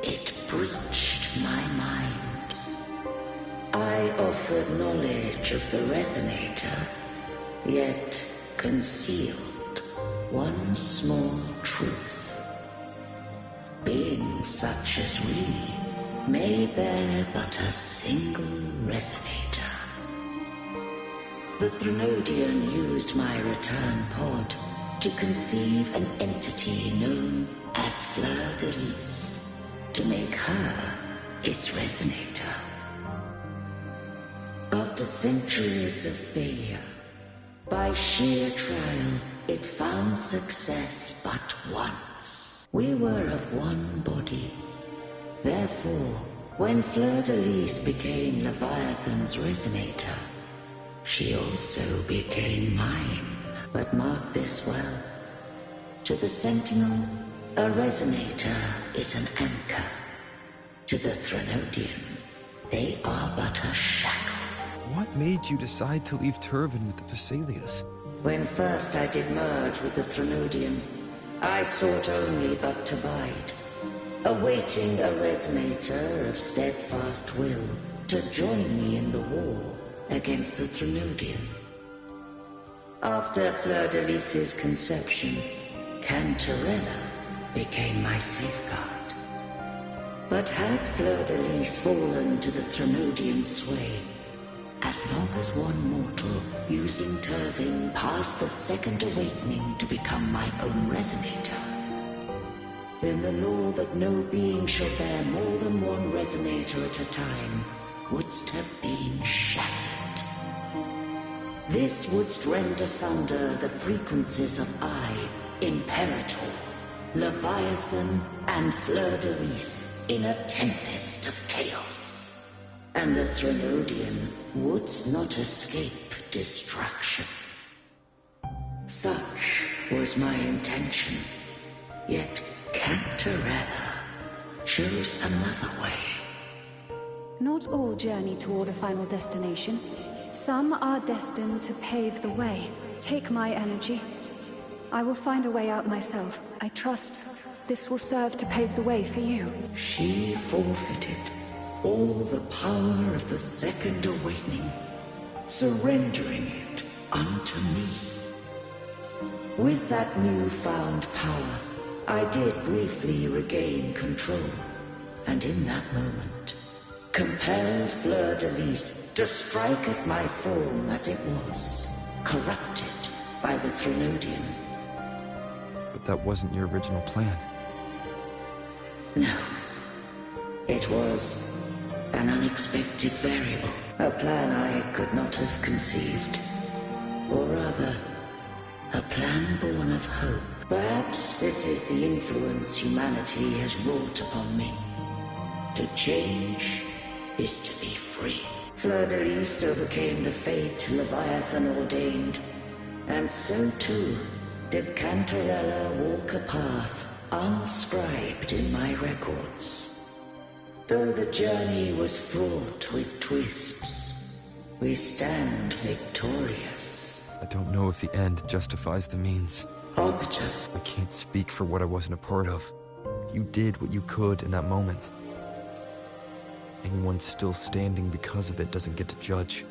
it breached my mind. I offered knowledge of the Resonator, yet concealed one small truth. Beings such as we may bear but a single Resonator. The Threnodian used my return pod to conceive an entity known as Fleur de Lis, to make her its resonator. After centuries of failure, by sheer trial, it found success but once. We were of one body. Therefore, when Fleur de Lis became Leviathan's resonator, she also became mine. But mark this well. To the Sentinel, a resonator is an anchor. To the Threnodian, they are but a shackle. What made you decide to leave Turvin with the Vesalius? When first I did merge with the Threnodian, I sought only but to bide, awaiting a resonator of steadfast will to join me in the war against the Threnodian. After Fleur de Lis's conception, Cantarella became my safeguard. But had Fleur de Lis fallen to the Threnodian sway, as long as one mortal using Turvin passed the second awakening to become my own resonator, then the law that no being shall bear more than one resonator at a time wouldst have been shattered. This wouldst rend asunder the frequencies of I, Imperator, Leviathan, and Fleur de Lis in a tempest of chaos. And the Threnodian wouldst not escape destruction. Such was my intention, yet Cantarella chose another way. Not all journey toward a final destination. Some are destined to pave the way. Take my energy. I will find a way out myself. I trust this will serve to pave the way for you. She forfeited all the power of the second awakening, surrendering it unto me. With that newfound power, I did briefly regain control, and in that moment, compelled Fleur de Lis to strike at my form as it was, corrupted by the Threnodian. But that wasn't your original plan. No. It was an unexpected variable, a plan I could not have conceived. Or rather, a plan born of hope. Perhaps this is the influence humanity has wrought upon me. To change is to be free. Fleur de Lis overcame the fate Leviathan ordained, and so too did Cantarella walk a path unscribed in my records. Though the journey was fraught with twists, we stand victorious. I don't know if the end justifies the means. Arbiter. I can't speak for what I wasn't a part of. You did what you could in that moment. Anyone still standing because of it doesn't get to judge.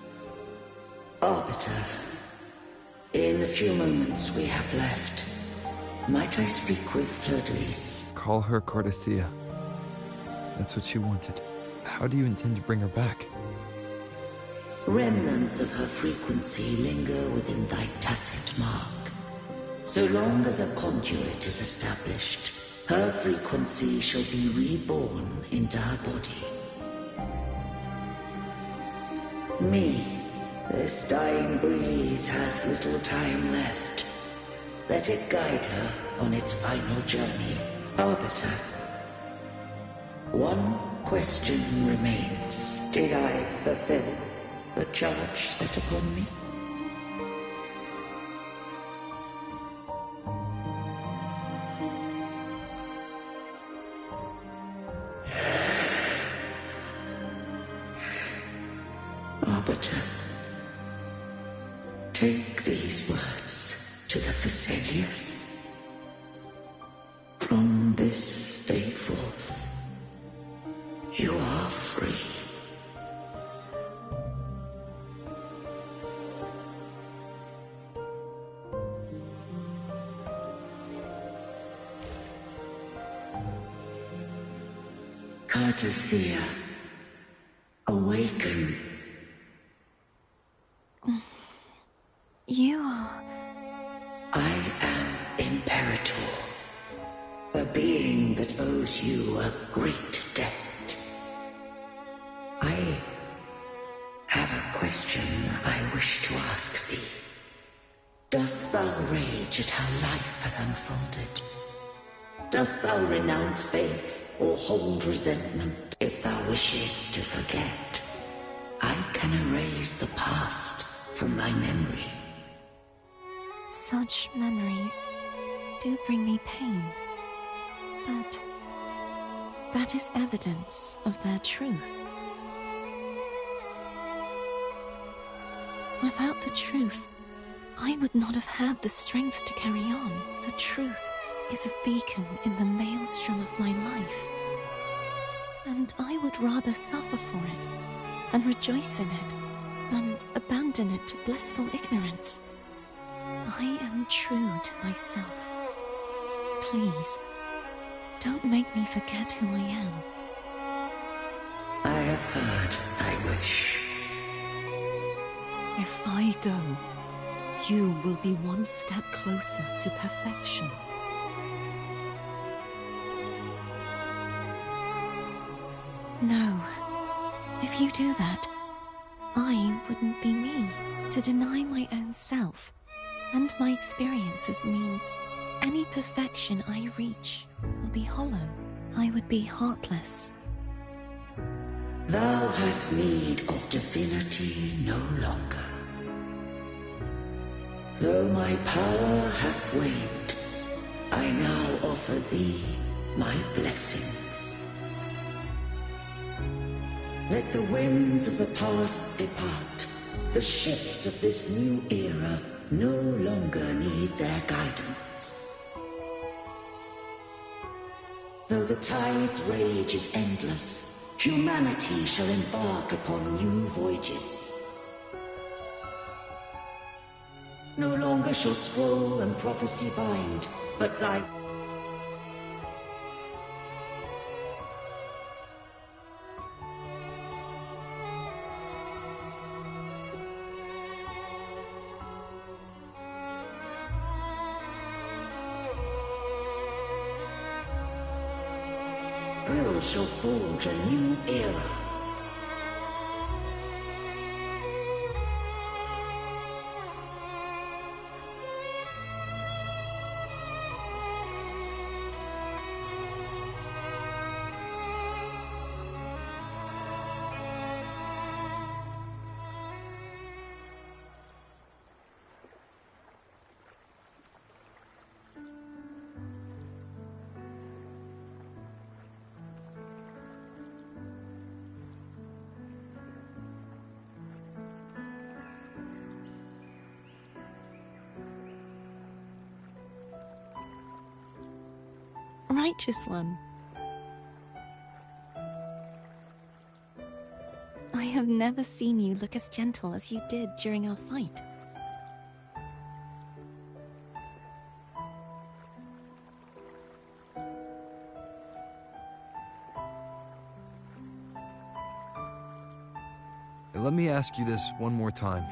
Arbiter, in the few moments we have left, might I speak with Fleur de Lis? Call her Cardathea. That's what she wanted. How do you intend to bring her back? Remnants of her frequency linger within thy tacit mark. So long as a conduit is established, her frequency shall be reborn into her body. Me, this dying breeze has little time left. Let it guide her on its final journey. Arbiter, one question remains. Did I fulfill the charge set upon me? Arbiter, take these words to the Vesalius. From this day forth, you are free. Cardathea, awaken. You are... I am being that owes you a great debt. I have a question I wish to ask thee. Dost thou rage at how life has unfolded? Dost thou renounce faith or hold resentment? If thou wishes to forget, I can erase the past from thy memory. Such memories do bring me pain, but that is evidence of their truth. Without the truth, I would not have had the strength to carry on. The truth is a beacon in the maelstrom of my life, and I would rather suffer for it and rejoice in it than abandon it to blissful ignorance. I am true to myself. Please, don't make me forget who I am. I have heard thy wish. If I go, you will be one step closer to perfection. No. If you do that, I wouldn't be me. To deny my own self and my experiences means any perfection I reach will be hollow. I would be heartless. Thou hast need of divinity no longer. Though my power hath waned, I now offer thee my blessings. Let the winds of the past depart. The ships of this new era no longer need their guidance. Though the tide's rage is endless, humanity shall embark upon new voyages. No longer shall scroll and prophecy bind, but thy will shall forge a new era. Righteous one. I have never seen you look as gentle as you did during our fight. Let me ask you this one more time.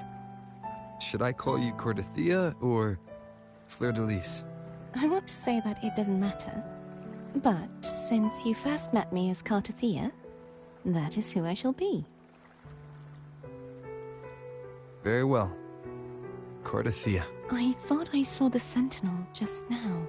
Should I call you Cordelia or Fleur de Lis? I want to say that it doesn't matter, but since you first met me as Cartathea, that is who I shall be. Very well. Cordelia. I thought I saw the Sentinel just now.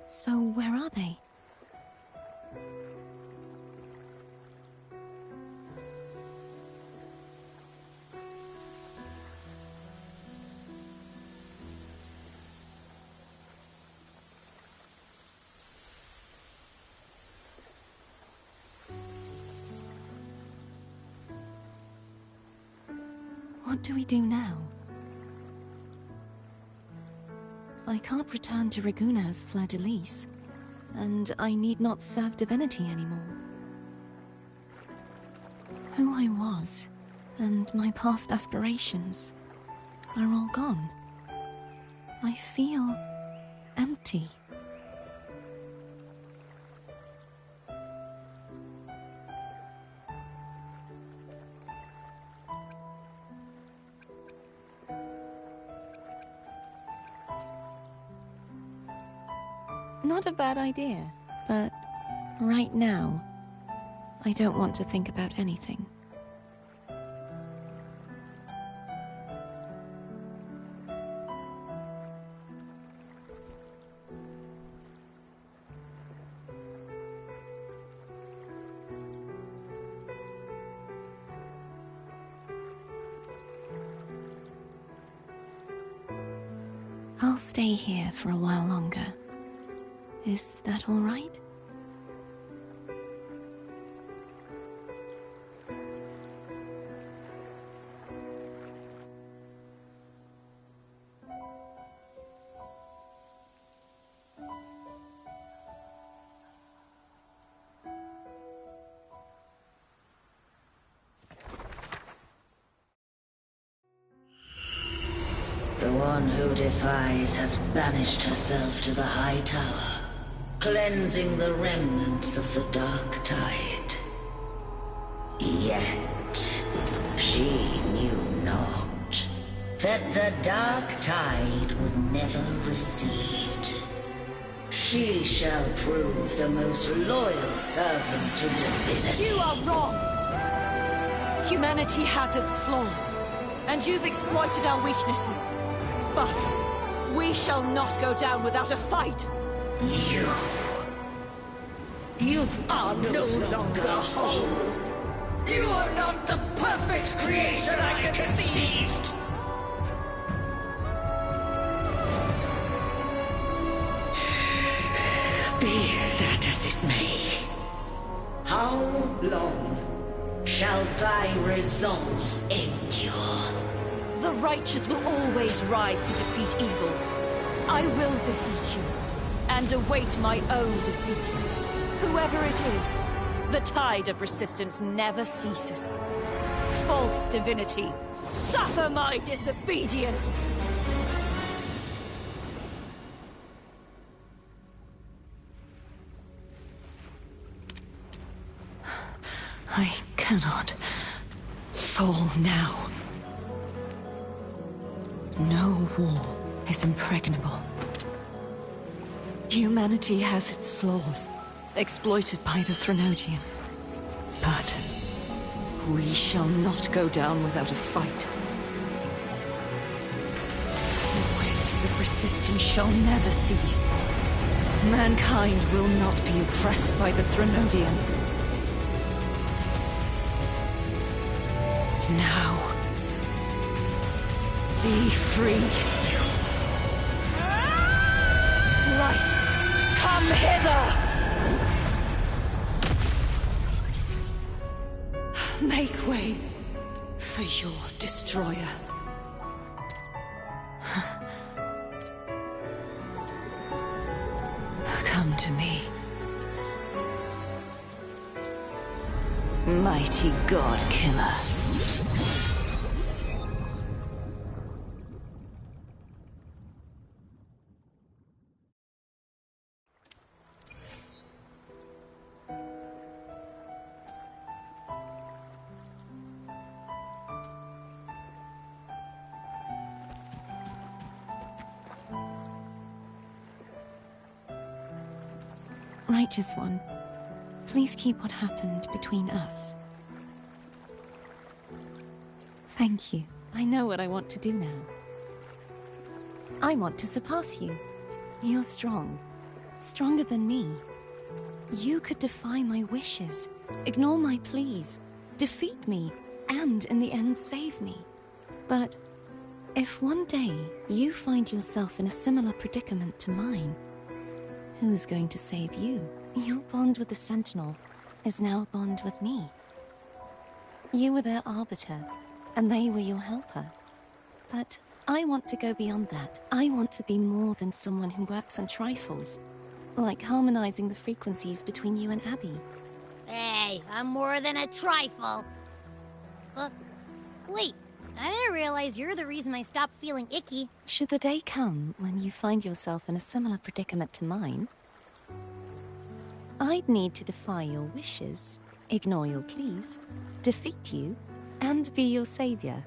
So where are they? What do we do now? I can't return to Raguna as Fleur de Lis, and I need not serve divinity anymore. Who I was, and my past aspirations, are all gone. I feel empty. Not a bad idea, but right now, I don't want to think about anything. I'll stay here for a while longer. Is that all right? The one who defies has banished herself to the high tower, cleansing the remnants of the dark tide. Yet, she knew not that the dark tide would never recede. She shall prove the most loyal servant to divinity. You are wrong! Humanity has its flaws, and you've exploited our weaknesses. But we shall not go down without a fight. You are no longer whole. You are not the perfect creation I conceived. Be that as it may, how long shall thy resolve endure? The righteous will always rise to defeat evil. I will defeat you, and await my own defeat. Whoever it is, the tide of resistance never ceases. False divinity, suffer my disobedience! I cannot fall now. No wall is impregnable. Humanity has its flaws, exploited by the Threnodian. But we shall not go down without a fight. The waves of resistance shall never cease. Mankind will not be oppressed by the Threnodian. Now, be free. Light, come hither! Make way for your destroyer. Come to me. Mighty God Killer. Righteous One, please keep what happened between us. Thank you. I know what I want to do now. I want to surpass you. You're strong. Stronger than me. You could defy my wishes, ignore my pleas, defeat me, and in the end save me. But if one day you find yourself in a similar predicament to mine, who's going to save you? Your bond with the Sentinel is now a bond with me. You were their arbiter, and they were your helper. But I want to go beyond that. I want to be more than someone who works on trifles, like harmonizing the frequencies between you and Abby. Hey, I'm more than a trifle. Wait. I didn't realize you're the reason I stopped feeling icky. Should the day come when you find yourself in a similar predicament to mine, I'd need to defy your wishes, ignore your pleas, defeat you, and be your savior.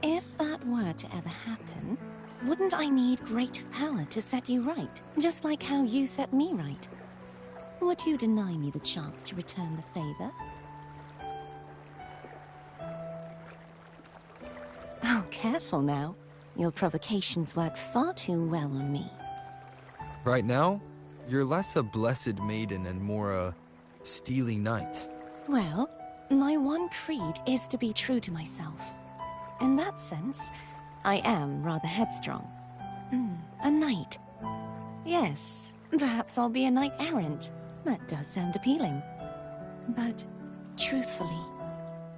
If that were to ever happen, wouldn't I need great power to set you right, just like how you set me right? Would you deny me the chance to return the favor? Oh, careful now. Your provocations work far too well on me. Right now, you're less a blessed maiden and more a steely knight. Well, my one creed is to be true to myself. In that sense, I am rather headstrong. A knight. Yes, perhaps I'll be a knight errant. That does sound appealing. But, truthfully,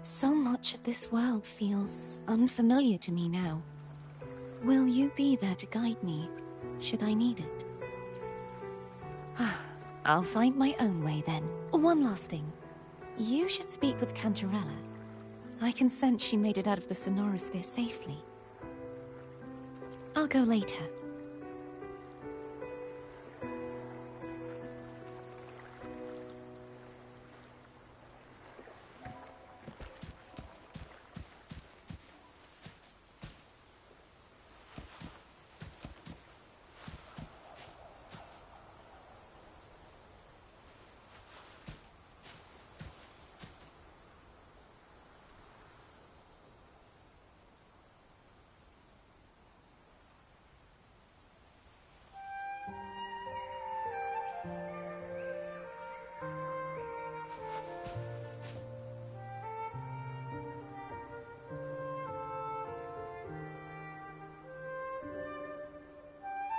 so much of this world feels unfamiliar to me now. Will you be there to guide me, should I need it? I'll find my own way then. One last thing. You should speak with Cantarella. I can sense she made it out of the Sonorosphere safely. I'll go later.